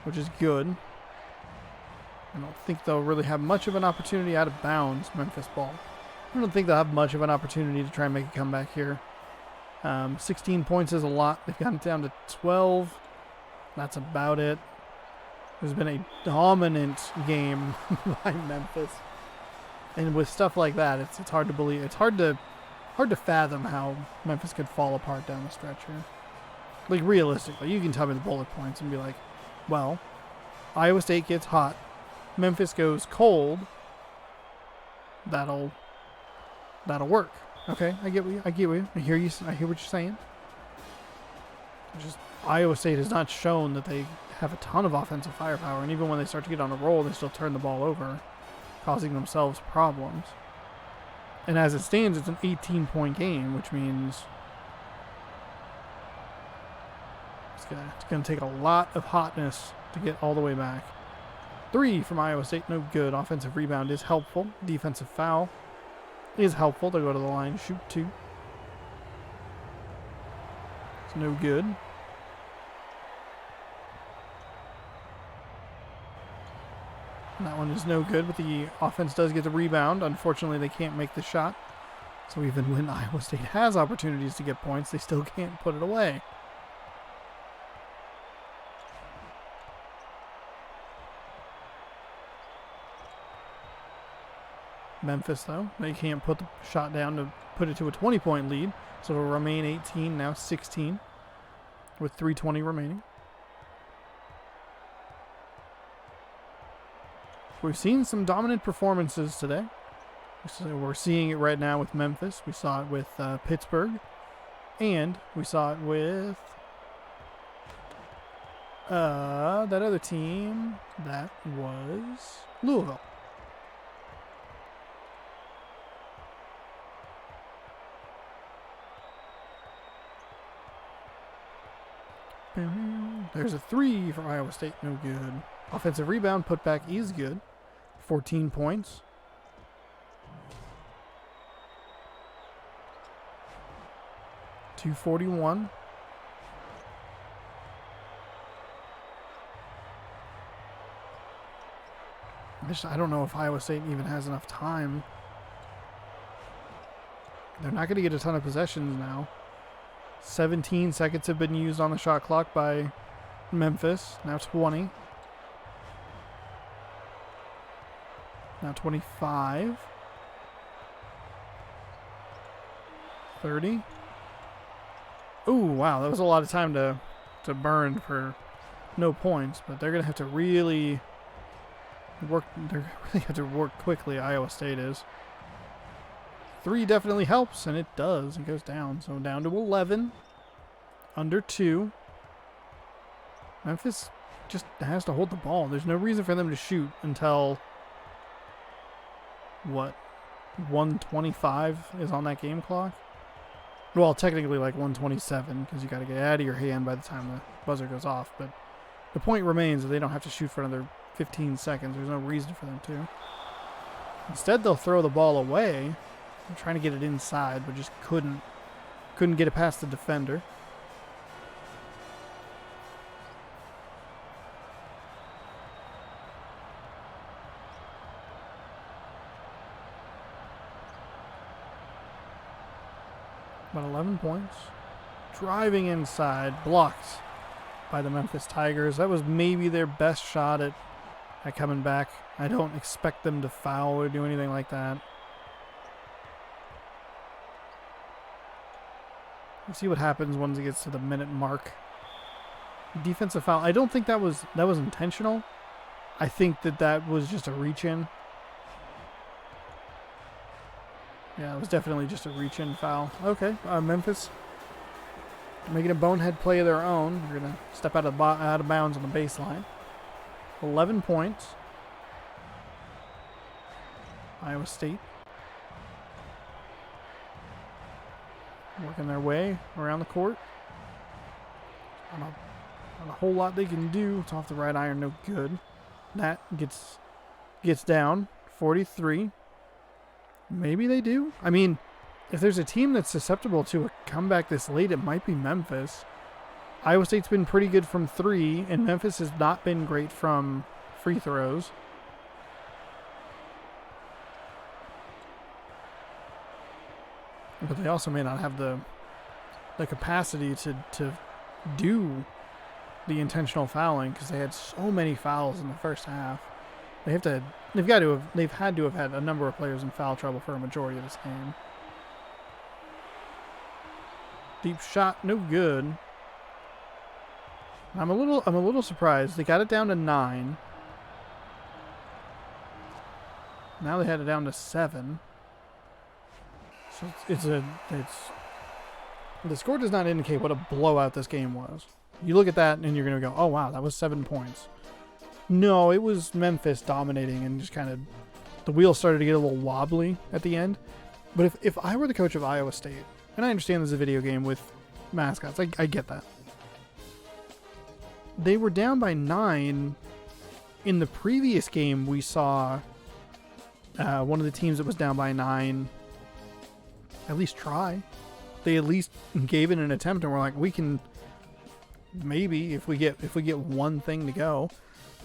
which is good. I don't think they'll really have much of an opportunity out of bounds, Memphis ball. I don't think they'll have much of an opportunity to try and make a comeback here. 16 points is a lot. They've gotten it down to 12. That's about it. There's been a dominant game by Memphis. And with stuff like that, it's hard to believe. It's hard to fathom how Memphis could fall apart down the stretch here. Like, realistically, you can tell me the bullet points and be like, well, Iowa State gets hot. Memphis goes cold. That'll work. Okay, I get you. I hear you. I hear what you're saying. Just Iowa State has not shown that they have a ton of offensive firepower, and even when they start to get on a roll, they still turn the ball over, causing themselves problems. And as it stands, it's an 18-point game, which means it's going to take a lot of hotness to get all the way back. 3 from Iowa State, no good. Offensive rebound is helpful. Defensive foul is helpful. They'll go to the line, shoot 2. It's no good. That one is no good, but the offense does get the rebound. Unfortunately, they can't make the shot. So even when Iowa State has opportunities to get points, they still can't put it away. Memphis, though, they can't put the shot down to put it to a 20-point lead. So it'll remain 18, now 16, with 3:20 remaining. We've seen some dominant performances today. So we're seeing it right now with Memphis. We saw it with Pittsburgh. And we saw it with that other team. That was Louisville. There's a 3 for Iowa State, no good. Offensive rebound putback is good. 14 points. .241. I don't know if Iowa State even has enough time. They're not going to get a ton of possessions now. 17 seconds have been used on the shot clock by Memphis. Now 20. Now 25. 30. Ooh, wow, that was a lot of time to burn for no points, but they're going to have to really work. They're really have to work quickly, Iowa State is. 3 definitely helps, and it does. It goes down. So down to 11. Under 2. Memphis just has to hold the ball. There's no reason for them to shoot until, what, 1:25 is on that game clock? Well, technically like 1:27, because you got to get it out of your hand by the time the buzzer goes off. But the point remains that they don't have to shoot for another 15 seconds. There's no reason for them to. Instead, they'll throw the ball away. I'm trying to get it inside, but just couldn't Couldn't get it past the defender. About 11 points. Driving inside, blocked by the Memphis Tigers. That was maybe their best shot at coming back. I don't expect them to foul or do anything like that. We'll see what happens once it gets to the minute mark. Defensive foul. I don't think that was intentional. I think that was just a reach-in. Yeah, it was definitely just a reach-in foul. Okay, Memphis making a bonehead play of their own. They're going to step out of bounds on the baseline. 11 points. Iowa State working their way around the court. Not a whole lot they can do. It's off the right iron, no good. That gets down. 43. Maybe they do. I mean, if there's a team that's susceptible to a comeback this late, it might be Memphis. Iowa State's been pretty good from 3, and Memphis has not been great from free throws. But they also may not have the capacity to do the intentional fouling because they had so many fouls in the first half. They've had to have had a number of players in foul trouble for a majority of this game. Deep shot, no good. I'm a little surprised. They got it down to 9. Now they had it down to 7. So the score does not indicate what a blowout this game was. You look at that and you're going to go, oh wow, that was 7 points. No, it was Memphis dominating and just kind of the wheels started to get a little wobbly at the end. But if I were the coach of Iowa State, and I understand this is a video game with mascots, I get that. They were down by 9. In the previous game, we saw one of the teams that was down by 9 at least try. They at least gave it an attempt, and we're like, we can maybe if we get one thing to go.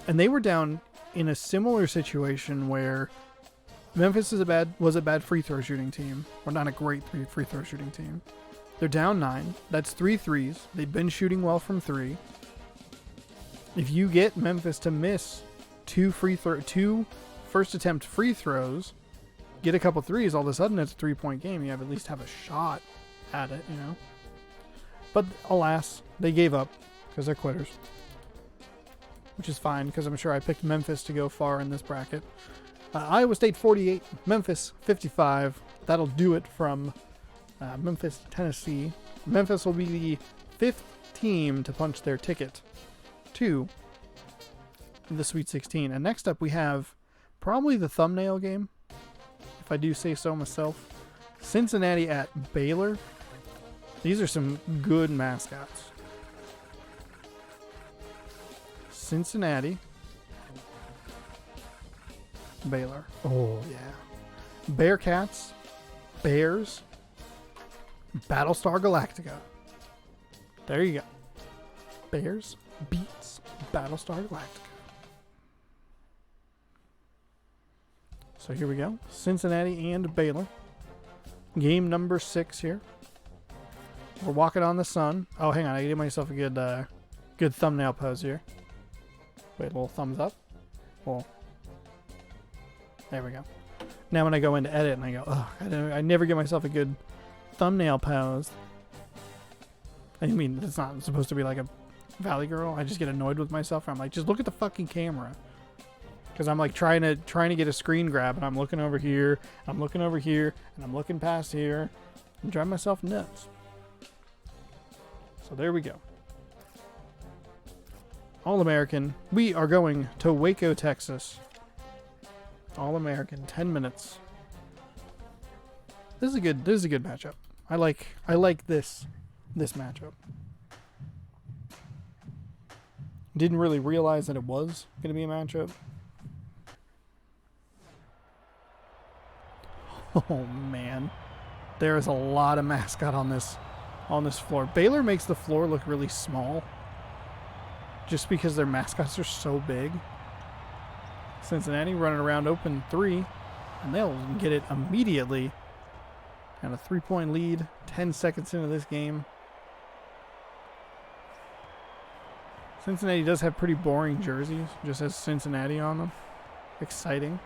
And they were down in a similar situation where Memphis was a bad free throw shooting team, or not a great free throw shooting team. They're down 9. That's 3 threes. They've been shooting well from 3. If you get Memphis to miss 2 first attempt free throws, get a couple threes, all of a sudden it's a 3-point game. You at least have a shot at it, you know. But alas, they gave up because they're quitters, which is fine because I'm sure I picked Memphis to go far in this bracket. Iowa State 48, Memphis 55. That'll do it from Memphis, Tennessee. Memphis will be the 5th team to punch their ticket to the Sweet 16. And next up we have probably the thumbnail game, if I do say so myself. Cincinnati at Baylor. These are some good mascots. Cincinnati. Baylor. Oh, yeah. Bearcats. Bears. Battlestar Galactica. There you go. Bears beats Battlestar Galactica. So here we go. Cincinnati and Baylor. Game number 6 here. We're walking on the sun. Oh, hang on. I gave myself a good thumbnail pose here. Wait, a little thumbs up. Well, there we go. Now when I go into edit and I go, oh, I never give myself a good thumbnail pose. I mean, it's not supposed to be like a Valley Girl. I just get annoyed with myself. I'm like, just look at the fucking camera. Because I'm like trying to get a screen grab, and I'm looking over here, I'm looking over here, and I'm looking past here. I'm driving myself nuts. So there we go. All-American. We are going to Waco, Texas. All-American. 10 minutes. This is a good matchup. I like this matchup. Didn't really realize that it was going to be a matchup. Oh man, there is a lot of mascot on this on this floor. Baylor makes the floor look really small just because their mascots are so big. Cincinnati running around open 3, and they'll get it immediately. And a 3-point lead, 10 seconds into this game. Cincinnati does have pretty boring jerseys, just has Cincinnati on them. Exciting.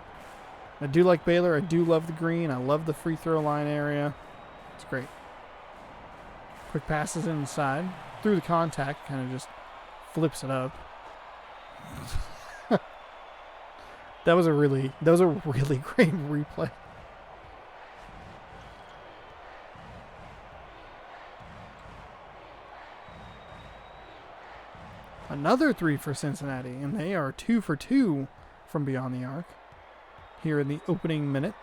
I do like Baylor. I do love the green. I love the free throw line area. It's great. Quick passes inside. Through the contact, kind of just flips it up. That was a really great replay. Another 3 for Cincinnati, and they are 2 for 2 from beyond the arc here in the opening minute.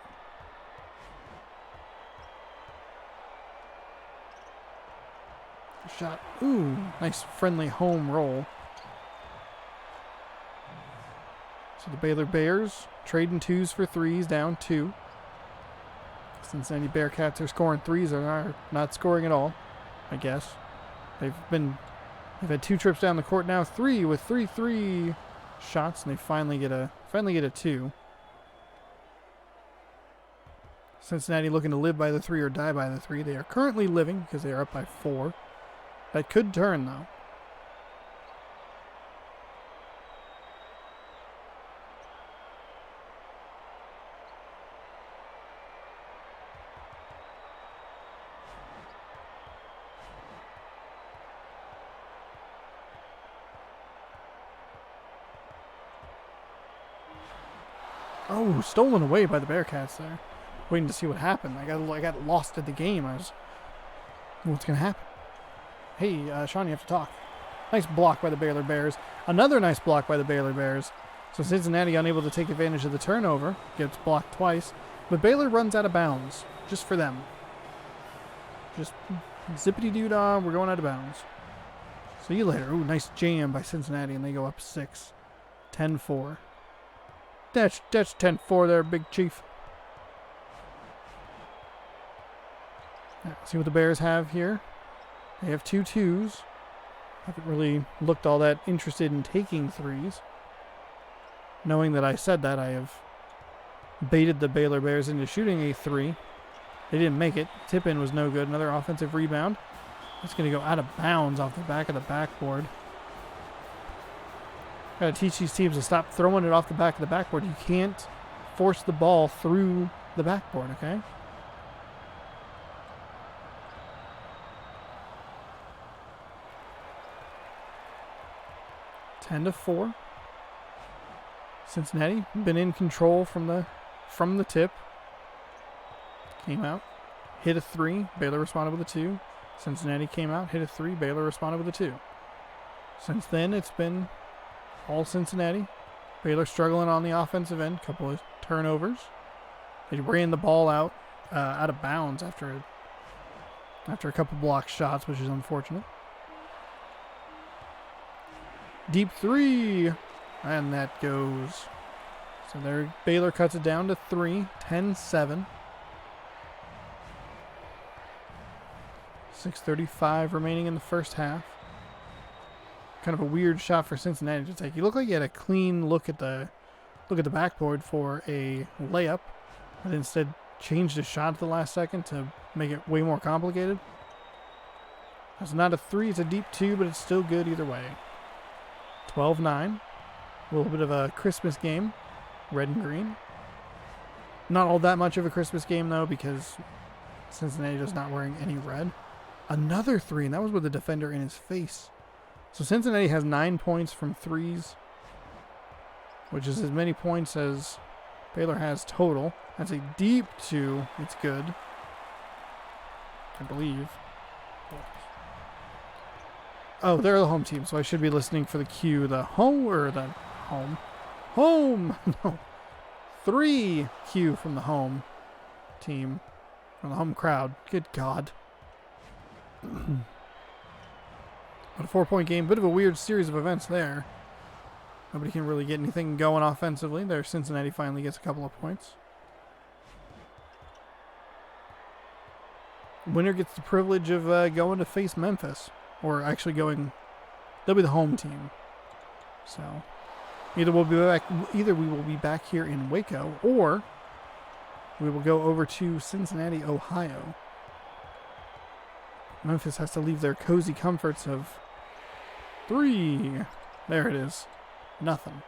Shot. Ooh, nice friendly home roll. So the Baylor Bears trading 2s for 3s, down 2. Cincinnati Bearcats are scoring 3s and are not scoring at all, I guess. They've had 2 trips down the court now, 3 with 3 shots, and they finally get a 2. Cincinnati looking to live by the 3 or die by the 3. They are currently living because they are up by 4. That could turn, though. Oh, stolen away by the Bearcats there. Waiting to see what happened. I got lost at the game. What's going to happen? Hey, Sean, you have to talk. Nice block by the Baylor Bears. Another nice block by the Baylor Bears. So Cincinnati unable to take advantage of the turnover. Gets blocked twice. But Baylor runs out of bounds. Just for them. Just zippity-doo-dah. We're going out of bounds. See you later. Ooh, nice jam by Cincinnati. And they go up 6. 10-4. That's 10-4 there, Big Chief. Let's see what the Bears have here. They have 2 2s. Haven't really looked all that interested in taking 3s. Knowing that I said that, I have baited the Baylor Bears into shooting a 3. They didn't make it. Tip-in was no good. Another offensive rebound. It's going to go out of bounds off the back of the backboard. Got to teach these teams to stop throwing it off the back of the backboard. You can't force the ball through the backboard, okay? Ten to 4. Cincinnati been in control from the tip. Came out, hit a 3. Baylor responded with a 2. Cincinnati came out, hit a 3. Baylor responded with a 2. Since then, it's been all Cincinnati. Baylor struggling on the offensive end. Couple of turnovers. They ran the ball out of bounds after a couple blocked shots, which is unfortunate. Deep 3, and that goes. So there, Baylor cuts it down to 3. 10-7. 6:35 remaining in the first half. Kind of a weird shot for Cincinnati to take. You look like you had a clean look at the backboard for a layup, but instead changed the shot at the last second to make it way more complicated. That's not a 3, it's a deep 2, but it's still good either way. 12-9. A little bit of a Christmas game, red and green. Not all that much of a Christmas game though, because Cincinnati is not wearing any red. Another 3, and that was with the defender in his face. So Cincinnati has 9 points from 3s, which is as many points as Baylor has total. That's a deep 2. It's good, I believe. Oh, they're the home team, so I should be listening for the cue. The home, or the home? Home! No. 3 cue from the home team. From the home crowd. Good God. But a 4-point game. Bit of a weird series of events there. Nobody can really get anything going offensively. There, Cincinnati finally gets a couple of points. winner gets the privilege of going to face Memphis, or actually going. They'll be the home team. So either we will be back here in Waco, or we will go over to Cincinnati, Ohio. Memphis has to leave their cozy comforts of 3. There it is. Nothing.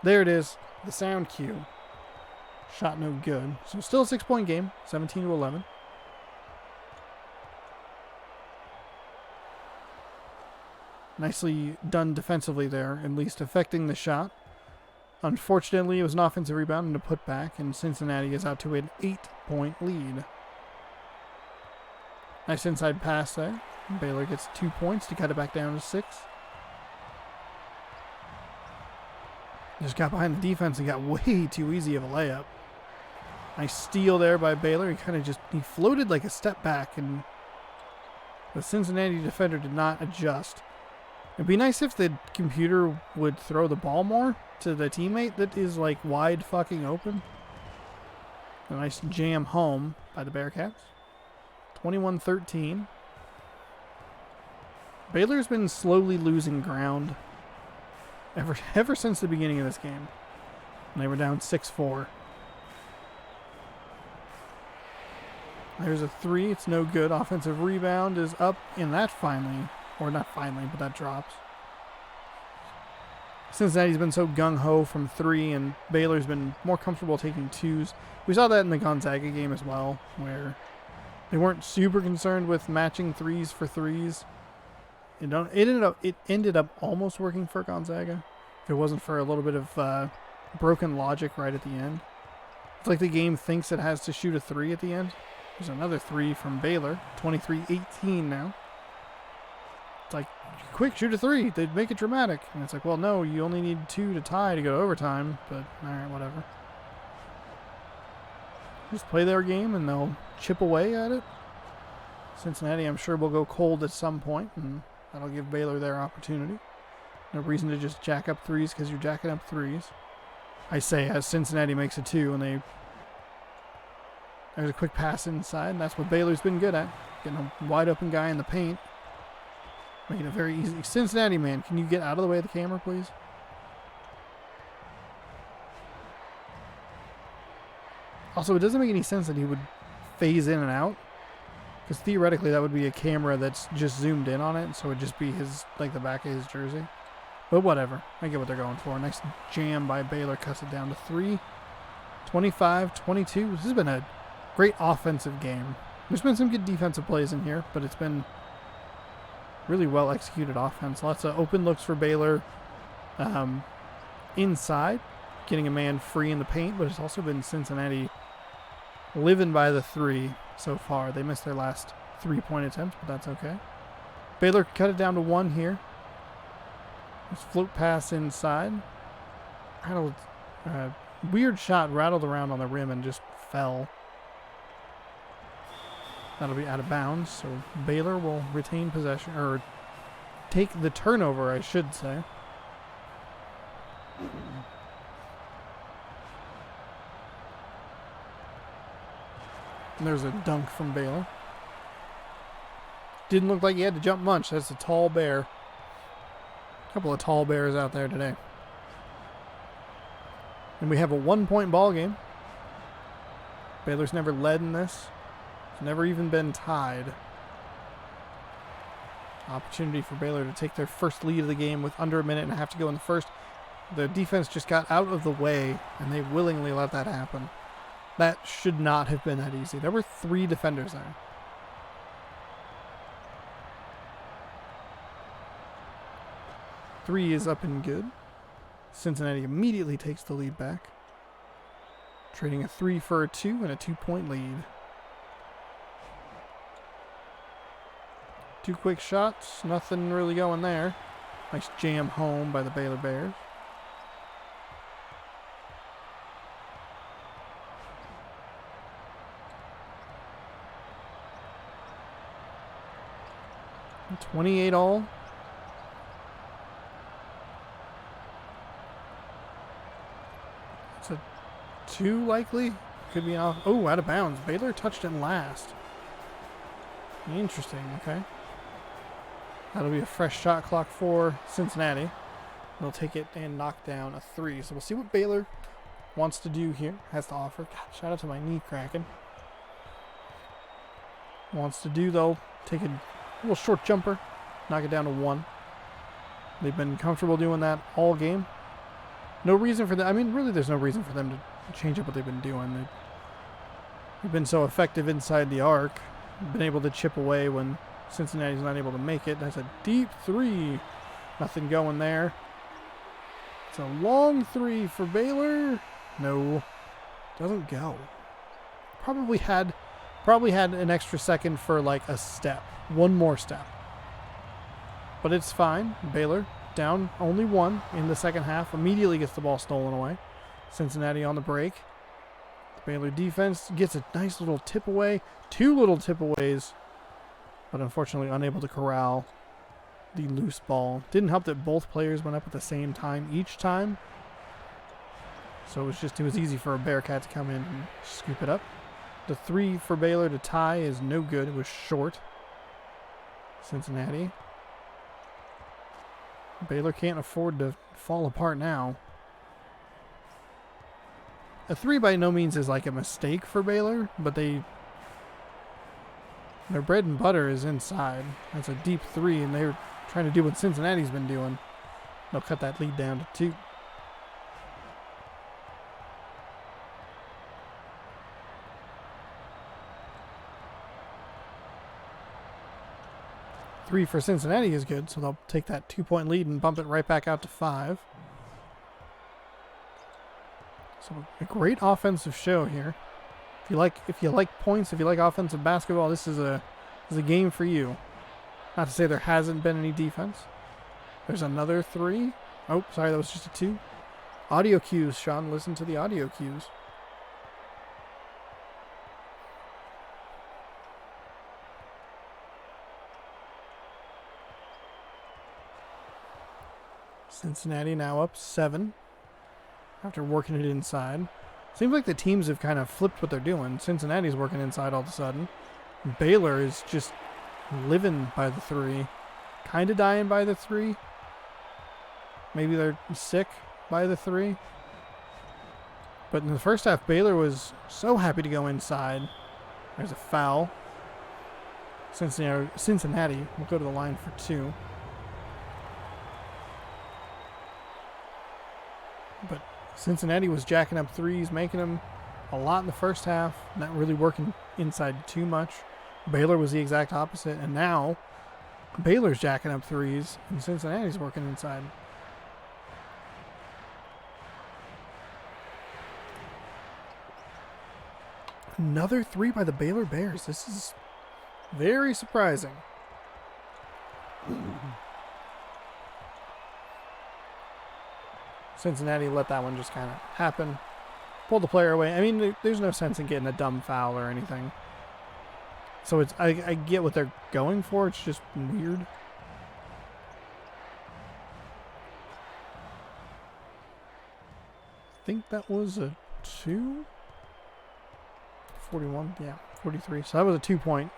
There it is. The sound cue. Shot no good. So still a 6-point game. 17-11. Nicely done defensively there, at least affecting the shot. Unfortunately, it was an offensive rebound and a putback, and Cincinnati is out to an 8-point lead. Nice inside pass there. Baylor gets 2 points to cut it back down to 6. Just got behind the defense and got way too easy of a layup. Nice steal there by Baylor. He floated like a step back, and the Cincinnati defender did not adjust. It'd be nice if the computer would throw the ball more to the teammate that is like wide fucking open. A nice jam home by the Bearcats. 21-13. Baylor's been slowly losing ground ever since the beginning of this game. And they were down 6-4. There's a 3. It's no good. Offensive rebound is up, and that finally, or not finally, but that drops. Cincinnati's been so gung-ho from 3, and Baylor's been more comfortable taking 2s. We saw that in the Gonzaga game as well, where they weren't super concerned with matching 3s for 3s. It ended up almost working for Gonzaga, if it wasn't for a little bit of broken logic right at the end. It's like the game thinks it has to shoot a 3 at the end. There's another 3 from Baylor, 23-18 now. It's like, quick, shoot a 3. They'd make it dramatic. And it's like, well, no, you only need 2 to tie to go overtime. But, all right, whatever. Just play their game, and they'll chip away at it. Cincinnati, I'm sure, will go cold at some point, and that'll give Baylor their opportunity. No reason to just jack up 3s because you're jacking up 3s. I say as Cincinnati makes a 2, and there's a quick pass inside, and that's what Baylor's been good at. Getting a wide open guy in the paint. Making it very easy. Cincinnati, man, can you get out of the way of the camera, please? Also, it doesn't make any sense that he would phase in and out. Because theoretically, that would be a camera that's just zoomed in on it, so it would just be the back of his jersey. But whatever. I get what they're going for. Nice jam by Baylor. Cuts it down to 3. 25-22. This has been a great offensive game. There's been some good defensive plays in here, but it's been really well executed offense. Lots of open looks for Baylor inside, getting a man free in the paint, but it's also been Cincinnati living by the 3 so far. They missed their last 3-point attempt, but that's okay. Baylor cut it down to 1 here. This float pass inside. Weird shot, rattled around on the rim and just fell. That'll be out of bounds, so Baylor will retain possession, or take the turnover, I should say. And there's a dunk from Baylor. Didn't look like he had to jump much. That's a tall bear. A couple of tall bears out there today. And we have a 1-point ball game. Baylor's never led in this. Never even been tied. Opportunity for Baylor to take their first lead of the game with under a minute and a half to go in the first. The defense just got out of the way, and they willingly let that happen. That should not have been that easy. There were 3 defenders there. Three is up and good. Cincinnati immediately takes the lead back. Trading a 3 for a 2 and a 2-point lead. 2 quick shots, nothing really going there. Nice jam home by the Baylor Bears. And 28 all. It's a 2 likely. Could be off. Oh, out of bounds. Baylor touched it last. Interesting, okay. That'll be a fresh shot clock for Cincinnati. They'll take it and knock down a 3. So we'll see what Baylor wants to do here. Has to offer. God, shout out to my knee cracking. Wants to do, they'll take a little short jumper, knock it down to 1. They've been comfortable doing that all game. No reason for that. I mean, really, there's no reason for them to change up what they've been doing. They've been so effective inside the arc. Been able to chip away when Cincinnati's not able to make it. That's a deep 3. Nothing going there. It's a long 3 for Baylor. No. Doesn't go. Probably had an extra second for like a step. One more step. But it's fine. Baylor down only 1 in the second half. Immediately gets the ball stolen away. Cincinnati on the break. The Baylor defense gets a nice little tip away. 2 little tip aways. But unfortunately unable to corral the loose ball. Didn't help that both players went up at the same time each time. So it was easy for a Bearcat to come in and scoop it up. The 3 for Baylor to tie is no good. It was short. Cincinnati. Baylor can't afford to fall apart now. A 3 by no means is like a mistake for Baylor, but their bread and butter is inside. That's a deep 3, and they're trying to do what Cincinnati's been doing. They'll cut that lead down to 2. Three for Cincinnati is good, so they'll take that 2-point lead and bump it right back out to 5. So a great offensive show here. If you like points, if you like offensive basketball, this is a game for you. Not to say there hasn't been any defense. There's another 3. Oh, sorry, that was just a 2. Audio cues, Sean. Listen to the audio cues. Cincinnati now up 7 after working it inside. Seems like the teams have kind of flipped what they're doing. Cincinnati's working inside all of a sudden. Baylor is just living by the 3. Kind of dying by the 3. Maybe they're sick by the 3. But in the first half, Baylor was so happy to go inside. There's a foul. Cincinnati will go to the line for 2. But Cincinnati was jacking up 3s, making them a lot in the first half, not really working inside too much. Baylor was the exact opposite, and now Baylor's jacking up 3s, and Cincinnati's working inside. Another 3 by the Baylor Bears. This is very surprising. Cincinnati let that one just kind of happen. Pulled the player away. I mean, there's no sense in getting a dumb foul or anything. So I get what they're going for. It's just weird. I think that was a 2? 41, yeah, 43. So that was a 2-point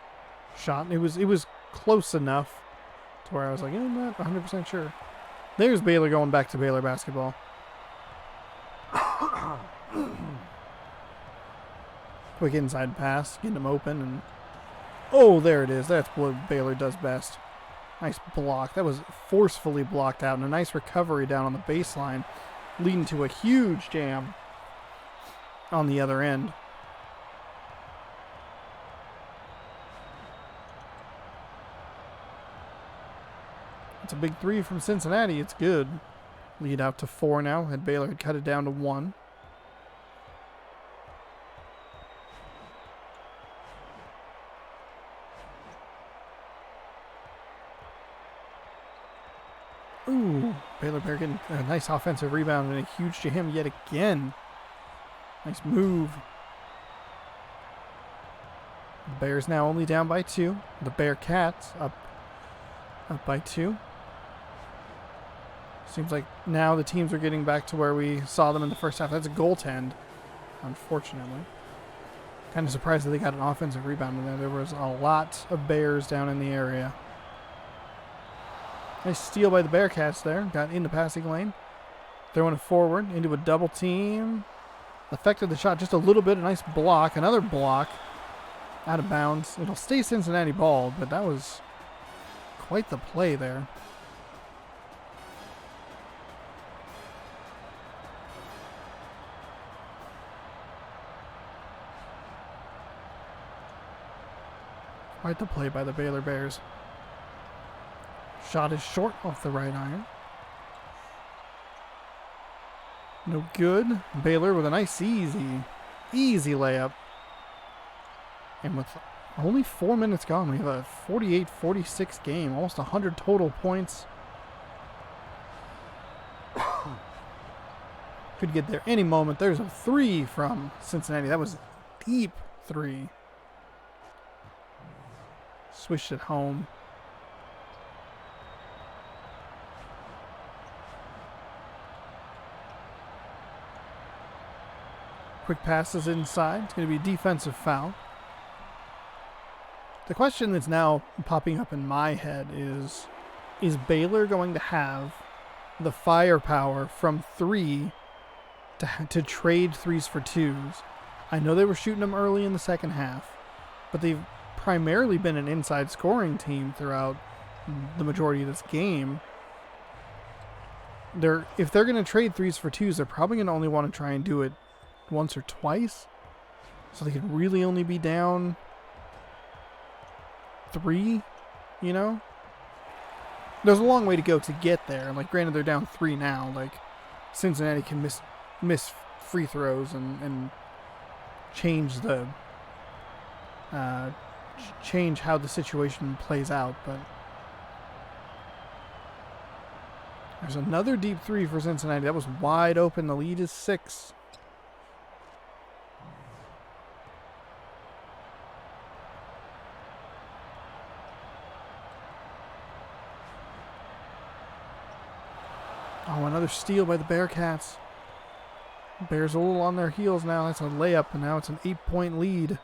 shot. It was close enough to where I was like, I'm not 100% sure. There's Baylor going back to Baylor basketball. Quick inside pass, getting them open, and oh, there it is. That's what Baylor does best. Nice block. That was forcefully blocked out, and a nice recovery down on the baseline, leading to a huge jam on the other end. It's a big 3 from Cincinnati. It's good. Lead out to 4 now. Had Baylor had cut it down to 1. Ooh, Baylor Bear getting a nice offensive rebound and a huge jam yet again. Nice move. The Bears now only down by 2. The Bearcats up by 2. Seems like now the teams are getting back to where we saw them in the first half. That's a goaltend, unfortunately. Kind of surprised that they got an offensive rebound in there. There was a lot of Bears down in the area. Nice steal by the Bearcats there. Got in the passing lane. Throwing it forward into a double team. Affected the shot just a little bit. A nice block. Another block. Out of bounds. It'll stay Cincinnati ball, but that was quite the play there. Quite the play by the Baylor Bears. Shot is short off the right iron. No good. Baylor with a nice easy layup. And with only 4 minutes gone, we have a 48-46 game. Almost 100 total points. Could get there any moment. There's a three from Cincinnati. That was a deep three. Swished it home. Quick passes inside. It's going to be a defensive foul. The question that's now popping up in my head is Baylor going to have the firepower from three to trade threes for twos? I know they were shooting them early in the second half, but they've primarily been an inside scoring team throughout the majority of this game. If they're going to trade threes for twos, they're probably going to only want to try and do it once or twice, so they could really only be down three, you know? There's a long way to go to get there. Like, granted, they're down three now. Like, Cincinnati can miss free throws and change the change how the situation plays out, but there's another deep three for Cincinnati. That was wide open. The lead is 6. Oh, another steal by the Bearcats. Bears a little on their heels now. That's a layup, and now it's an 8-point lead.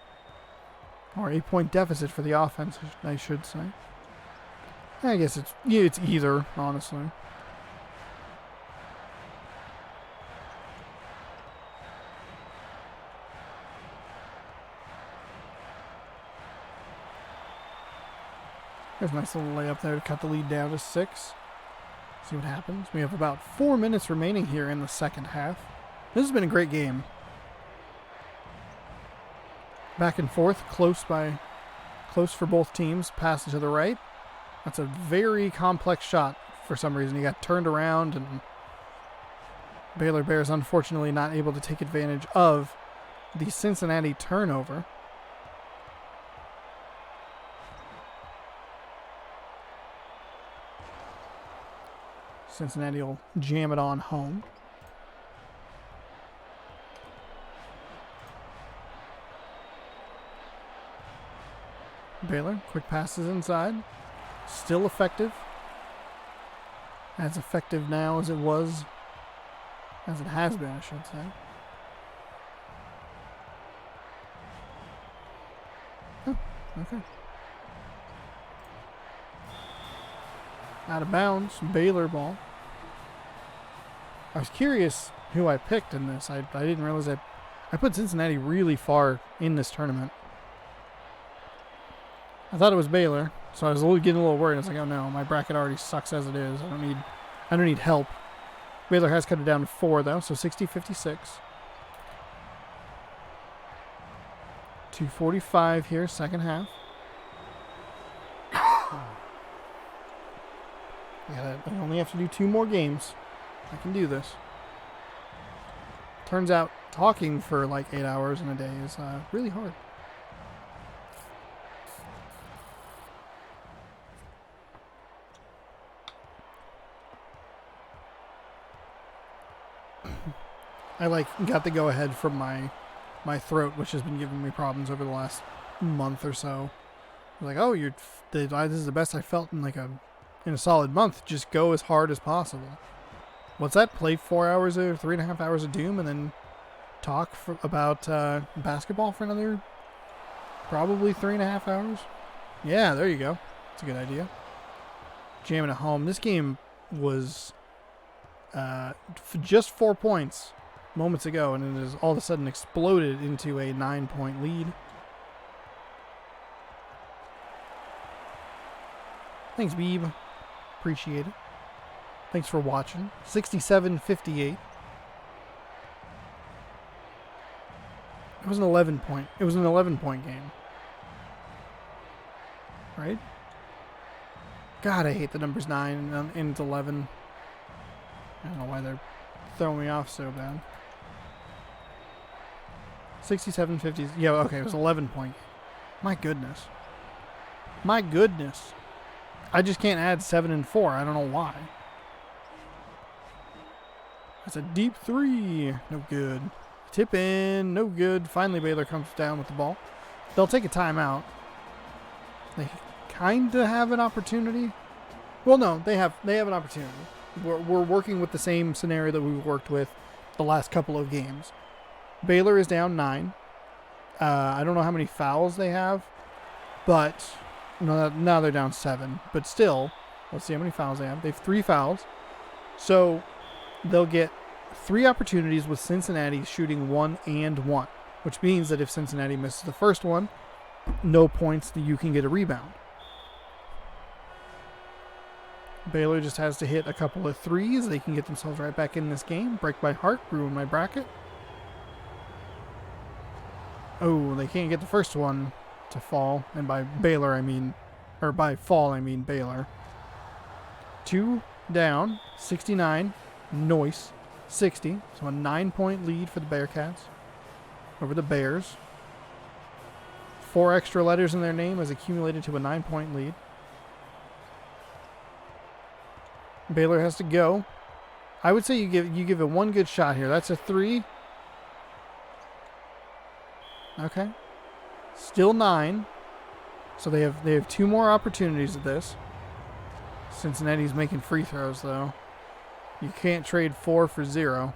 Or 8-point deficit for the offense, I should say. I guess it's either, honestly. There's a nice little layup there to cut the lead down to 6. See what happens. We have about 4 minutes remaining here in the second half. This has been a great game. Back and forth, close for both teams. Pass to the right. That's a very complex shot for some reason. He got turned around, and Baylor Bears unfortunately not able to take advantage of the Cincinnati turnover. Cincinnati will jam it on home. Baylor, quick passes inside. Still effective. As effective now as it was, as it has been, I should say. Oh, okay. Out of bounds, Baylor ball. I was curious who I picked in this. I didn't realize I put Cincinnati really far in this tournament. I thought it was Baylor, so I was getting a little worried. I was like, oh no, my bracket already sucks as it is. I don't need help. Baylor has cut it down to 4 though, so 60-56. 2:45 here, second half. I only have to do 2 more games. I can do this. Turns out talking for like 8 hours in a day is really hard. I got the go ahead from my throat, which has been giving me problems over the last month or so. I was like, oh, this is the best I felt in in a solid month. Just go as hard as possible. What's that? Play 4 hours or 3.5 hours of Doom, and then talk about basketball for another Probably 3.5 hours. Yeah, there you go. That's a good idea. Jamming it home. This game was just 4 points moments ago, and it has all of a sudden exploded into a 9-point lead. Thanks, Beeb. Appreciate it. Thanks for watching. 67-58. It was an 11-point. It was an 11-point game. Right? God, I hate the numbers 9 and it's 11. I don't know why they're throwing me off so bad. 67-50. Yeah, okay, it was 11-point. My goodness. My goodness. I just can't add 7 and 4. I don't know why. That's a deep 3. No good. Tip in. No good. Finally, Baylor comes down with the ball. They'll take a timeout. They kind of have an opportunity. Well, no, they have an opportunity. We're working with the same scenario that we've worked with the last couple of games. Baylor is down 9. I don't know how many fouls they have, but no, now they're down 7. But still, let's see how many fouls they have. They have 3 fouls. So they'll get 3 opportunities with Cincinnati shooting 1 and 1, which means that if Cincinnati misses the first one, no points, that you can get a rebound. Baylor just has to hit a couple of 3s. They can get themselves right back in this game. Break my heart, ruin my bracket. Oh, they can't get the first one to fall. And by Baylor, I mean, or by fall, I mean Baylor. 2 down, 69, Noise, 60. So a 9-point lead for the Bearcats over the Bears. 4 extra letters in their name has accumulated to a 9-point lead. Baylor has to go. I would say you give it one good shot here. That's a 3. Okay. Still 9. So they have 2 more opportunities at this. Cincinnati's making free throws though. You can't trade 4 for 0.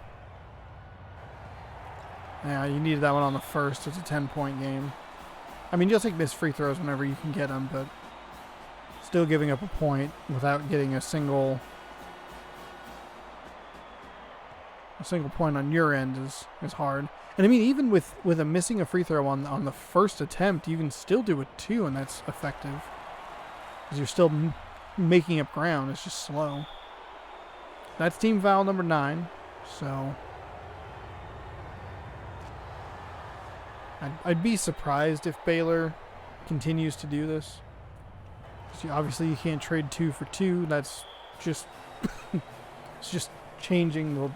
Yeah, you needed that one on the first. It's a 10-point game. I mean, you'll take missed free throws whenever you can get them, but still giving up a point without getting a single point on your end is hard. And I mean, even with a missing a free throw on the first attempt, you can still do it too, and that's effective because you're still making up ground. It's just slow. That's team foul number 9. So I'd be surprised if Baylor continues to do this. Obviously, you can't trade 2 for 2. That's just it's just changing the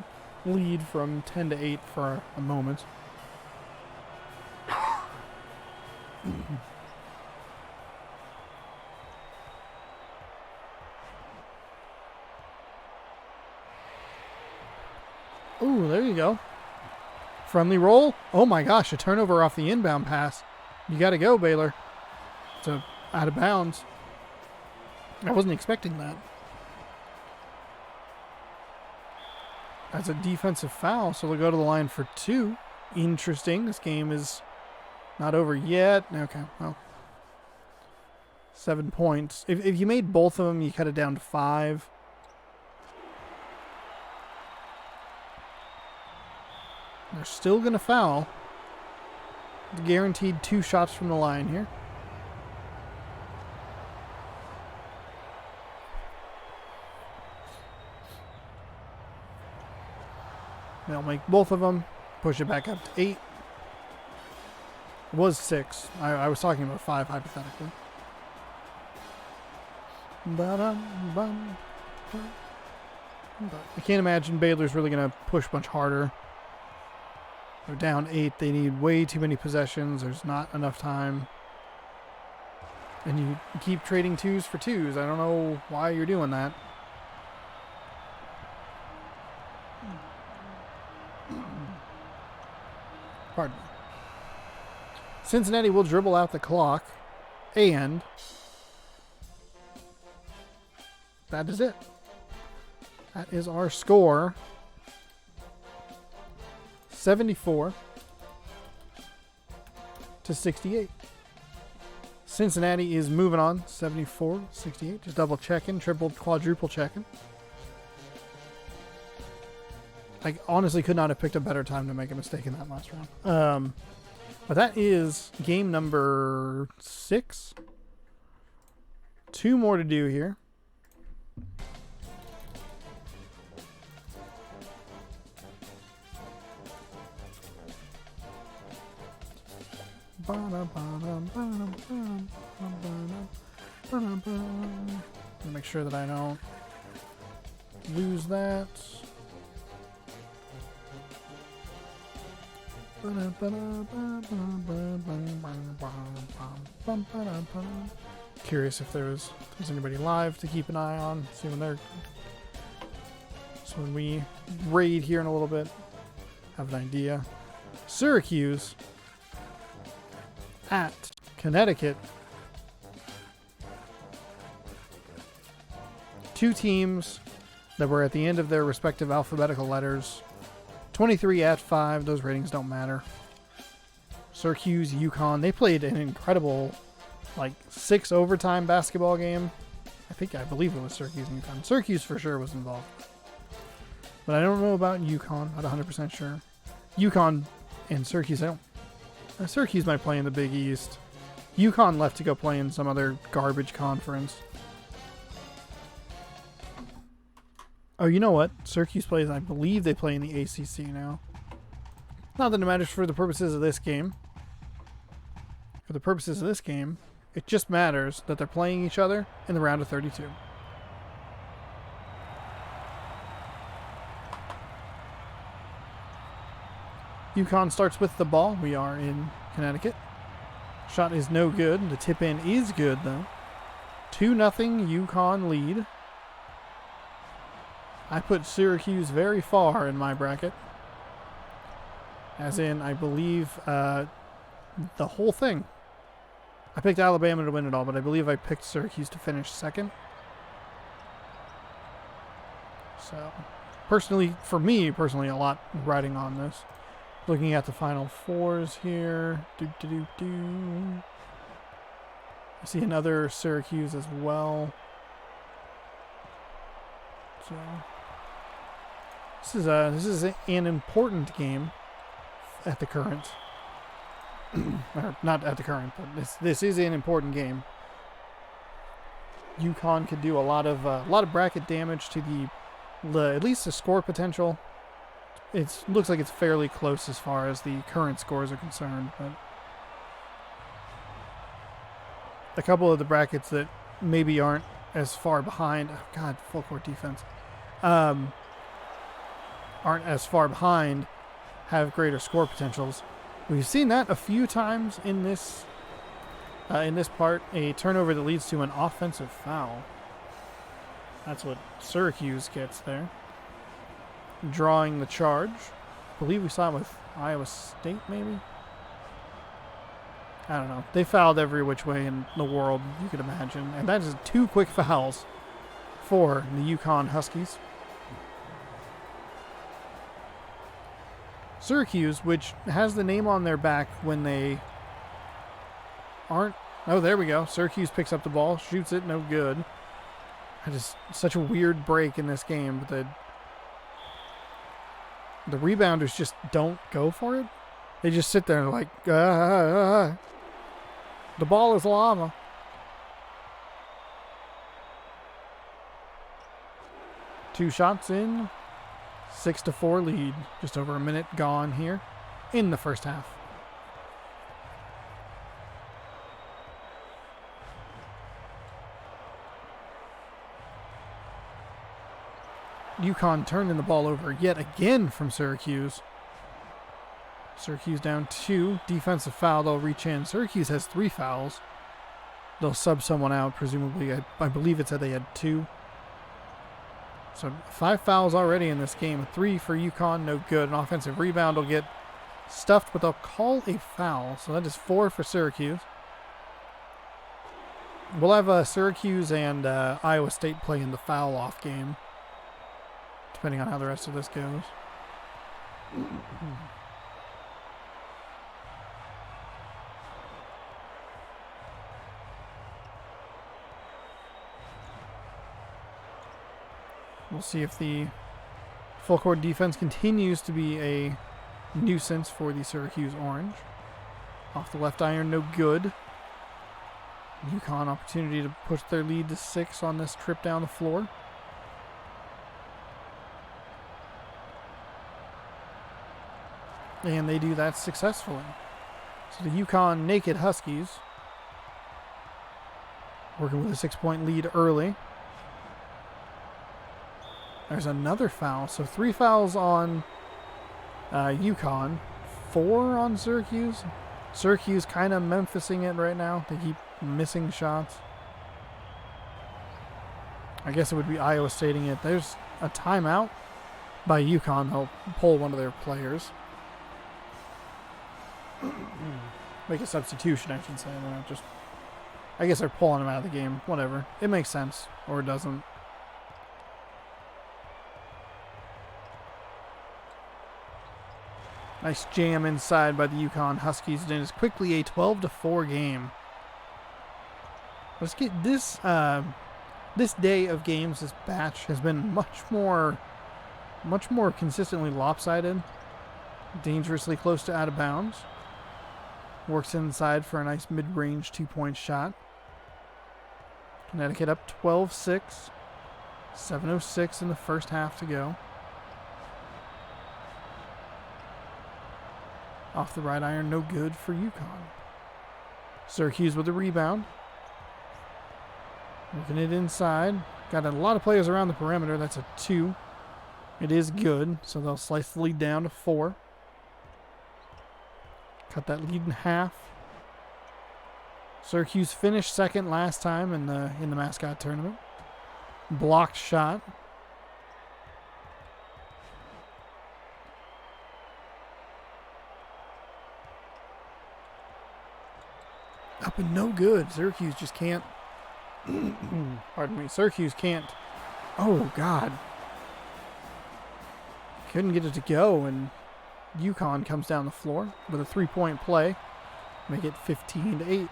lead from 10 to 8 for a moment. Ooh, there you go. Friendly roll. Oh my gosh, a turnover off the inbound pass. You got to go, Baylor. It's out of bounds. I wasn't expecting that. That's a defensive foul, so they'll go to the line for 2. Interesting. This game is not over yet. Okay, well. 7 points. If you made both of them, you cut it down to 5. They're still going to foul. Guaranteed 2 shots from the line here. They'll make both of them. Push it back up to 8. It was 6. I was talking about 5 hypothetically. I can't imagine Baylor's really going to push much harder. They're down 8. They need way too many possessions. There's not enough time. And you keep trading 2s for 2s. I don't know why you're doing that. Pardon me. Cincinnati will dribble out the clock. And that is it. That is our score. 74 to 68. Cincinnati is moving on, 74-68. Just double checking, triple, quadruple checking. I honestly could not have picked a better time to make a mistake in that last round. But that is game number 6. 2 more to do here. Make sure that I don't lose that. Curious if there's anybody live to keep an eye on. See when they're. So when we raid here in a little bit, have an idea. Syracuse at Connecticut. 2 teams that were at the end of their respective alphabetical letters. 23 at 5. Those ratings don't matter. Syracuse, UConn. They played an incredible, 6 overtime basketball game. I believe it was Syracuse and UConn. Syracuse for sure was involved. But I don't know about UConn. Not 100% sure. UConn and Syracuse, Syracuse might play in the Big East. UConn left to go play in some other garbage conference. Oh, you know what? Syracuse plays, I believe they play in the ACC now. Not that it matters for the purposes of this game. For the purposes of this game, it just matters that they're playing each other in the round of 32. UConn starts with the ball. We are in Connecticut. Shot is no good. The tip in is good, though. 2-0 UConn lead. I put Syracuse very far in my bracket. As in, I believe, the whole thing. I picked Alabama to win it all, but I believe I picked Syracuse to finish second. So, for me personally, a lot riding on this. Looking at the Final Fours here. I see another Syracuse as well. So this is an important game at the current. Or not at the current, but this is an important game. UConn could do a lot of bracket damage to at least the score potential. It looks like it's fairly close as far as the current scores are concerned, but a couple of the brackets that maybe aren't as far behind. Oh God, full court defense. Aren't as far behind, have greater score potentials. We've seen that a few times in this part. A turnover that leads to an offensive foul. That's what Syracuse gets there. Drawing the charge. I believe we saw it with Iowa State, maybe? I don't know. They fouled every which way in the world you could imagine. And that is 2 quick fouls for the UConn Huskies. Syracuse, which has the name on their back when they aren't. Oh, there we go. Syracuse picks up the ball, shoots it, no good. Such a weird break in this game, but the rebounders just don't go for it. They just sit there and like, The ball is lava. Two shots in. 6-4 lead. Just over a minute gone here in the first half. UConn turning the ball over yet again from Syracuse. Syracuse down 2. Defensive foul. They'll reach in. Syracuse has 3 fouls. They'll sub someone out, presumably. I believe it said they had 2. So 5 fouls already in this game. 3 for UConn, no good. An offensive rebound will get stuffed, but they'll call a foul. So that is 4 for Syracuse. We'll have Syracuse and Iowa State play in the foul-off game, depending on how the rest of this goes. We'll see if the full court defense continues to be a nuisance for the Syracuse Orange. Off the left iron, no good. UConn opportunity to push their lead to 6 on this trip down the floor. And they do that successfully. So the UConn Naked Huskies working with a 6-point lead early. There's another foul. So 3 fouls on UConn, 4 on Syracuse. Syracuse kind of Memphising it right now. They keep missing shots. I guess it would be Iowa stating it. There's a timeout by UConn. They'll pull one of their players. Make a substitution, I should say. They're not just, I guess they're pulling him out of the game. Whatever. It makes sense. Or it doesn't. Nice jam inside by the UConn Huskies. And it is quickly a 12-4 game. Let's get this. This day of games, this batch has been much more consistently lopsided. Dangerously close to out of bounds. Works inside for a nice mid-range 2-point shot. Connecticut up 12-6. 7:06 in the first half to go. Off the right iron, no good for UConn. Syracuse with a rebound. Working it inside. Got a lot of players around the perimeter. That's a 2. It is good, so they'll slice the lead down to 4. Cut that lead in half. Syracuse finished second last time in the Mascot tournament. Blocked shot. Up and no good. Syracuse just can't. Pardon me. Syracuse can't. Oh, God. Couldn't get it to go, and UConn comes down the floor with a 3-point play. Make it 15-8.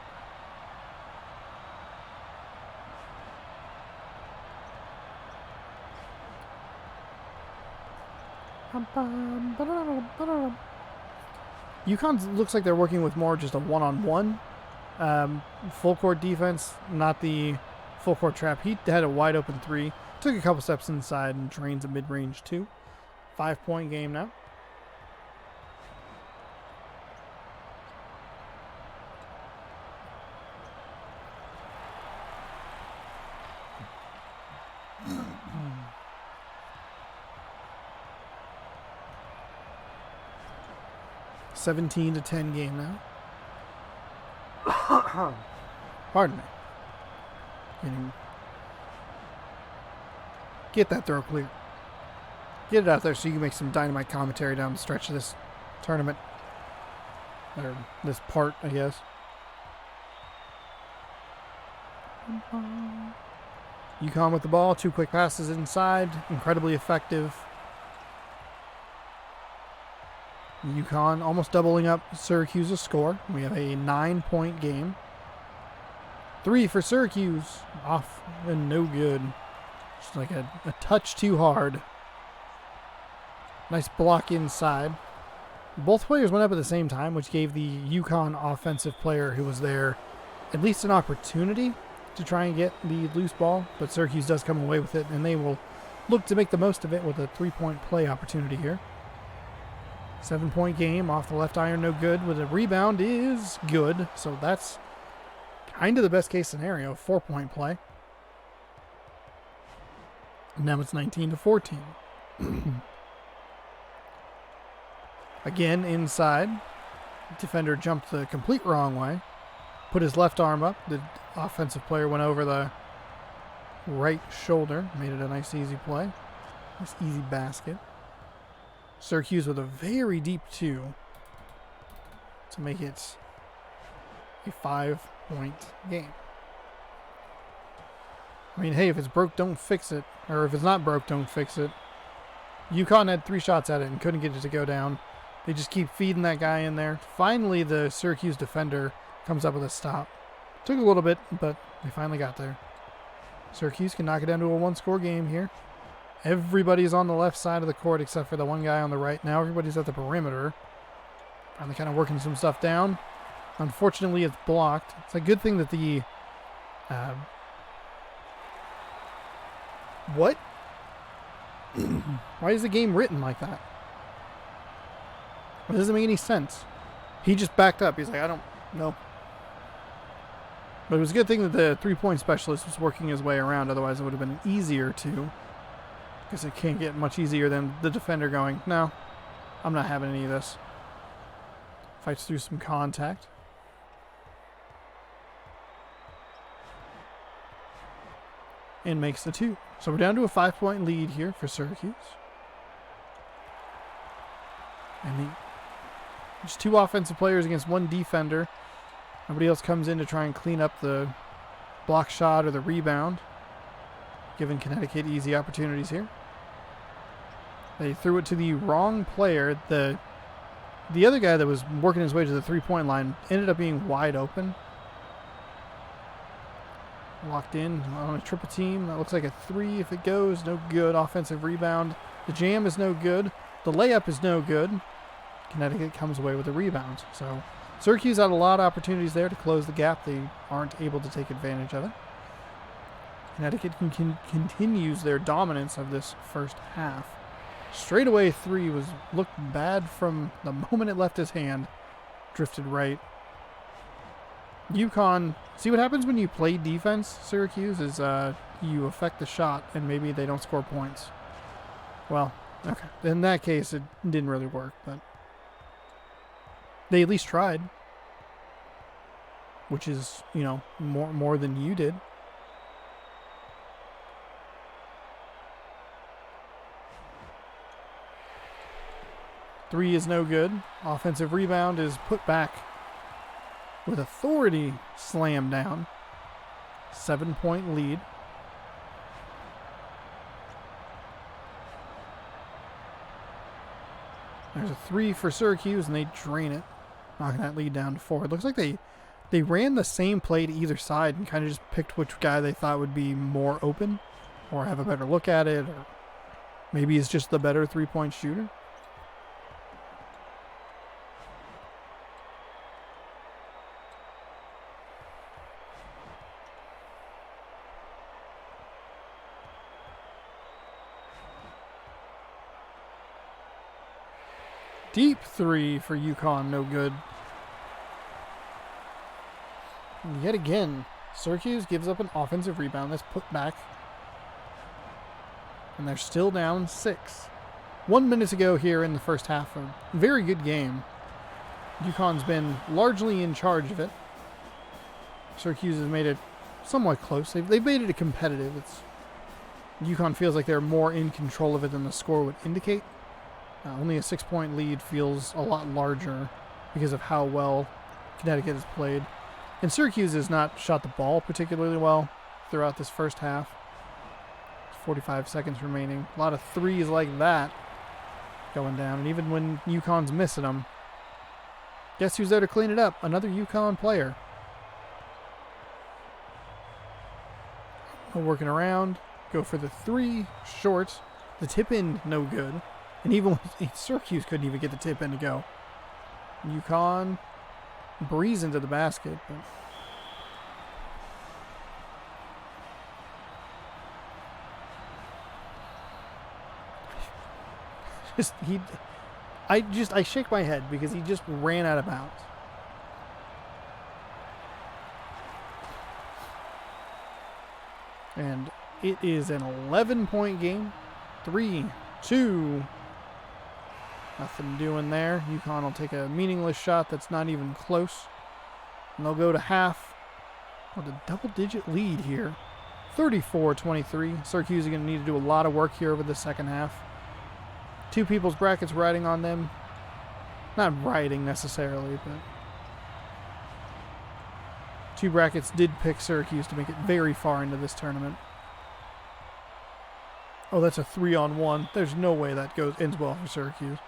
UConn looks like they're working with more just a one-on-one. Full court defense, not the full court trap. He had a wide open 3. Took a couple steps inside and drains a mid-range 2. 5-point game now. (17 to 10) game now. Pardon me. Get that throw clear. Get it out there so you can make some dynamite commentary down the stretch of this tournament. Or this part, I guess. UConn with the ball. 2 quick passes inside. Incredibly effective. UConn almost doubling up Syracuse's score. We have a 9-point game. 3 for Syracuse. Off and no good. Just like a touch too hard. Nice block inside. Both players went up at the same time, which gave the UConn offensive player who was there at least an opportunity to try and get the loose ball. But Syracuse does come away with it, and they will look to make the most of it with a 3-point play opportunity here. 7-point game. Off the left iron, no good. With a rebound is good. So that's kind of the best case scenario. 4-point play. And now it's 19 to 14. Again, inside. Defender jumped the complete wrong way. Put his left arm up. The offensive player went over the right shoulder. Made it a nice, easy play. Nice, easy basket. Syracuse with a very deep 2 to make it a 5-point game. I mean, hey, if it's broke, don't fix it. Or if it's not broke, don't fix it. UConn had 3 shots at it and couldn't get it to go down. They just keep feeding that guy in there. Finally, the Syracuse defender comes up with a stop. Took a little bit, but they finally got there. Syracuse can knock it down to a 1-score game here. Everybody's on the left side of the court except for the one guy on the right. Now everybody's at the perimeter. Finally kind of working some stuff down. Unfortunately, it's blocked. It's a good thing that the... what? Why is the game written like that? It doesn't make any sense. He just backed up. He's like, I don't know. But it was a good thing that the three-point specialist was working his way around. Otherwise, it would have been easier to. Because it can't get much easier than the defender going, no, I'm not having any of this. Fights through some contact. And makes the 2. So we're down to a 5-point lead here for Syracuse. And there's 2 offensive players against 1 defender. Nobody else comes in to try and clean up the block shot or the rebound, giving Connecticut easy opportunities here. They threw it to the wrong player. The other guy that was working his way to the 3-point line ended up being wide open. Locked in on a triple team. That looks like a 3 if it goes. No good. Offensive rebound. The jam is no good. The layup is no good. Connecticut comes away with a rebound. So Syracuse had a lot of opportunities there to close the gap. They aren't able to take advantage of it. Connecticut continues their dominance of this first half. Straightaway 3 looked bad from the moment it left his hand. Drifted right. UConn, see what happens when you play defense, Syracuse, is you affect the shot and maybe they don't score points. Well, okay. In that case, it didn't really work, but they at least tried. Which is, more than you did. Three is no good. Offensive rebound is put back with authority. Slam down. 7-point lead. There's a 3 for Syracuse, and they drain it, knocking that lead down to 4. It looks like they ran the same play to either side and kind of just picked which guy they thought would be more open or have a better look at it, or maybe he's just the better 3-point shooter. Deep 3 for UConn, no good. And yet again, Syracuse gives up an offensive rebound that's put back. And they're still down 6. 1 minute to go here in the first half. A very good game. UConn's been largely in charge of it. Syracuse has made it somewhat close. They've made it competitive. UConn feels like they're more in control of it than the score would indicate. Only a 6-point lead feels a lot larger because of how well Connecticut has played. And Syracuse has not shot the ball particularly well throughout this first half. 45 seconds remaining. A lot of threes like that going down. And even when UConn's missing them, guess who's there to clean it up? Another UConn player. Working around. Go for the 3. Short. The tip in, no good. And even Syracuse couldn't even get the tip in to go. UConn breeze into the basket, but I shake my head because he just ran out of bounds. And it is an 11-point game. 3, 2. Nothing doing there. UConn will take a meaningless shot that's not even close. And they'll go to half with a double-digit lead here. 34-23. Syracuse is going to need to do a lot of work here over the second half. 2 people's brackets riding on them. Not riding necessarily, but 2 brackets did pick Syracuse to make it very far into this tournament. Oh, that's a 3-on-1. There's no way that ends well for Syracuse.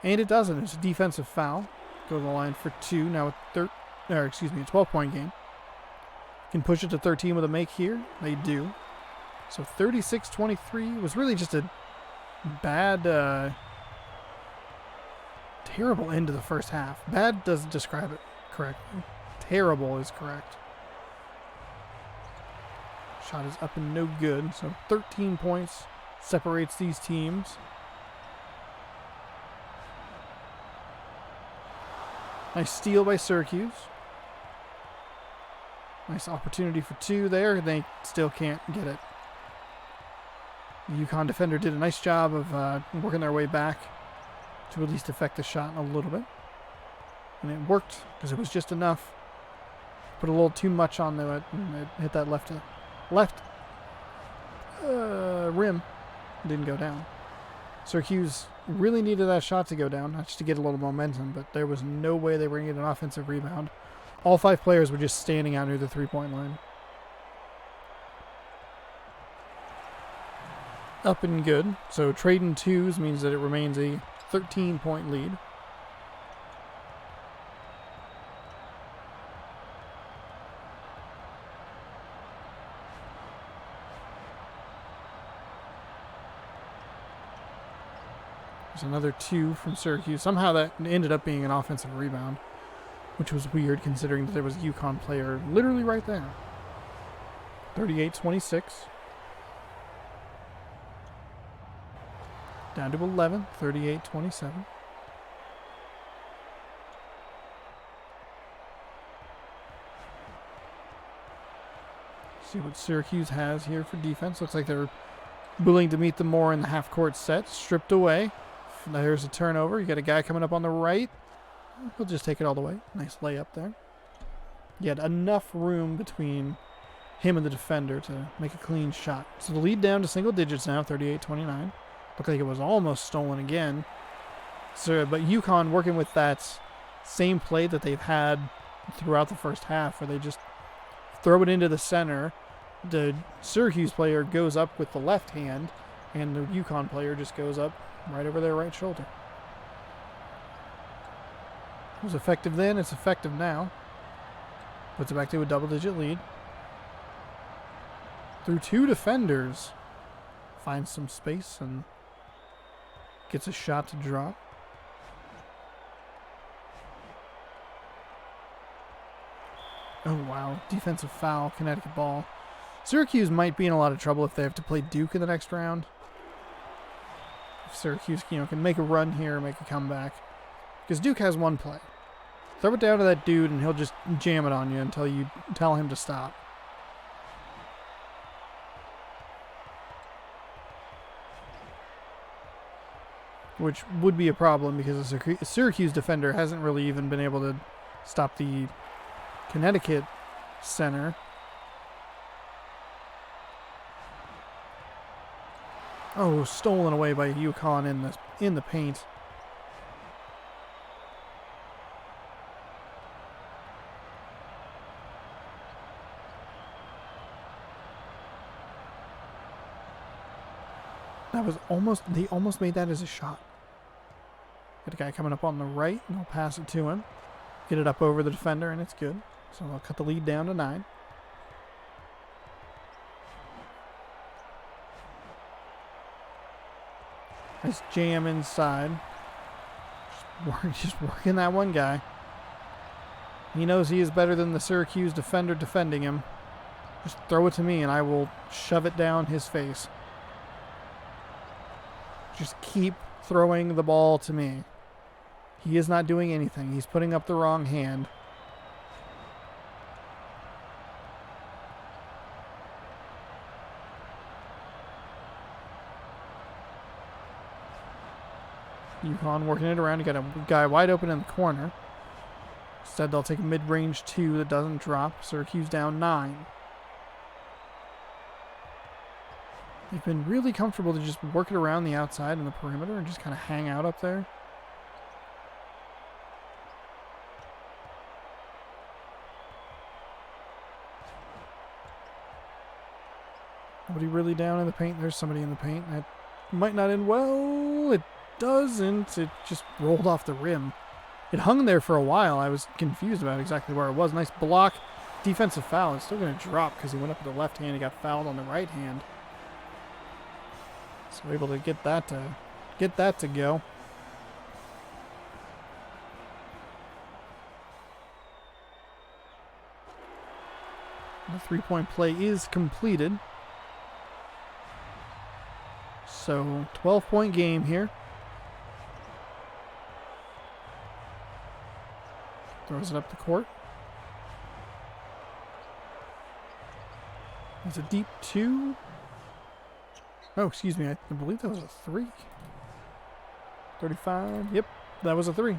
And it doesn't. It's a defensive foul. Go to the line for 2. Now a 12-point game. Can push it to 13 with a make here. They do. So 36-23 was really just a bad, terrible end to the first half. Bad doesn't describe it correctly. Terrible is correct. Shot is up and no good. So 13 points separates these teams. Nice steal by Syracuse. Nice opportunity for two there. They still can't get it. The UConn defender did a nice job of working their way back to at least affect the shot a little bit. And it worked because it was just enough. Put a little too much on there and it hit that left rim. Didn't go down. Syracuse really needed that shot to go down, not just to get a little momentum, but there was no way they were going to get an offensive rebound. All 5 players were just standing out near the three-point line. Up and good. So trading twos means that it remains a 13-point lead. There's another 2 from Syracuse. Somehow that ended up being an offensive rebound, which was weird considering that there was a UConn player literally right there. 38-26. Down to 11, 38-27. See what Syracuse has here for defense. Looks like they're willing to meet them more in the half-court set. Stripped away. There's a turnover. You got a guy coming up on the right. He'll just take it all the way. Nice layup there. You had enough room between him and the defender to make a clean shot. So the lead down to single digits now, 38-29. Looked like it was almost stolen again. So, but UConn working with that same play that they've had throughout the first half, where they just throw it into the center. The Syracuse player goes up with the left hand, and the UConn player just goes up right over their right shoulder. It was effective then, it's effective now. Puts it back to a double-digit lead. Through 2 defenders. Finds some space and gets a shot to drop. Oh, wow. Defensive foul, Connecticut ball. Syracuse might be in a lot of trouble if they have to play Duke in the next round. If Syracuse, can make a run here, make a comeback. Because Duke has one play. Throw it down to that dude and he'll just jam it on you until you tell him to stop. Which would be a problem because the Syracuse defender hasn't really even been able to stop the Connecticut center. Oh, stolen away by UConn in the paint. That was they almost made that as a shot. Got a guy coming up on the right, and they'll pass it to him. Get it up over the defender, and it's good. So they'll cut the lead down to 9. Nice jam inside. Just working that one guy. He knows he is better than the Syracuse defender defending him. Just throw it to me and I will shove it down his face. Just keep throwing the ball to me. He is not doing anything. He's putting up the wrong hand. UConn working it around. You got a guy wide open in the corner. Instead, they'll take a mid-range 2 that doesn't drop. Syracuse down 9. They've been really comfortable to just work it around the outside and the perimeter and just kind of hang out up there. Nobody really down in the paint. There's somebody in the paint. That might not end well. It doesn't. It just rolled off the rim. It hung there for a while. I was confused about exactly where it was. Nice block. Defensive foul. It's still going to drop because he went up with the left hand. He got fouled on the right hand. So able to get that to go. The 3-point play is completed. So 12-point game here. Throws it up the court. It's a deep 2. Oh, excuse me. I believe that was a 3. 35. Yep, that was a 3.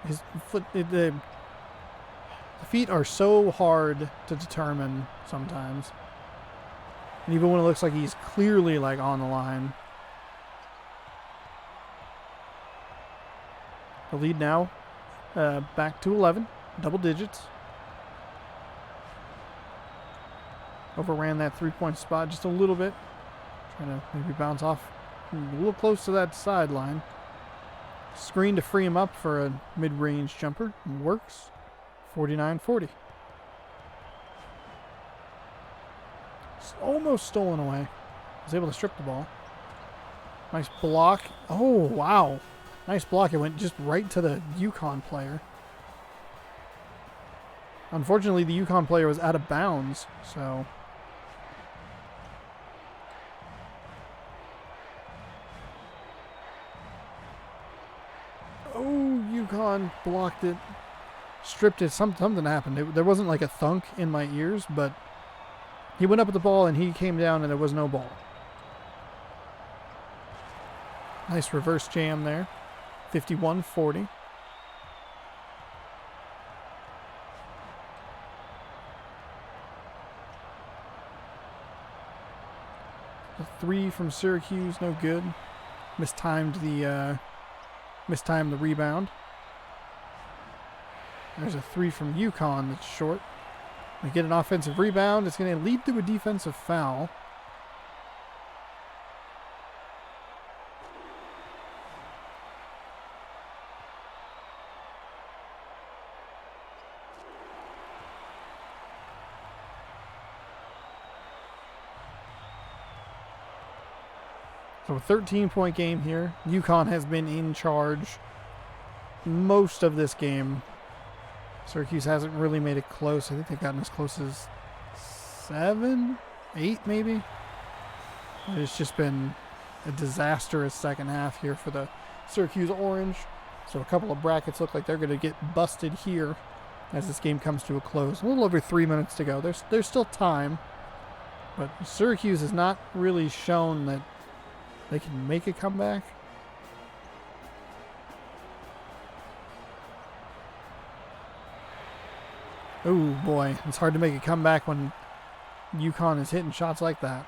His foot. The feet are so hard to determine sometimes. And even when it looks like he's clearly like on the line. The lead now back to 11. Double digits. Overran that 3-point spot just a little bit. Trying to maybe bounce off a little close to that sideline. Screen to free him up for a mid-range jumper. Works. 49-40. Almost stolen away. Was able to strip the ball. Nice block. Oh, wow. Nice block. It went just right to the UConn player. Unfortunately, the UConn player was out of bounds, so... Oh, UConn blocked it. Stripped it. Something happened. There wasn't like a thunk in my ears, but he went up at the ball and he came down and there was no ball. Nice reverse jam there. 51-40. A 3 from Syracuse, no good. Mistimed the rebound. There's a 3 from UConn that's short. They get an offensive rebound. It's going to lead to a defensive foul. So a 13-point game here. UConn has been in charge most of this game. Syracuse hasn't really made it close. I think they've gotten as close as 7, 8 maybe. It's just been a disastrous second half here for the Syracuse Orange. So a couple of brackets look like they're going to get busted here as this game comes to a close. A little over 3 minutes to go. There's still time. But Syracuse has not really shown that they can make a comeback. Oh boy, it's hard to make a comeback when UConn is hitting shots like that.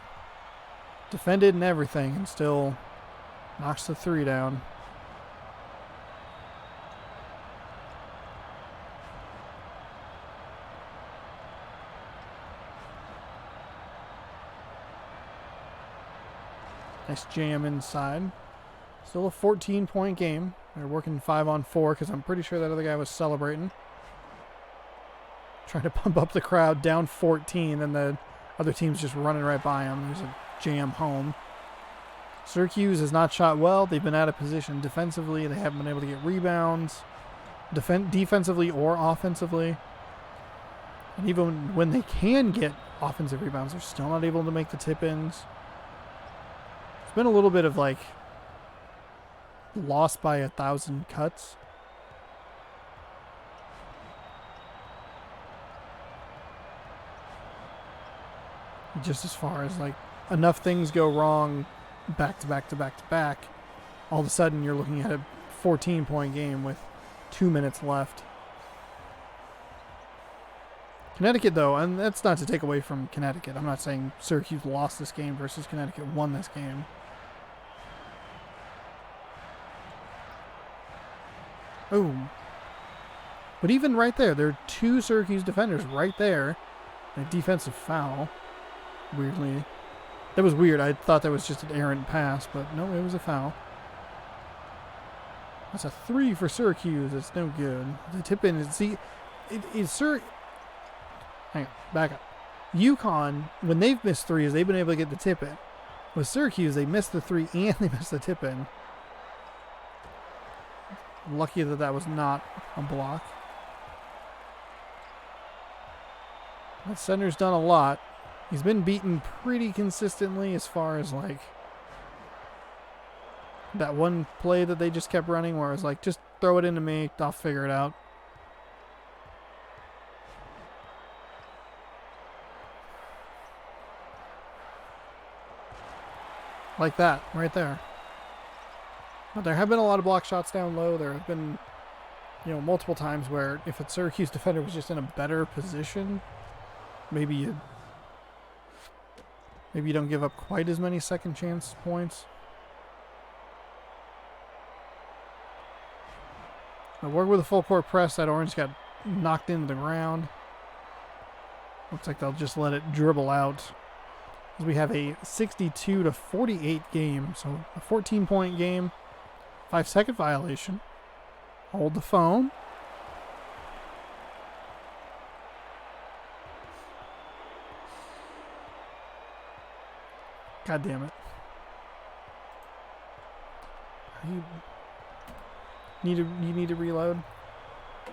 Defended and everything, and still knocks the 3 down. Nice jam inside. Still a 14-point game. They're working 5-on-4 because I'm pretty sure that other guy was celebrating. Trying to pump up the crowd, down 14, and the other team's just running right by him. There's a jam home. Syracuse has not shot well. They've been out of position defensively. They haven't been able to get rebounds defensively or offensively. And even when they can get offensive rebounds, they're still not able to make the tip-ins. It's been a little bit of like lost by 1,000 cuts. Just as far as like enough things go wrong back to back to back to back, all of a sudden you're looking at a 14-point game with 2 minutes left. Connecticut, though, and that's not to take away from Connecticut. I'm not saying Syracuse lost this game versus Connecticut won this game. Oh. But even right there, there are 2 Syracuse defenders right there. A defensive foul. Weirdly. That was weird. I thought that was just an errant pass, but no, it was a foul. That's a 3 for Syracuse. It's no good. The tip in is, see, hang on, back up. UConn, when they've missed 3s, they've been able to get the tip in. With Syracuse, they missed the three and they missed the tip in. Lucky that that was not a block. That center's done a lot. He's been beaten pretty consistently as far as like that one play that they just kept running where it was like, just throw it into me, I'll figure it out. Like that, right there. But there have been a lot of block shots down low. There have been, you know, multiple times where if a Syracuse defender was just in a better position, maybe you don't give up quite as many second chance points. I work with a full court press. That orange got knocked into the ground. Looks like they'll just let it dribble out. We have a 62-48 game, so a 14-point game, 5-second violation. Hold the phone. God damn it. You need to reload?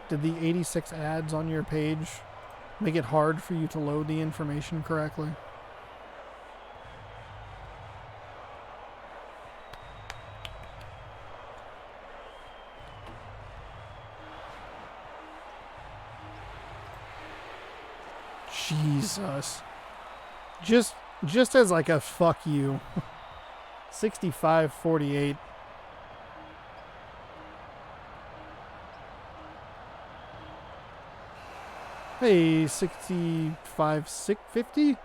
Did the 86 ads on your page make it hard for you to load the information correctly? Jesus. Just as like a fuck you. 65-48. Hey, 65-50.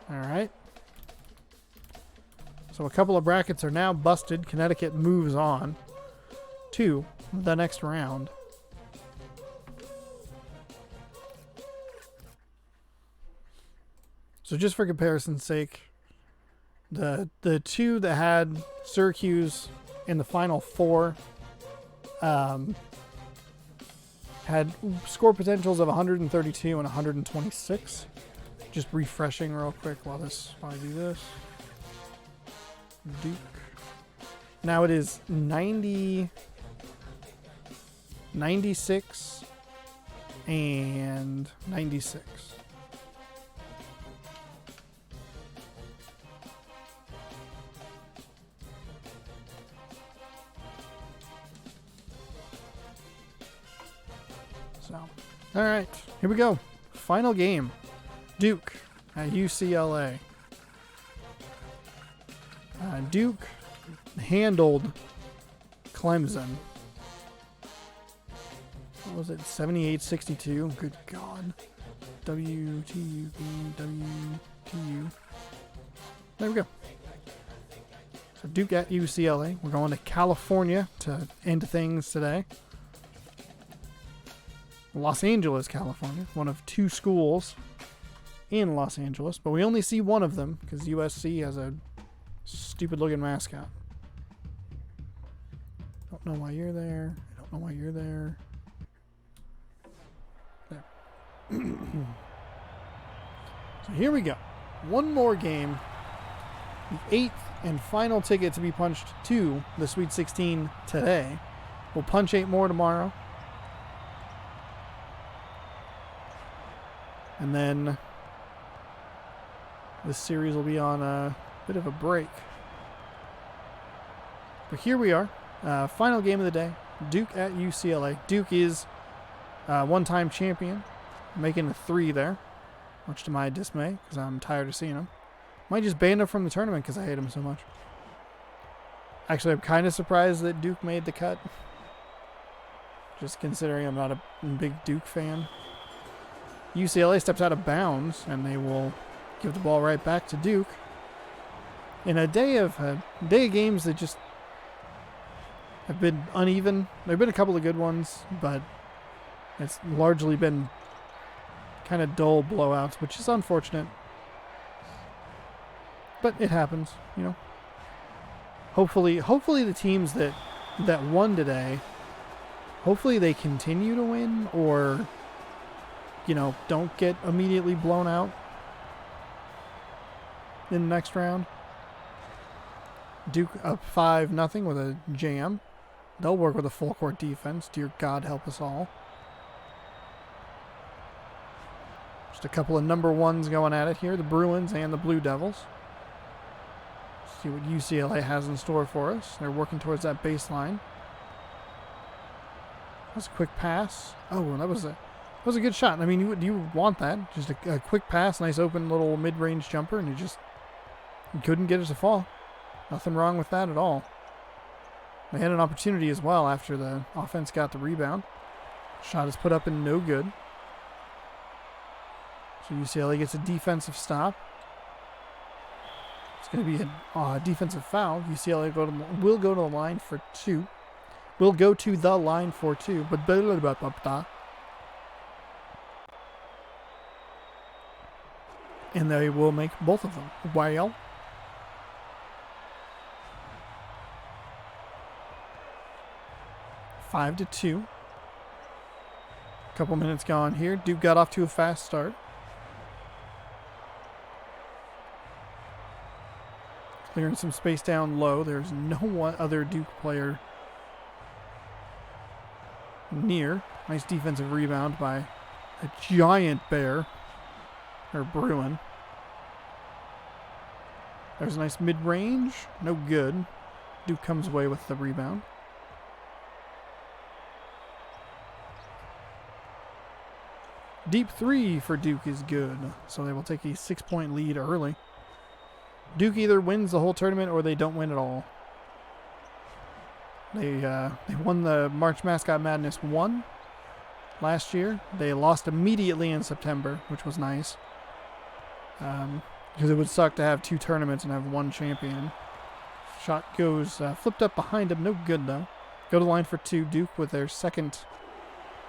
All right. So a couple of brackets are now busted. Connecticut moves on to the next round. So just for comparison's sake, the two that had Syracuse in the Final Four had score potentials of 132 and 126. Just refreshing real quick while I do this. Duke. Now it is 90, 96, and 96. All right, here we go. Final game. Duke at UCLA. Duke handled Clemson. What was it? 78-62. Good God. WTU. There we go. So Duke at UCLA. We're going to California to end things today. Los Angeles, California, one of two schools in Los Angeles, but we only see one of them because USC has a stupid-looking mascot. Don't know why you're there. I don't know why you're there. There. So here we go. One more game. The 8th and final ticket to be punched to the Sweet 16 today. We'll punch 8 more tomorrow. And then this series will be on a bit of a break. But here we are. Final game of the day. Duke at UCLA. Duke is one-time champion. Making a 3 there. Much to my dismay, because I'm tired of seeing him. Might just ban him from the tournament because I hate him so much. Actually, I'm kind of surprised that Duke made the cut. Just considering I'm not a big Duke fan. UCLA steps out of bounds, and they will give the ball right back to Duke. In a day of games that just have been uneven. There have been a couple of good ones, but it's largely been kind of dull blowouts, which is unfortunate. But it happens, you know. Hopefully the teams that won today, hopefully they continue to win, or don't get immediately blown out. in the next round. Duke up 5-0 with a jam. They'll work with a full court defense. Dear God, help us all. Just a couple of number ones going at it here, the Bruins and the Blue Devils. See what UCLA has in store for us. They're working towards that baseline. That's a quick pass. Oh, that was a good shot. I mean, you want that. Just a quick pass, nice open little mid-range jumper, and you couldn't get it to fall. Nothing wrong with that at all. They had an opportunity as well after the offense got the rebound. Shot is put up and no good. So UCLA gets a defensive stop. It's going to be a defensive foul. UCLA will go to the line for 2. Will go to the line for 2. But and they will make both of them. Well. Five to 2. Couple minutes gone here. Duke got off to a fast start. Clearing some space down low. There's no one other Duke player near. Nice defensive rebound by a giant bear. Or Bruin. There's a nice mid-range. No good. Duke comes away with the rebound. Deep 3 for Duke is good. So they will take a 6-point lead early. Duke either wins the whole tournament or they don't win at all. They won the March Mascot Madness 1 last year. They lost immediately in September, which was nice. Because it would suck to have 2 tournaments and have 1 champion. Shot goes flipped up behind him. No good, though. Go to the line for 2. Duke with their second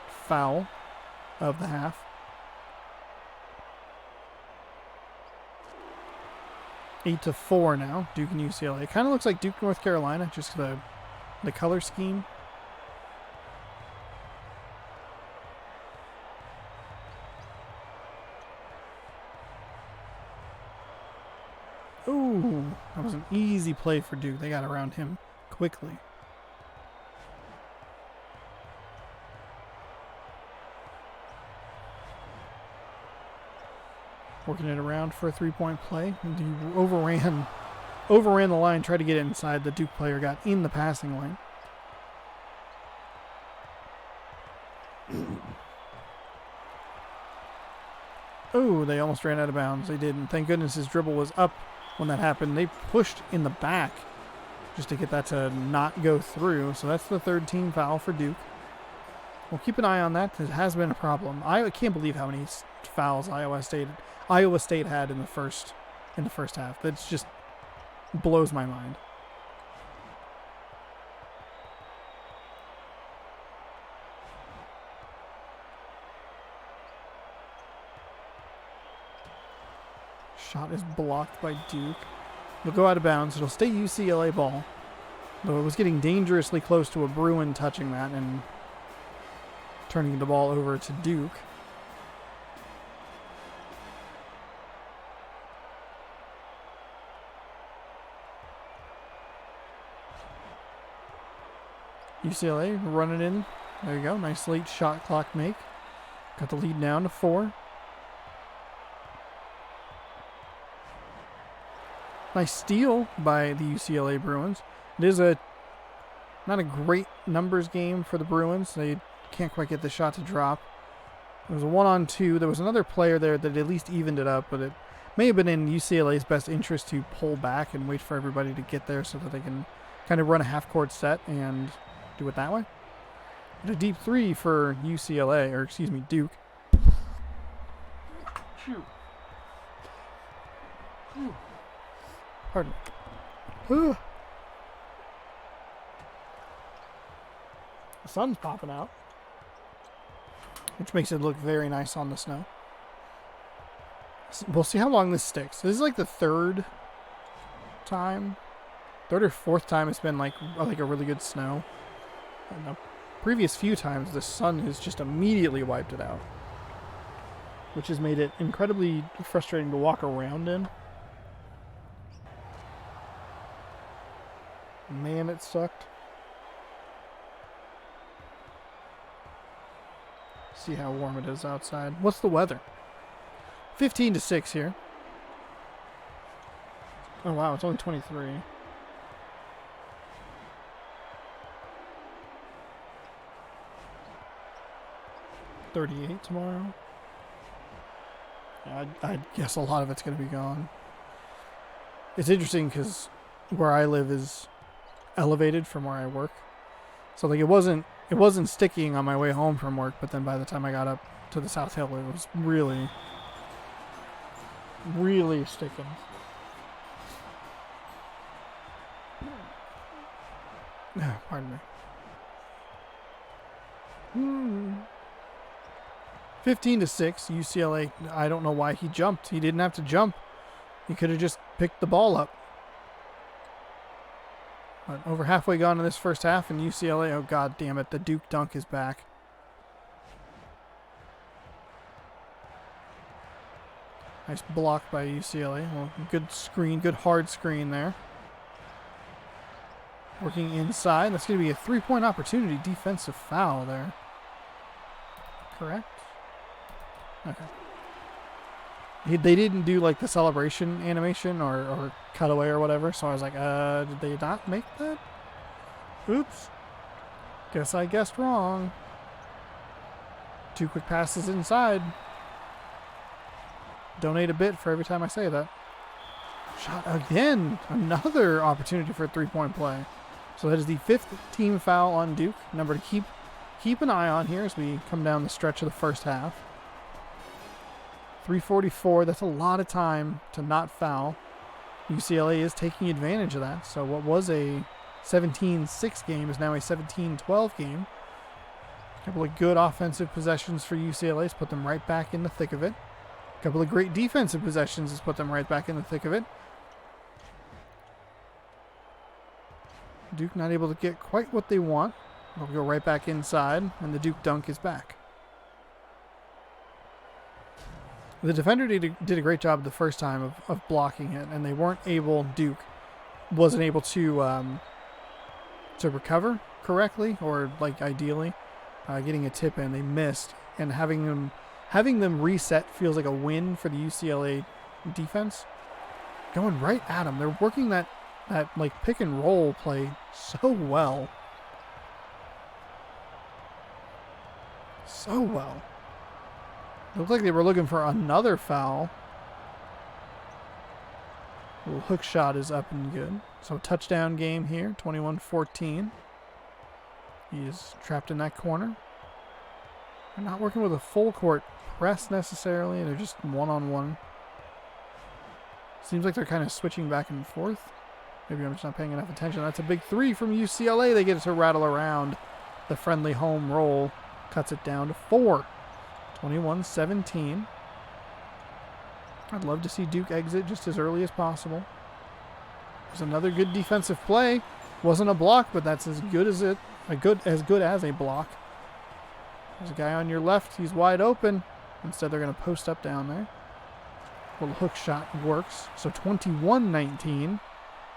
foul of the half. 8-4 now. Duke and UCLA. It kind of looks like Duke, North Carolina, just the color scheme. Ooh, that was an easy play for Duke. They got around him quickly. Working it around for a 3-point play. And he overran the line, tried to get it inside. The Duke player got in the passing lane. Oh, they almost ran out of bounds. They didn't. Thank goodness his dribble was up when that happened. They pushed in the back just to get that to not go through. So that's the 3rd team foul for Duke. We'll keep an eye on that. It has been a problem. I can't believe how many fouls Iowa State had in the first half. That just blows my mind. Shot is blocked by Duke. It'll go out of bounds. It'll stay UCLA ball. Though it was getting dangerously close to a Bruin touching that and turning the ball over to Duke. UCLA running in. There you go. Nice late shot clock make. Got the lead down to 4. Nice steal by the UCLA Bruins. It is not a great numbers game for the Bruins. They can't quite get the shot to drop. It was a 1-on-2. There was another player there that at least evened it up, but it may have been in UCLA's best interest to pull back and wait for everybody to get there so that they can kind of run a half-court set and do it that way. But a deep 3 for UCLA, or excuse me, Duke. Shoot. Pardon me. The sun's popping out, which makes it look very nice on the snow. We'll see how long this sticks. This is like the 3rd time, 3rd or 4th time it's been like a really good snow. And the previous few times the sun has just immediately wiped it out, which has made it incredibly frustrating to walk around in. Man, it sucked. See how warm it is outside. What's the weather? 15 to 6 here. Oh wow, it's only 23. $38 tomorrow. I guess a lot of it's going to be gone. It's interesting because where I live is elevated from where I work. So like it wasn't sticking on my way home from work, but then by the time I got up to the South Hill, it was really, really sticking. Pardon me. 15 to 6, UCLA. I don't know why he jumped. He didn't have to jump. He could have just picked the ball up. But over halfway gone in this first half, and UCLA, oh god damn it, the Duke dunk is back. Nice block by UCLA. Well, good screen, good hard screen there. Working inside. That's going to be a three-point opportunity. Defensive foul there. Correct? Okay. They didn't do like the celebration animation or cutaway or whatever, so I was like, did they not make that? Oops. Guess I guessed wrong. 2 quick passes inside. Donate a bit for every time I say that. Shot again. Another opportunity for a three-point play. So that is the 5th team foul on Duke. Number to keep an eye on here as we come down the stretch of the first half. 3:44, that's a lot of time to not foul. UCLA is taking advantage of that. So what was a 17-6 game is now a 17-12 game. A couple of good offensive possessions for UCLA has put them right back in the thick of it. A couple of great defensive possessions has put them right back in the thick of it. Duke not able to get quite what they want. They'll go right back inside, and the Duke dunk is back. The defender did a great job the first time of blocking it, and they weren't able, Duke wasn't able to recover correctly, or like ideally, getting a tip in. They missed, and having them reset feels like a win for the UCLA defense. Going right at them. They're working that like pick and roll play so well. So well. It looked like they were looking for another foul. Little hook shot is up and good. So touchdown game here, 21-14. He is trapped in that corner. They're not working with a full court press necessarily. They're just one-on-one. Seems like they're kind of switching back and forth. Maybe I'm just not paying enough attention. That's a big three from UCLA. They get it to rattle around. The friendly home roll cuts it down to 4. 21-17. I'd love to see Duke exit just as early as possible. There's another good defensive play. Wasn't a block, but that's as good as a block. There's a guy on your left. He's wide open. Instead, they're going to post up down there. Little hook shot works. So 21-19.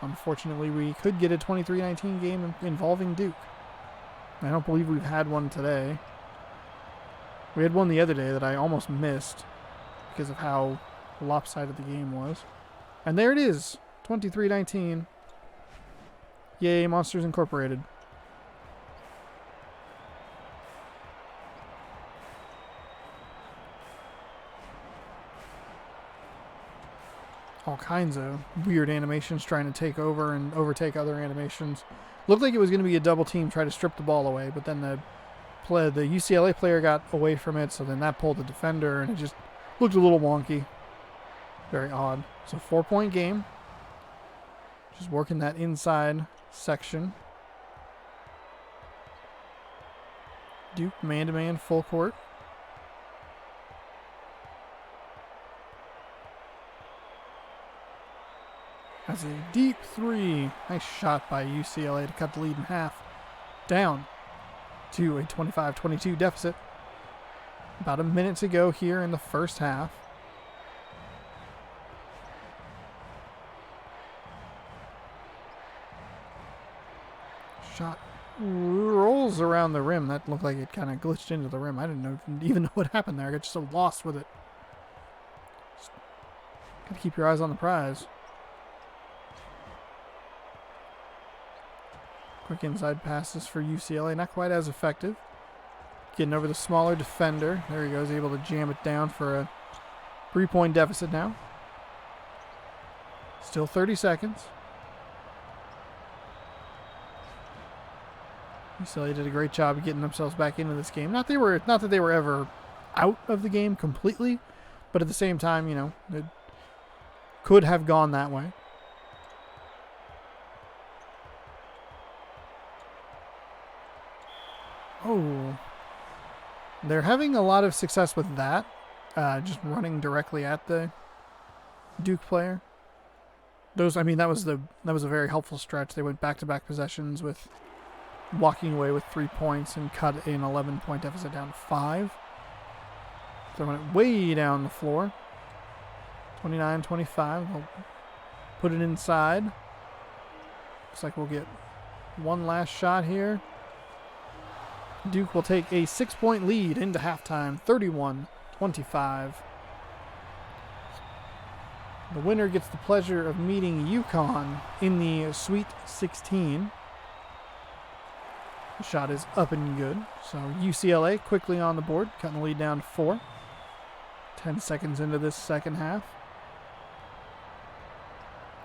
Unfortunately, we could get a 23-19 game involving Duke. I don't believe we've had one today. We had one the other day that I almost missed because of how lopsided the game was. And there it is, 23-19. Yay, Monsters Incorporated. All kinds of weird animations trying to take over and overtake other animations. Looked like it was going to be a double team, try to strip the ball away, but then the UCLA player got away from it, so then that pulled the defender, and it just looked a little wonky. Very odd. So 4-point game. Just working that inside section. Duke man-to-man full court. That's a deep three. Nice shot by UCLA to cut the lead in half. Down to a 25-22 deficit. About a minute to go here in the first half. Shot rolls around the rim. That looked like it kind of glitched into the rim. I didn't even know what happened there. I got just so lost with it. Just gotta keep your eyes on the prize. Quick inside passes for UCLA. Not quite as effective. Getting over the smaller defender. There he goes. Able to jam it down for a 3-point deficit now. Still 30 seconds. UCLA did a great job of getting themselves back into this game. Not that they were ever out of the game completely, but at the same time, you know, it could have gone that way. Oh, they're having a lot of success with that, just running directly at the Duke player. Those, I mean, that was a very helpful stretch. They went back-to-back possessions with walking away with 3 points and cut an 11-point deficit down to 5. Throwing it way down the floor. 29-25. They'll put it inside. Looks like we'll get one last shot here. Duke will take a 6-point lead into halftime, 31-25. The winner gets the pleasure of meeting UConn in the Sweet 16. The shot is up and good. So UCLA quickly on the board, cutting the lead down to 4. 10 seconds into this second half.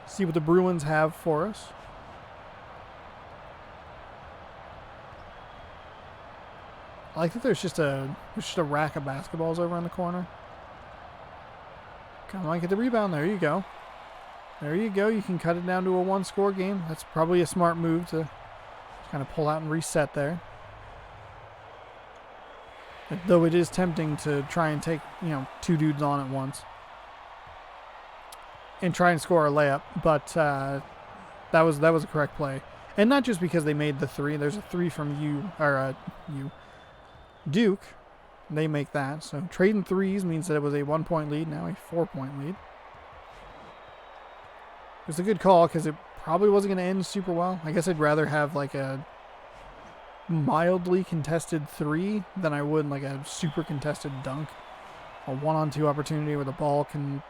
See what the Bruins have for us. I like that there's just a rack of basketballs over in the corner. Come on, get the rebound. There you go. There you go. You can cut it down to a 1-score game. That's probably a smart move to kind of pull out and reset there. Though it is tempting to try and take, you know, 2 dudes on at once and try and score a layup, but that was a correct play. And not just because they made the 3. There's a 3 from Duke. They make that. So trading threes means that it was a 1-point lead, now a 4-point lead. It was a good call because it probably wasn't going to end super well. I guess I'd rather have like a mildly contested 3 than I would like a super contested dunk. A 1-on-2 opportunity where the ball can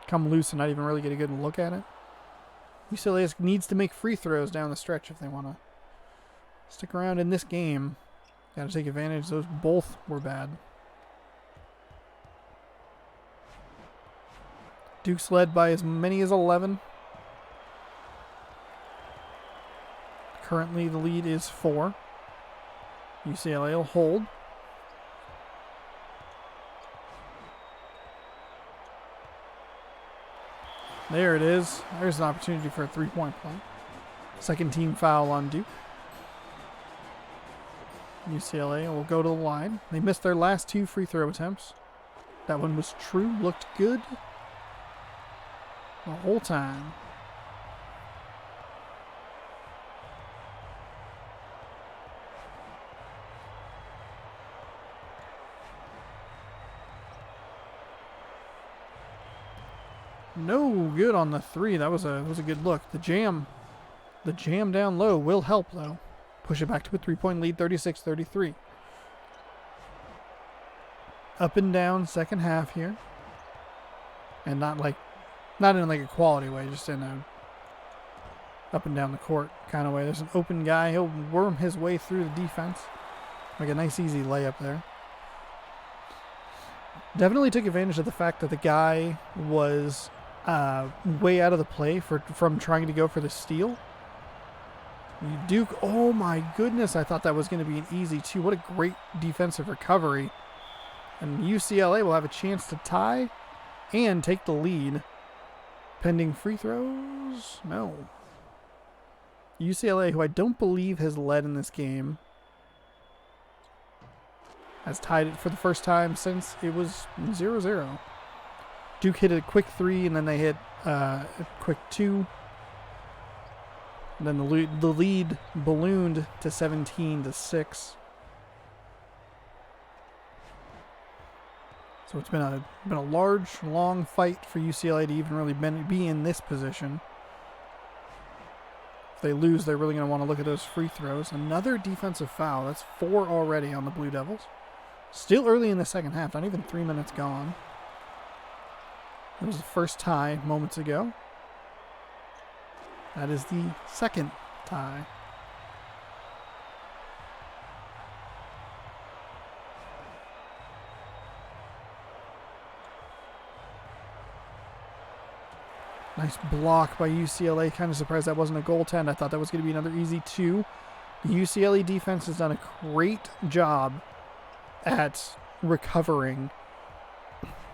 come loose and not even really get a good look at it. UCLA needs to make free throws down the stretch if they want to stick around in this game. Got to take advantage. Those both were bad. Duke's led by as many as 11. Currently, the lead is 4. UCLA will hold. There it is. There's an opportunity for a 3-point play. Second team foul on Duke. UCLA will go to the line. They missed their last 2 free throw attempts. That one was true. Looked good the whole time. No good on the 3. That was a good look. The jam down low will help though. Push it back to a 3-point lead, 36-33. Up and down second half here. And not in like a quality way, just in a up and down the court kind of way. There's an open guy. He'll worm his way through the defense. Like a nice easy layup there. Definitely took advantage of the fact that the guy was way out of the play from trying to go for the steal. Duke, oh my goodness, I thought that was going to be an easy 2. What a great defensive recovery. And UCLA will have a chance to tie and take the lead. Pending free throws? No. UCLA, who I don't believe has led in this game, has tied it for the first time since it was 0-0. Duke hit a quick 3, and then they hit a quick 2. And then the lead ballooned to 17-6. So it's been a large, long fight for UCLA to even really be in this position. they lose, they're really going to want to look at those free throws. Another defensive foul. That's 4 already on the Blue Devils. Still early in the second half, not even 3 minutes gone. It was the first tie moments ago. That is the second tie. Nice block by UCLA. Kind of surprised that wasn't a goaltend. I thought that was going to be another easy 2. The UCLA defense has done a great job at recovering.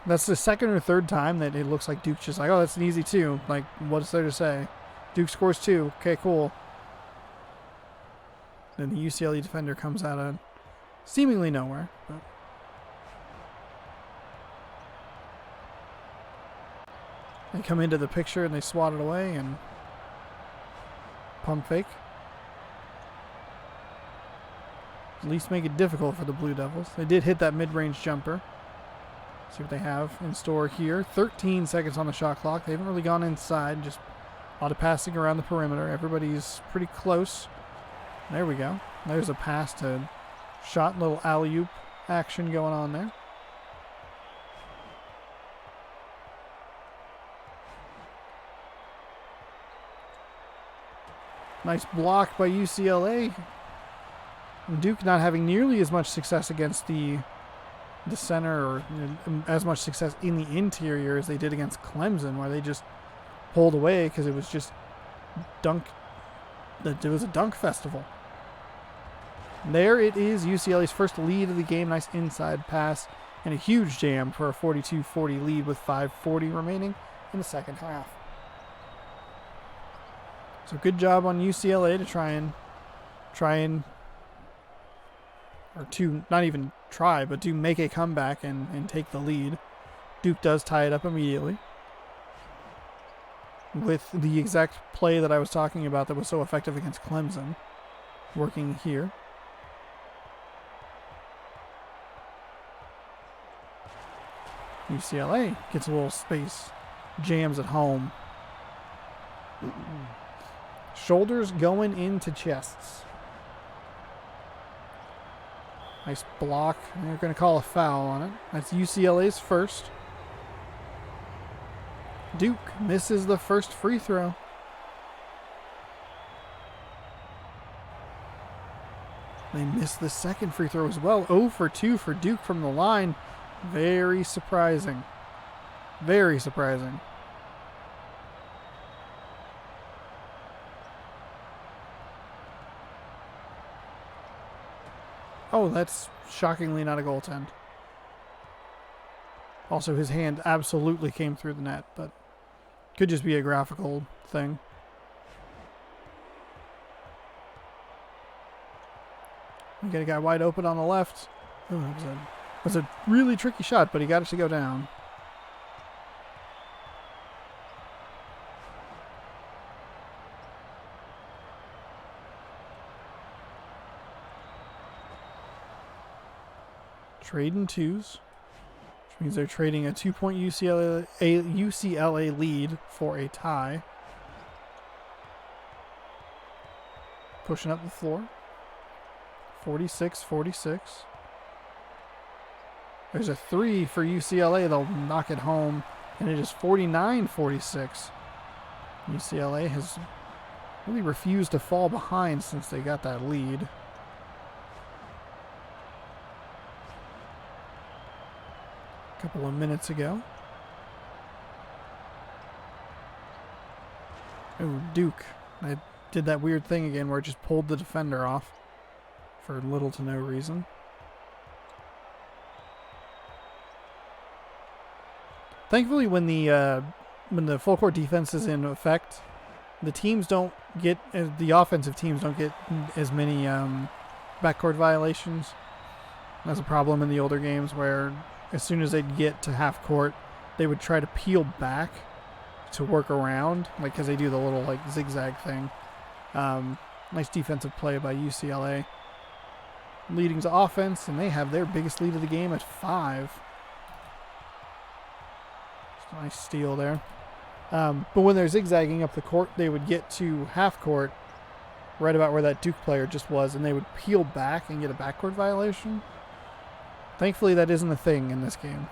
That's the second or third time that it looks like Duke's just like, oh, that's an easy 2. Like, what's there to say? Duke scores 2. Okay, cool. Then the UCLA defender comes out of seemingly nowhere. But they come into the picture and they swat it away and pump fake. At least make it difficult for the Blue Devils. They did hit that mid-range jumper. See what they have in store here. 13 seconds on the shot clock. They haven't really gone inside. Just a lot of passing around the perimeter. Everybody's pretty close. There we go. There's a pass to shot. Little alley-oop action going on there. Nice block by UCLA. Duke not having nearly as much success against the center, or as much success in the interior as they did against Clemson, where they just pulled away because it was just dunk. It was a dunk festival. There it is, UCLA's first lead of the game. Nice inside pass and a huge jam for a 42-40 lead with 5:40 remaining in the second half. So good job on UCLA to try and or to not even try, but to make a comeback and take the lead. Duke does tie it up immediately with the exact play that I was talking about that was so effective against Clemson working here. UCLA gets a little space, jams at home. Shoulders going into chests. Nice block. They're going to call a foul on it. That's UCLA's first. Duke misses the first free throw. They miss the second free throw as well. 0 for 2 for Duke from the line. Very surprising. Very surprising. Oh, that's shockingly not a goaltend. Also, his hand absolutely came through the net, but could just be a graphical thing. We got a guy wide open on the left. Ooh, that was a really tricky shot, but he got it to go down. Trading twos, which means they're trading a 2-point UCLA lead for a tie. Pushing up the floor. 46-46. There's a 3 for UCLA. They'll knock it home, and it is 49-46. UCLA has really refused to fall behind since they got that lead. Couple of minutes ago. Oh, Duke. I did that weird thing again where it just pulled the defender off for little to no reason. Thankfully, when the full court defense is in effect, the teams don't get, the offensive teams don't get as many backcourt violations. That's a problem in the older games where as soon as they'd get to half court, they would try to peel back to work around, like, because they do the little like zigzag thing. Nice defensive play by UCLA, leading to offense, and they have their biggest lead of the game at 5. Just a nice steal there. But when they're zigzagging up the court, they would get to half court, right about where that Duke player just was, and they would peel back and get a backcourt violation. Thankfully, that isn't a thing in this game.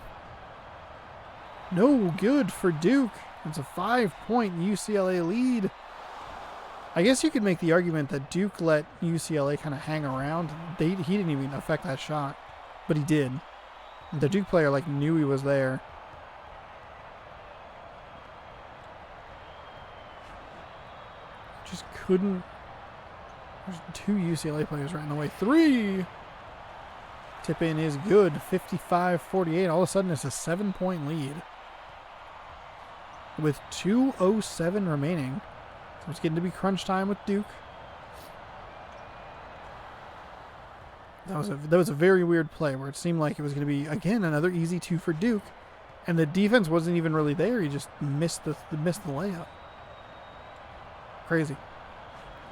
No good for Duke. It's a 5-point UCLA lead. I guess you could make the argument that Duke let UCLA kind of hang around. He didn't even affect that shot, but he did. The Duke player like knew he was there. Just couldn't. There's 2 UCLA players right in the way. 3! Tip in is good. 55-48. All of a sudden, it's a 7-point lead. With 2:07 remaining. So it's getting to be crunch time with Duke. That was a very weird play where it seemed like it was going to be, again, another easy 2 for Duke. And the defense wasn't even really there. He just missed the layup. Crazy.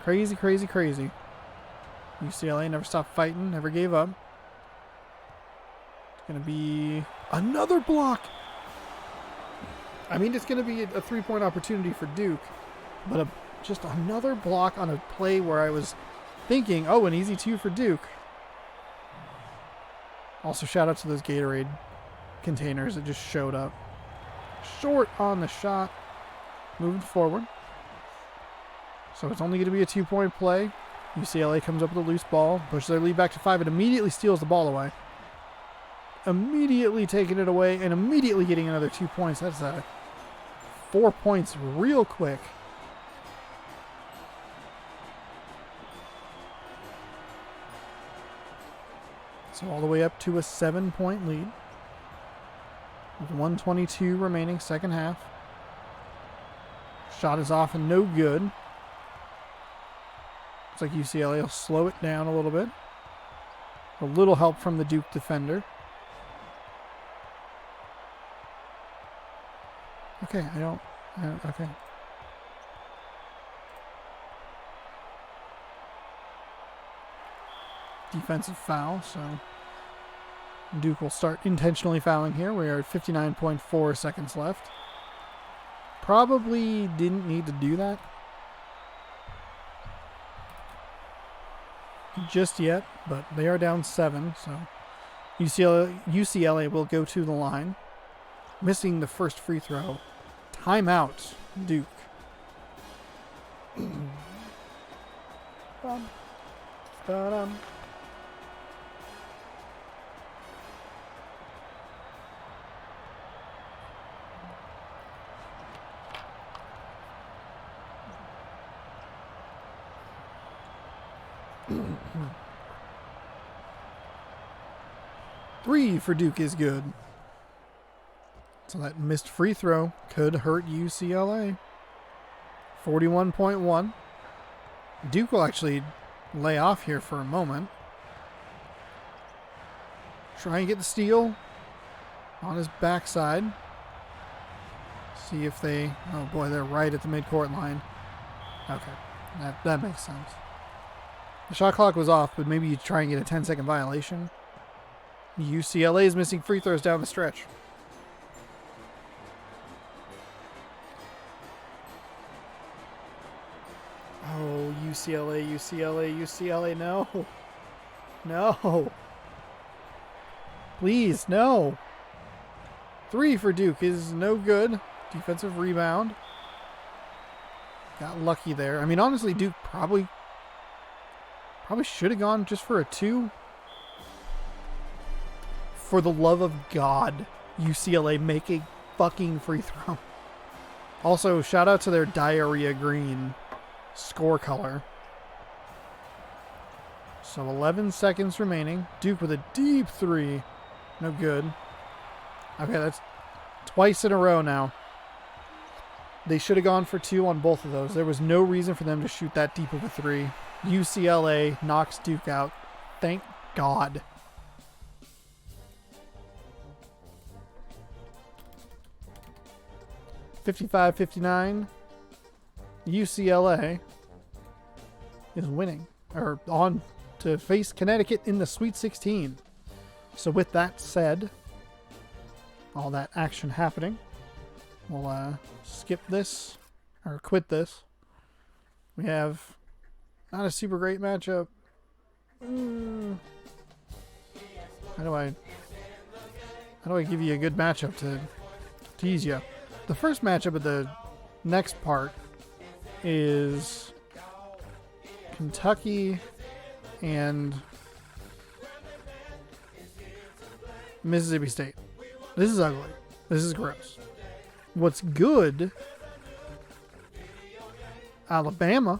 Crazy, crazy, crazy. UCLA never stopped fighting, never gave up. It's going to be another block. I mean, it's going to be a 3-point opportunity for Duke, but just another block on a play where I was thinking, oh, an easy 2 for Duke. Also, shout out to those Gatorade containers that just showed up. Short on the shot. Moving forward. So it's only going to be a 2-point play. UCLA comes up with a loose ball, pushes their lead back to 5, and immediately steals the ball away. Immediately taking it away and immediately getting another 2 points. That's 4 points real quick. So all the way up to a 7-point lead. With 1:22 remaining, second half. Shot is off and no good. Looks like UCLA will slow it down a little bit. A little help from the Duke defender. Okay, okay. Defensive foul, so Duke will start intentionally fouling here. We are at 59.4 seconds left. Probably didn't need to do that just yet, but they are down 7, so UCLA will go to the line. Missing the first free throw. Timeout, Duke. Three for Duke is good. So that missed free throw could hurt UCLA. 41.1. Duke will actually lay off here for a moment. Try and get the steal on his backside. See if they... Oh boy, they're right at the midcourt line. Okay, that makes sense. The shot clock was off, but maybe you try and get a 10-second violation. UCLA is missing free throws down the stretch. Oh, UCLA, no. No. Please, no. 3 for Duke is no good. Defensive rebound. Got lucky there. I mean, honestly, Duke probably should have gone just for a 2. For the love of God, UCLA, make a fucking free throw. Also, shout out to their diarrhea green score color. So 11 seconds remaining. Duke with a deep 3. No good. Okay, that's twice in a row now. They should have gone for 2 on both of those. There was no reason for them to shoot that deep of a 3. UCLA knocks Duke out. Thank God. (55-59). UCLA is winning, or on to face Connecticut in the Sweet 16. So with that said, all that action happening, we'll skip this, or quit this. We have Not a super great matchup. How do I give you a good matchup to tease you? The first matchup of the next part is Kentucky and Mississippi State. This is ugly. This is gross. What's good? Alabama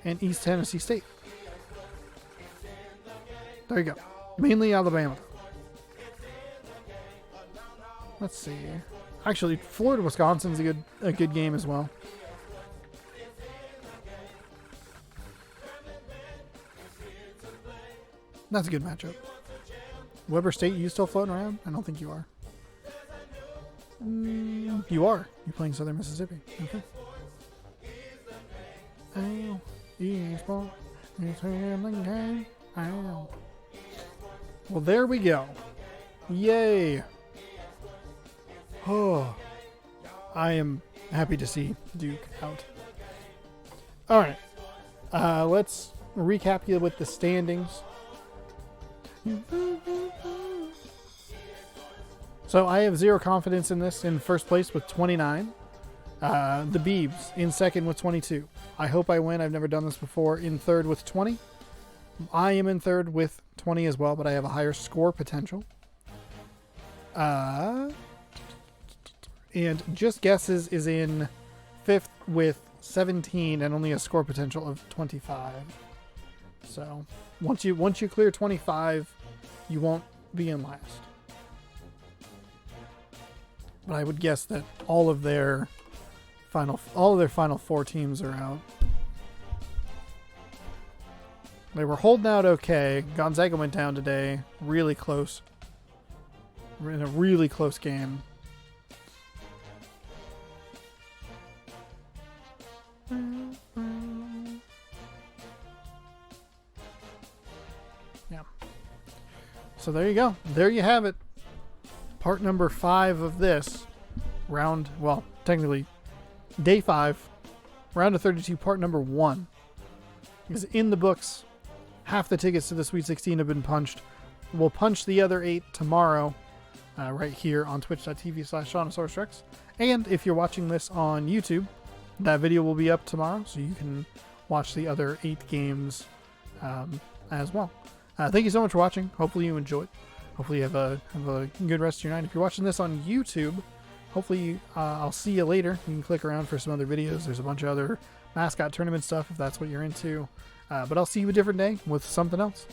and East Tennessee State. There you go. Mainly Alabama. Let's see. Actually, Florida Wisconsin's a good game as well. That's a good matchup. Weber State, you still floating around? I don't think you are. You are. You're playing Southern Mississippi. Okay. Ow. E-sport. Ow. Well, there we go. Yay. Oh. I am happy to see Duke out. Alright. Let's recap you with the standings. So I have zero confidence in this. In first place with 29. The Beebs in second with 22. I hope I win. I've never done this before. In third with 20. I am in third with 20 as well, but I have a higher score potential. And Just Guesses is in fifth with 17 and only a score potential of 25. So once you clear 25, you won't be in last. But I would guess that all of their final four teams are out. They were holding out okay. Gonzaga went down today. Really close. In a really close game. Yeah. So there you go. There you have it. Part number 5 of this round. Well, technically, day 5, round of 32, part number 1 is in the books. Half the tickets to the Sweet 16 have been punched. We'll punch the other 8 tomorrow, right here on twitch.tv/ShaunosaurusRex. And if you're watching this on YouTube, that video will be up tomorrow, so you can watch the other 8 games as well. Thank you so much for watching. Hopefully you enjoyed. Hopefully you have a good rest of your night. If you're watching this on YouTube, hopefully I'll see you later. You can click around for some other videos. There's a bunch of other Mascot tournament stuff if that's what you're into. But I'll see you a different day with something else.